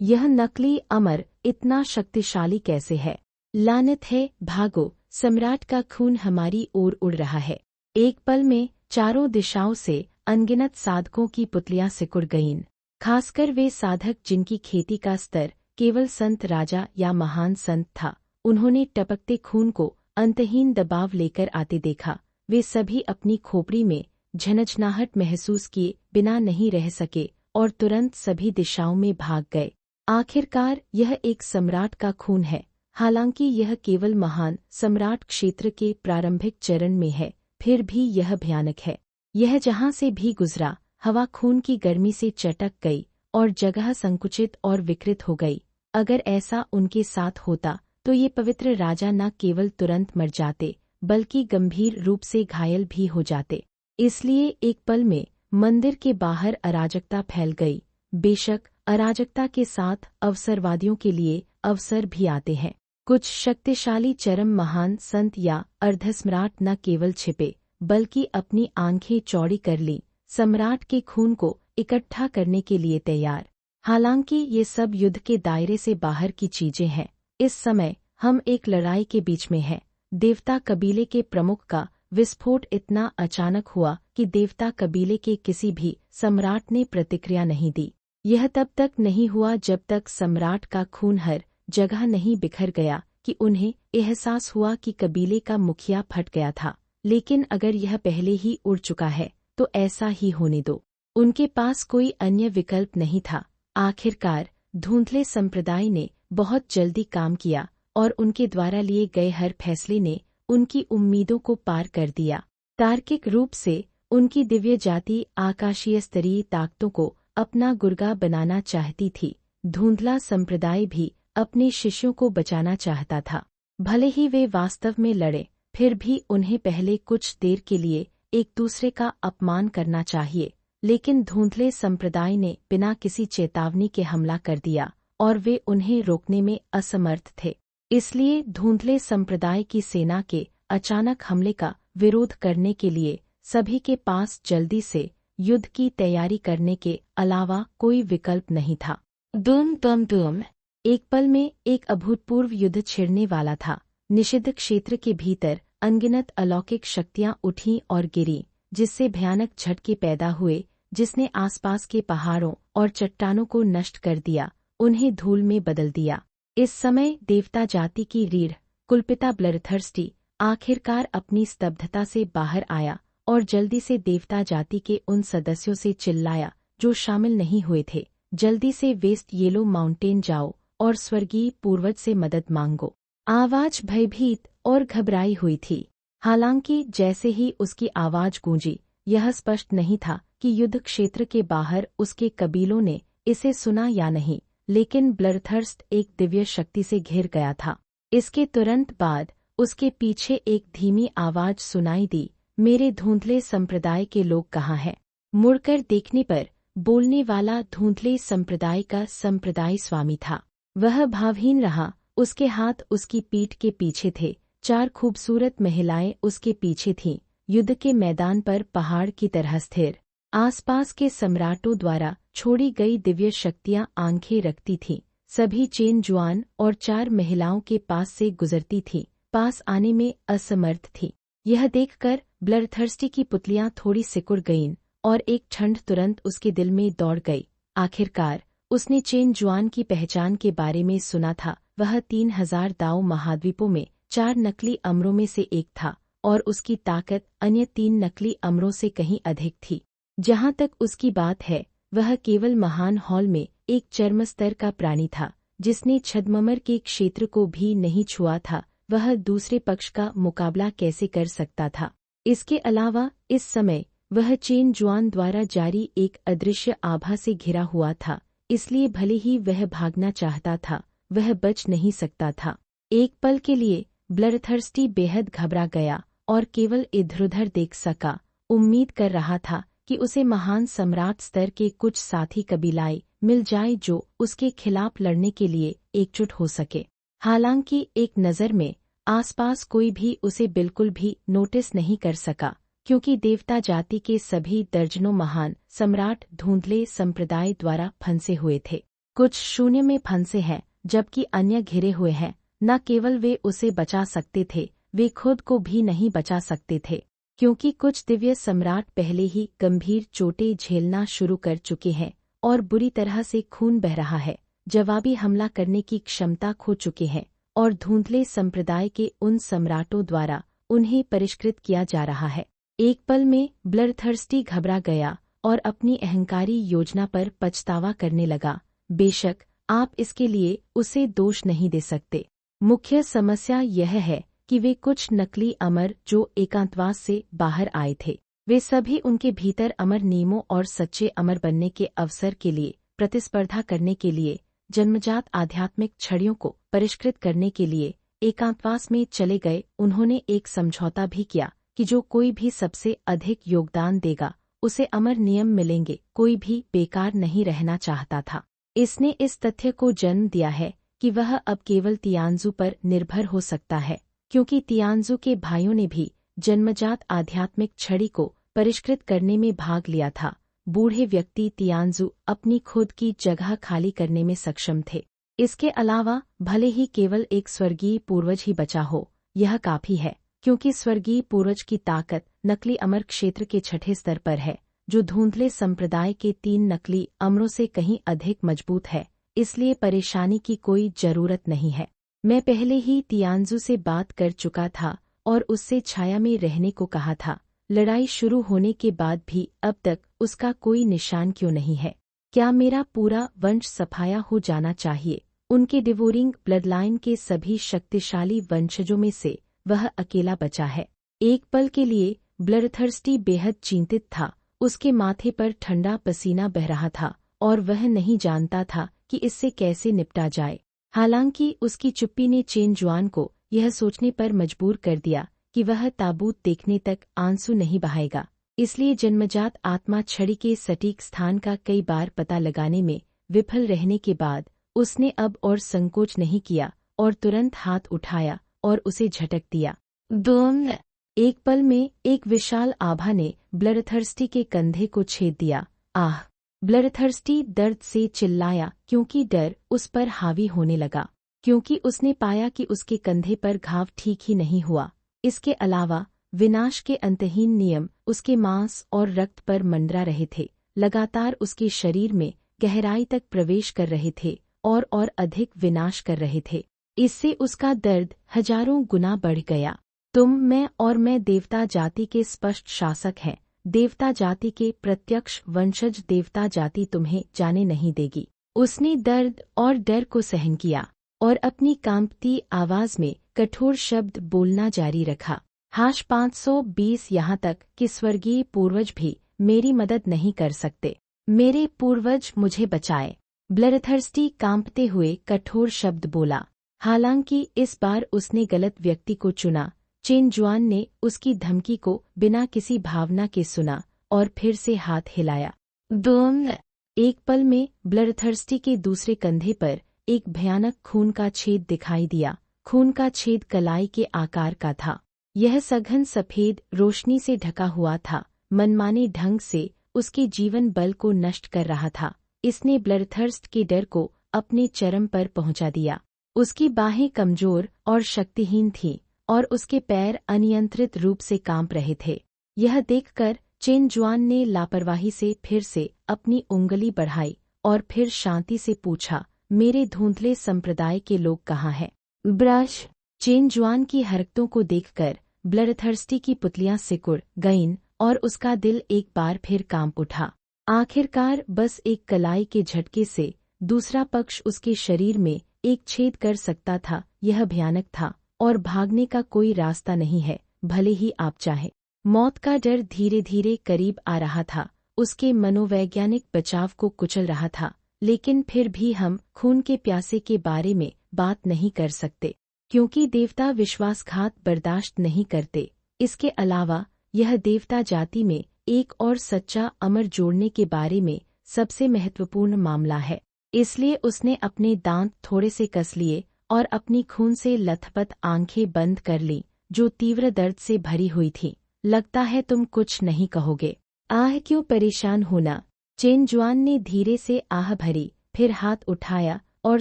यह नकली अमर इतना शक्तिशाली कैसे है? लानत है, भागो, सम्राट का खून हमारी ओर उड़ रहा है। एक पल में चारों दिशाओं से अनगिनत साधकों की पुतलियां सिकुड़ गईं, खासकर वे साधक जिनकी खेती का स्तर केवल संत राजा या महान संत था। उन्होंने टपकते खून को अंतहीन दबाव लेकर आते देखा। वे सभी अपनी खोपड़ी में झनझनाहट महसूस किए बिना नहीं रह सके और तुरंत सभी दिशाओं में भाग गए। आखिरकार यह एक सम्राट का खून है। हालांकि यह केवल महान सम्राट क्षेत्र के प्रारंभिक चरण में है, फिर भी यह भयानक है। यह जहां से भी गुजरा, हवा खून की गर्मी से चटक गई और जगह संकुचित और विकृत हो गई। अगर ऐसा उनके साथ होता तो ये पवित्र राजा न केवल तुरंत मर जाते, बल्कि गंभीर रूप से घायल भी हो जाते। इसलिए एक पल में मंदिर के बाहर अराजकता फैल गई। बेशक अराजकता के साथ अवसरवादियों के लिए अवसर भी आते हैं। कुछ शक्तिशाली चरम महान संत या अर्धसम्राट न केवल छिपे, बल्कि अपनी आंखें चौड़ी कर लीं, सम्राट के खून को इकट्ठा करने के लिए तैयार। हालांकि ये सब युद्ध के दायरे से बाहर की चीजें हैं। इस समय हम एक लड़ाई के बीच में हैं। देवता कबीले के प्रमुख का विस्फोट इतना अचानक हुआ कि देवता कबीले के किसी भी सम्राट ने प्रतिक्रिया नहीं दी। यह तब तक नहीं हुआ जब तक सम्राट का खून हर जगह नहीं बिखर गया कि उन्हें एहसास हुआ कि कबीले का मुखिया फट गया था। लेकिन अगर यह पहले ही उड़ चुका है तो ऐसा ही होने दो। उनके पास कोई अन्य विकल्प नहीं था। आखिरकार धुंधले संप्रदाय ने बहुत जल्दी काम किया और उनके द्वारा लिए गए हर फैसले ने उनकी उम्मीदों को पार कर दिया। तार्किक रूप से उनकी दिव्य जाति आकाशीय स्तरीय ताकतों को अपना गुर्गा बनाना चाहती थी। धुंधला संप्रदाय भी अपने शिष्यों को बचाना चाहता था। भले ही वे वास्तव में लड़े, फिर भी उन्हें पहले कुछ देर के लिए एक दूसरे का अपमान करना चाहिए। लेकिन धुंधले संप्रदाय ने बिना किसी चेतावनी के हमला कर दिया और वे उन्हें रोकने में असमर्थ थे। इसलिए धुंधले संप्रदाय की सेना के अचानक हमले का विरोध करने के लिए सभी के पास जल्दी से युद्ध की तैयारी करने के अलावा कोई विकल्प नहीं था। दूम तम दूम। एक पल में एक अभूतपूर्व युद्ध छिड़ने वाला था। निषिद्ध क्षेत्र के भीतर अनगिनत अलौकिक शक्तियां उठीं और गिरीं, जिससे भयानक झटके पैदा हुए, जिसने आसपास के पहाड़ों और चट्टानों को नष्ट कर दिया, उन्हें धूल में बदल दिया। इस समय देवता जाति की रीढ़ कुलपिता ब्लरथर्स्टी आखिरकार अपनी स्तब्धता से बाहर आया और जल्दी से देवता जाति के उन सदस्यों से चिल्लाया जो शामिल नहीं हुए थे, जल्दी से वेस्ट येलो माउंटेन जाओ और स्वर्गीय पूर्वज से मदद मांगो। आवाज भयभीत और घबराई हुई थी। हालांकि जैसे ही उसकी आवाज गूंजी, यह स्पष्ट नहीं था कि युद्ध क्षेत्र के बाहर उसके कबीलों ने इसे सुना या नहीं, लेकिन ब्लरथर्स्ट एक दिव्य शक्ति से घिर गया था। इसके तुरंत बाद उसके पीछे एक धीमी आवाज सुनाई दी, मेरे धुंधले संप्रदाय के लोग कहाँ हैं? मुड़कर देखने पर बोलने वाला धुंधले संप्रदाय का संप्रदाय स्वामी था। वह भावहीन रहा, उसके हाथ उसकी पीठ के पीछे थे। 4 खूबसूरत महिलाएं उसके पीछे थीं, युद्ध के मैदान पर पहाड़ की तरह स्थिर। आसपास के सम्राटों द्वारा छोड़ी गई दिव्य शक्तियां आंखें रखती थीं। सभी चेन जुआन और 4 महिलाओं के पास से गुजरती थीं, पास आने में असमर्थ थीं। यह देखकर ब्लरथर्स्टी की पुतलियां थोड़ी सिकुड़ गईं और एक ठंड तुरंत उसके दिल में दौड़ गई। आखिरकार उसने चेन जुआन की पहचान के बारे में सुना था। वह 3000 दाओ महाद्वीपों में 4 नकली अमरों में से एक था और उसकी ताकत अन्य 3 नकली अमरों से कहीं अधिक थी। जहां तक उसकी बात है, वह केवल महान हॉल में एक चर्म स्तर का प्राणी था, जिसने छद्ममर के क्षेत्र को भी नहीं छुआ था। वह दूसरे पक्ष का मुकाबला कैसे कर सकता था? इसके अलावा इस समय वह चेन जुआन द्वारा जारी एक अदृश्य आभा से घिरा हुआ था, इसलिए भले ही वह भागना चाहता था, वह बच नहीं सकता था। एक पल के लिए ब्लरथर्स्टी बेहद घबरा गया और केवल इधर-उधर देख सका। उम्मीद कर रहा था कि उसे महान सम्राट स्तर के कुछ साथी कबीलाएं मिल जाए जो उसके खिलाफ लड़ने के लिए एकजुट हो सके। हालांकि एक नज़र में आसपास कोई भी उसे बिल्कुल भी नोटिस नहीं कर सका, क्योंकि देवता जाति के सभी दर्जनों महान सम्राट धुंधले संप्रदाय द्वारा फंसे हुए थे। कुछ शून्य में फंसे हैं, जबकि अन्य घिरे हुए हैं। न केवल वे उसे बचा सकते थे, वे खुद को भी नहीं बचा सकते थे, क्योंकि कुछ दिव्य सम्राट पहले ही गंभीर चोटें झेलना शुरू कर चुके हैं और बुरी तरह से खून बह रहा है। जवाबी हमला करने की क्षमता खो चुके हैं और धुंधले संप्रदाय के उन सम्राटों द्वारा उन्हें परिष्कृत किया जा रहा है। एक पल में ब्लरथर्स्टी घबरा गया और अपनी अहंकारी योजना पर पछतावा करने लगा। बेशक आप इसके लिए उसे दोष नहीं दे सकते। मुख्य समस्या यह है कि वे कुछ नकली अमर जो एकांतवास से बाहर आए थे, वे सभी उनके भीतर अमर नियमों और सच्चे अमर बनने के अवसर के लिए प्रतिस्पर्धा करने के लिए, जन्मजात आध्यात्मिक छड़ियों को परिष्कृत करने के लिए एकांतवास में चले गए। उन्होंने एक समझौता भी किया कि जो कोई भी सबसे अधिक योगदान देगा उसे अमर नियम मिलेंगे। कोई भी बेकार नहीं रहना चाहता था। इसने इस तथ्य को जन्म दिया है कि वह अब केवल तियानजू पर निर्भर हो सकता है, क्योंकि तियानजू के भाइयों ने भी जन्मजात आध्यात्मिक छड़ी को परिष्कृत करने में भाग लिया था। बूढ़े व्यक्ति तियानजू अपनी खुद की जगह खाली करने में सक्षम थे। इसके अलावा भले ही केवल एक स्वर्गीय पूर्वज ही बचा हो, यह काफी है, क्योंकि स्वर्गीय पूर्वज की ताकत नकली अमर क्षेत्र के 6ठे स्तर पर है, जो धुंधले संप्रदाय के 3 नकली अमरों से कहीं अधिक मजबूत है। इसलिए परेशानी की कोई जरूरत नहीं है। मैं पहले ही तियानजू से बात कर चुका था और उससे छाया में रहने को कहा था, लड़ाई शुरू होने के बाद भी अब तक उसका कोई निशान क्यों नहीं है? क्या मेरा पूरा वंश सफाया हो जाना चाहिए? उनके डिवोरिंग ब्लडलाइन के सभी शक्तिशाली वंशजों में से वह अकेला बचा है। एक पल के लिए ब्लडथर्स्टी बेहद चिंतित था। उसके माथे पर ठंडा पसीना बह रहा था और वह नहीं जानता था कि इससे कैसे निपटा जाए। हालांकि उसकी चुप्पी ने चेन जुआन को यह सोचने पर मजबूर कर दिया कि वह ताबूत देखने तक आंसू नहीं बहाएगा। इसलिए जन्मजात आत्मा छड़ी के सटीक स्थान का कई बार पता लगाने में विफल रहने के बाद उसने अब और संकोच नहीं किया और तुरंत हाथ उठाया और उसे झटक दिया। दोम! एक पल में एक विशाल आभा ने ब्लडथर्स्टी के कंधे को छेद दिया। आह! ब्लडथर्स्टी दर्द से चिल्लाया क्योंकि डर उस पर हावी होने लगा, क्योंकि उसने पाया कि उसके कंधे पर घाव ठीक ही नहीं हुआ। इसके अलावा विनाश के अंतहीन नियम उसके मांस और रक्त पर मंडरा रहे थे, लगातार उसके शरीर में गहराई तक प्रवेश कर रहे थे और अधिक विनाश कर रहे थे। इससे उसका दर्द हजारों गुना बढ़ गया। तुम, मैं और मैं देवता जाति के स्पष्ट शासक हैं। देवता जाति के प्रत्यक्ष वंशज देवता जाति तुम्हें जाने नहीं देगी। उसने दर्द और डर को सहन किया और अपनी कांपती आवाज में कठोर शब्द बोलना जारी रखा। हाश 520 यहाँ तक कि स्वर्गीय पूर्वज भी मेरी मदद नहीं कर सकते। मेरे पूर्वज मुझे बचाए। ब्लडथर्स्टी कांपते हुए कठोर शब्द बोला। हालांकि इस बार उसने गलत व्यक्ति को चुना। चेन जुआन ने उसकी धमकी को बिना किसी भावना के सुना और फिर से हाथ हिलाया। दोम! एक पल में ब्लडथर्स्टी के दूसरे कंधे पर एक भयानक खून का छेद दिखाई दिया। खून का छेद कलाई के आकार का था। यह सघन सफेद रोशनी से ढका हुआ था, मनमाने ढंग से उसके जीवन बल को नष्ट कर रहा था। इसने ब्लडथर्स्ट के डर को अपने चरम पर पहुंचा दिया। उसकी बाहें कमजोर और शक्तिहीन थीं और उसके पैर अनियंत्रित रूप से कांप रहे थे। यह देखकर चेन जुआन ने लापरवाही से फिर से अपनी उंगली बढ़ाई और फिर शांति से पूछा, मेरे धुंधले संप्रदाय के लोग कहाँ हैं? ब्रश! चेन जुआन की हरकतों को देखकर ब्लडथर्स्टी की पुतलियां सिकुड़ गईं और उसका दिल एक बार फिर कांप उठा। आखिरकार बस एक कलाई के झटके से दूसरा पक्ष उसके शरीर में एक छेद कर सकता था। यह भयानक था और भागने का कोई रास्ता नहीं है, भले ही आप चाहें। मौत का डर धीरे धीरे करीब आ रहा था, उसके मनोवैज्ञानिक बचाव को कुचल रहा था। लेकिन फिर भी हम खून के प्यासे के बारे में बात नहीं कर सकते, क्योंकि देवता विश्वासघात बर्दाश्त नहीं करते। इसके अलावा यह देवता जाति में एक और सच्चा अमर जोड़ने के बारे में सबसे महत्वपूर्ण मामला है। इसलिए उसने अपने दांत थोड़े से कस लिए और अपनी खून से लथपथ आंखें बंद कर लीं, जो तीव्र दर्द से भरी हुई थीं। लगता है तुम कुछ नहीं कहोगे। आह, क्यों परेशान होना? चेन जुआन ने धीरे से आह भरी, फिर हाथ उठाया और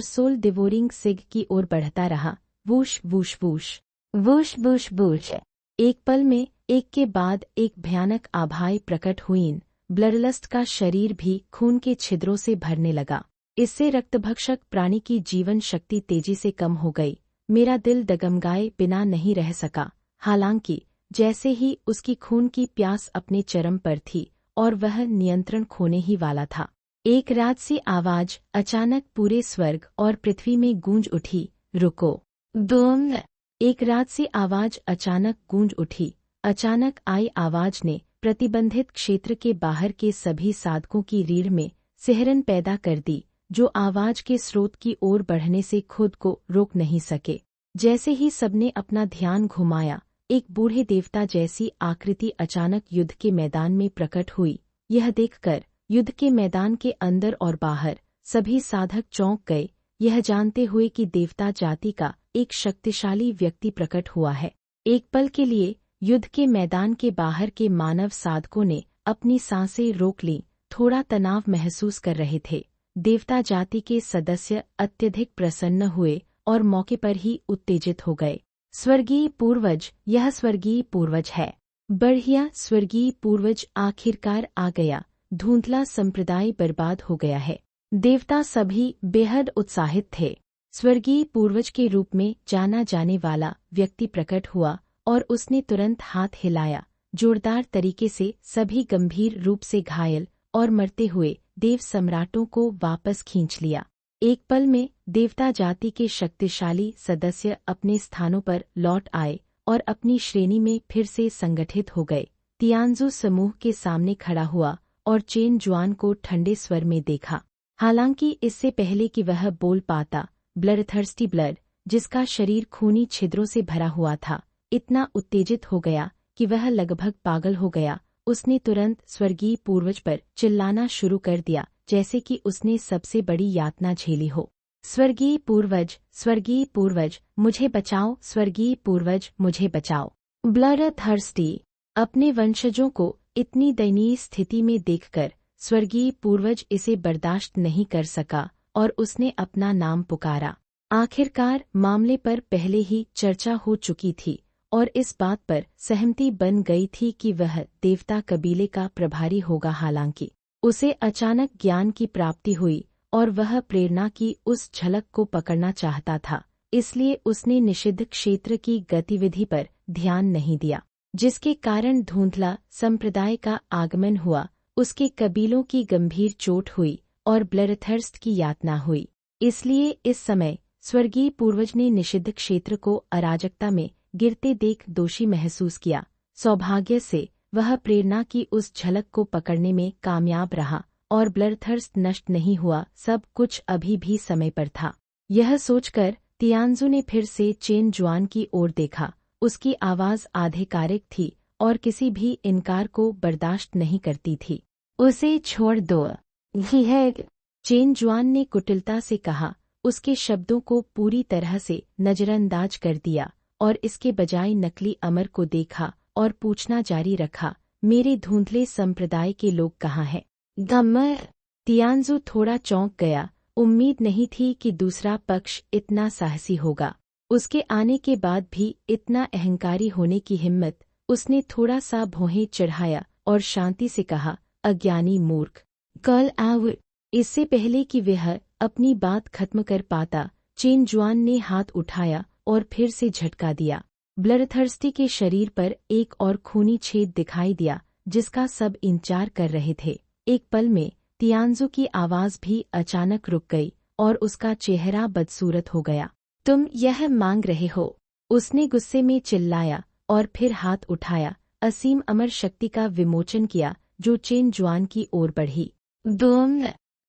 सोल डिवोरिंग सिग की ओर बढ़ता रहा। Whoosh whoosh whoosh, whoosh whoosh whoosh. एक पल में एक के बाद एक भयानक आभाएं प्रकट हुईं। ब्लडलस्ट का शरीर भी खून के छिद्रों से भरने लगा। इससे रक्तभक्षक प्राणी की जीवन शक्ति तेजी से कम हो गई। मेरा दिल डगमगाए बिना नहीं रह सका। हालांकि जैसे ही उसकी खून की प्यास अपने चरम पर थी और वह नियंत्रण खोने ही वाला था, एक राजसी आवाज अचानक पूरे स्वर्ग और पृथ्वी में गूंज उठी। रुको! दोम! एक राजसी आवाज अचानक गूंज उठी। अचानक आई आवाज ने प्रतिबंधित क्षेत्र के बाहर के सभी साधकों की रीढ़ में सिहरन पैदा कर दी, जो आवाज के स्रोत की ओर बढ़ने से खुद को रोक नहीं सके। जैसे ही सबने अपना ध्यान घुमाया, एक बूढ़े देवता जैसी आकृति अचानक युद्ध के मैदान में प्रकट हुई। यह देखकर युद्ध के मैदान के अंदर और बाहर सभी साधक चौंक गए, यह जानते हुए कि देवता जाति का एक शक्तिशाली व्यक्ति प्रकट हुआ है। एक पल के लिए युद्ध के मैदान के बाहर के मानव साधकों ने अपनी सांसें रोक लीं, थोड़ा तनाव महसूस कर रहे थे। देवता जाति के सदस्य अत्यधिक प्रसन्न हुए और मौके पर ही उत्तेजित हो गए। स्वर्गीय पूर्वज, यह स्वर्गीय पूर्वज है। बढ़िया, स्वर्गीय पूर्वज आखिरकार आ गया। धुंधला संप्रदाय बर्बाद हो गया है। देवता सभी बेहद उत्साहित थे। स्वर्गीय पूर्वज के रूप में जाना जाने वाला व्यक्ति प्रकट हुआ और उसने तुरंत हाथ हिलाया, जोरदार तरीके से सभी गंभीर रूप से घायल और मरते हुए देव सम्राटों को वापस खींच लिया। एक पल में देवता जाति के शक्तिशाली सदस्य अपने स्थानों पर लौट आए और अपनी श्रेणी में फिर से संगठित हो गए। तियानजू समूह के सामने खड़ा हुआ और चेन जुआन को ठंडे स्वर में देखा। हालांकि इससे पहले कि वह बोल पाता, ब्लडथर्स्टी ब्लड, जिसका शरीर खूनी छिद्रों से भरा हुआ था, इतना उत्तेजित हो गया कि वह लगभग पागल हो गया। उसने तुरंत स्वर्गीय पूर्वज पर चिल्लाना शुरू कर दिया, जैसे कि उसने सबसे बड़ी यातना झेली हो। स्वर्गीय पूर्वज, मुझे बचाओ, स्वर्गीय पूर्वज, मुझे बचाओ। ब्लडथर्स्टी अपने वंशजों को इतनी दयनीय स्थिति में देखकर स्वर्गीय पूर्वज इसे बर्दाश्त नहीं कर सका और उसने अपना नाम पुकारा। आखिरकार मामले पर पहले ही चर्चा हो चुकी थी और इस बात पर सहमति बन गई थी कि वह देवता कबीले का प्रभारी होगा। हालांकि उसे अचानक ज्ञान की प्राप्ति हुई और वह प्रेरणा की उस झलक को पकड़ना चाहता था, इसलिए उसने निषिद्ध क्षेत्र की गतिविधि पर ध्यान नहीं दिया, जिसके कारण धुंधला संप्रदाय का आगमन हुआ। उसके कबीलों की गंभीर चोट हुई और ब्लडथर्स्ट की यातना हुई। इसलिए इस समय स्वर्गीय पूर्वज ने निषिद्ध क्षेत्र को अराजकता में गिरते देख दोषी महसूस किया। सौभाग्य से वह प्रेरणा की उस झलक को पकड़ने में कामयाब रहा और ब्लडथर्स्ट नष्ट नहीं हुआ। सब कुछ अभी भी समय पर था। यह सोचकर तियानजू ने फिर से चेन जुआन की ओर देखा। उसकी आवाज आधिकारिक थी और किसी भी इनकार को बर्दाश्त नहीं करती थी। उसे छोड़ दो, ही है, चेन जुआन ने कुटिलता से कहा। उसके शब्दों को पूरी तरह से नजरअंदाज कर दिया और इसके बजाय नकली अमर को देखा और पूछना जारी रखा, मेरे धुंधले संप्रदाय के लोग कहाँ हैं? गमर, तियानजू थोड़ा चौंक गया। उम्मीद नहीं थी कि दूसरा पक्ष इतना साहसी होगा। उसके आने के बाद भी इतना अहंकारी होने की हिम्मत। उसने थोड़ा सा भौहें चढ़ाया और शांति से कहा, अज्ञानी मूर्ख, कल आव। इससे पहले कि वह अपनी बात खत्म कर पाता, चेन जुआन ने हाथ उठाया और फिर से झटका दिया। ब्लडथर्स्टी के शरीर पर एक और खूनी छेद दिखाई दिया, जिसका सब इंतजार कर रहे थे। एक पल में तियानजू की आवाज भी अचानक रुक गई और उसका चेहरा बदसूरत हो गया। तुम यह मांग रहे हो? उसने गुस्से में चिल्लाया और फिर हाथ उठाया, असीम अमर शक्ति का विमोचन किया, जो चेन जुआन की ओर बढ़ी।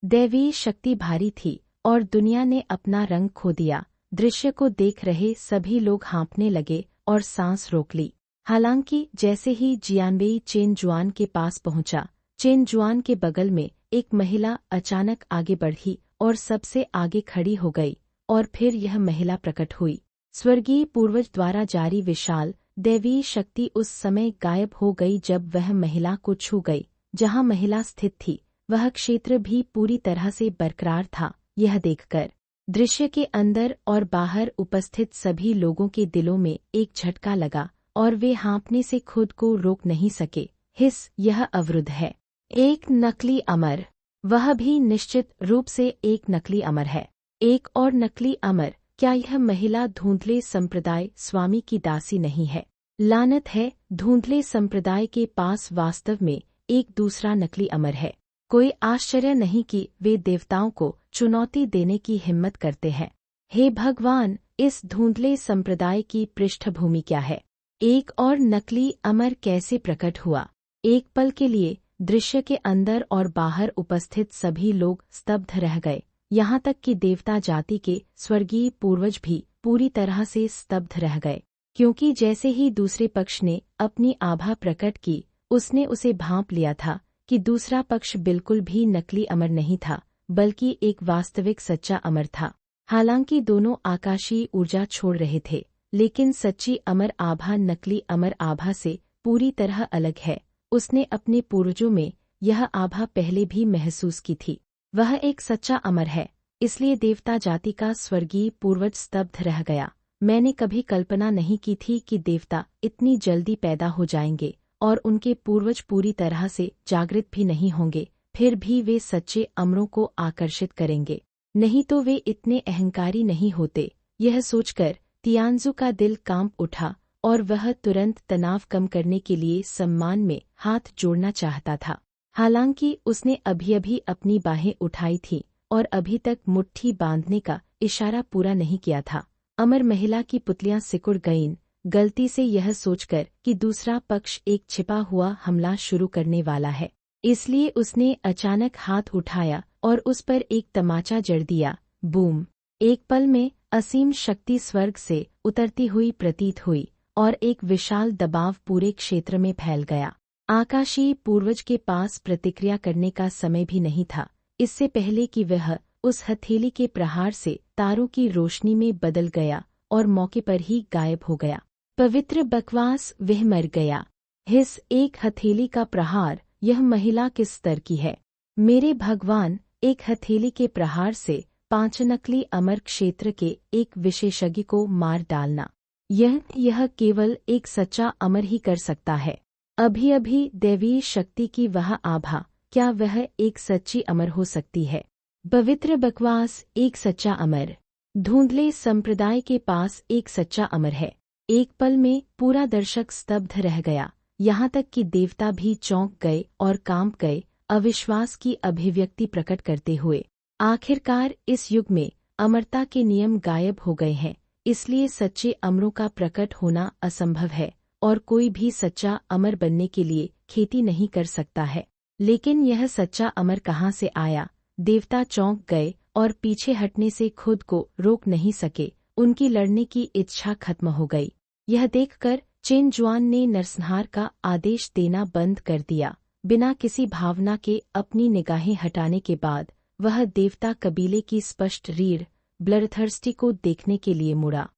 दैवीय शक्ति भारी थी और दुनिया ने अपना रंग खो दिया। दृश्य को देख रहे सभी लोग हाँफने लगे और सांस रोक ली। हालांकि जैसे ही जियानबेई चेन जुआन के पास पहुंचा, चेन जुआन के बगल में एक महिला अचानक आगे बढ़ी और सबसे आगे खड़ी हो गई और फिर यह महिला प्रकट हुई। स्वर्गीय पूर्वज द्वारा जारी विशाल दैवीय शक्ति उस समय गायब हो गई जब वह महिला को छू गई। जहां महिला स्थित थी वह क्षेत्र भी पूरी तरह से बरकरार था। यह देखकर दृश्य के अंदर और बाहर उपस्थित सभी लोगों के दिलों में एक झटका लगा और वे हाँफने से खुद को रोक नहीं सके। हिस, यह अवरुद्ध है। एक नकली अमर, वह भी निश्चित रूप से एक नकली अमर है। एक और नकली अमर। क्या यह महिला धुंधले संप्रदाय स्वामी की दासी नहीं है? लानत है, धुंधले संप्रदाय के पास वास्तव में एक दूसरा नकली अमर है। कोई आश्चर्य नहीं कि वे देवताओं को चुनौती देने की हिम्मत करते हैं। हे भगवान, इस धुंधले संप्रदाय की पृष्ठभूमि क्या है? एक और नकली अमर कैसे प्रकट हुआ? एक पल के लिए दृश्य के अंदर और बाहर उपस्थित सभी लोग स्तब्ध रह गए। यहाँ तक कि देवता जाति के स्वर्गीय पूर्वज भी पूरी तरह से स्तब्ध रह गए, क्योंकि जैसे ही दूसरे पक्ष ने अपनी आभा प्रकट की, उसने उसे भांप लिया था कि दूसरा पक्ष बिल्कुल भी नकली अमर नहीं था, बल्कि एक वास्तविक सच्चा अमर था। हालांकि दोनों आकाशीय ऊर्जा छोड़ रहे थे, लेकिन सच्ची अमर आभा नकली अमर आभा से पूरी तरह अलग है। उसने अपने पूर्वजों में यह आभा पहले भी महसूस की थी। वह एक सच्चा अमर है, इसलिए देवता जाति का स्वर्गीय पूर्वज स्तब्ध रह गया। मैंने कभी कल्पना नहीं की थी कि देवता इतनी जल्दी पैदा हो जाएंगे और उनके पूर्वज पूरी तरह से जागृत भी नहीं होंगे, फिर भी वे सच्चे अमरों को आकर्षित करेंगे। नहीं तो वे इतने अहंकारी नहीं होते। यह सोचकर तियानजू का दिल कांप उठा और वह तुरंत तनाव कम करने के लिए सम्मान में हाथ जोड़ना चाहता था। हालांकि उसने अभी-अभी अपनी बाहें उठाई थीं और अभी तक मुट्ठी बांधने का इशारा पूरा नहीं किया था। अमर महिला की पुतलियां सिकुड़ गईं, गलती से यह सोचकर कि दूसरा पक्ष एक छिपा हुआ हमला शुरू करने वाला है। इसलिए उसने अचानक हाथ उठाया और उस पर एक तमाचा जड़ दिया। बूम! एक पल में असीम शक्ति स्वर्ग से उतरती हुई प्रतीत हुई और एक विशाल दबाव पूरे क्षेत्र में फैल गया। आकाशीय पूर्वज के पास प्रतिक्रिया करने का समय भी नहीं था, इससे पहले कि वह उस हथेली के प्रहार से तारों की रोशनी में बदल गया और मौके पर ही गायब हो गया। पवित्र बकवास, वह मर गया। हिस, एक हथेली का प्रहार, यह महिला किस स्तर की है? मेरे भगवान, एक हथेली के प्रहार से 5 नकली अमर क्षेत्र के एक विशेषज्ञ को मार डालना, यह केवल एक सच्चा अमर ही कर सकता है। अभी-अभी दैवीय शक्ति की वह आभा, क्या वह एक सच्ची अमर हो सकती है? पवित्र बकवास, एक सच्चा अमर। धुंधले संप्रदाय के पास एक सच्चा अमर है। एक पल में पूरा दर्शक स्तब्ध रह गया, यहाँ तक कि देवता भी चौंक गए और कांप गए, अविश्वास की अभिव्यक्ति प्रकट करते हुए। आखिरकार इस युग में अमरता के नियम गायब हो गए हैं, इसलिए सच्चे अमरों का प्रकट होना असंभव है और कोई भी सच्चा अमर बनने के लिए खेती नहीं कर सकता है। लेकिन यह सच्चा अमर कहाँ से आया? देवता चौंक गए और पीछे हटने से खुद को रोक नहीं सके, उनकी लड़ने की इच्छा खत्म हो गई। यह देखकर चेन जुआन ने नरसंहार का आदेश देना बंद कर दिया। बिना किसी भावना के अपनी निगाहें हटाने के बाद वह देवता कबीले की स्पष्ट रीढ़ ब्लडथर्स्टी को देखने के लिए मुड़ा।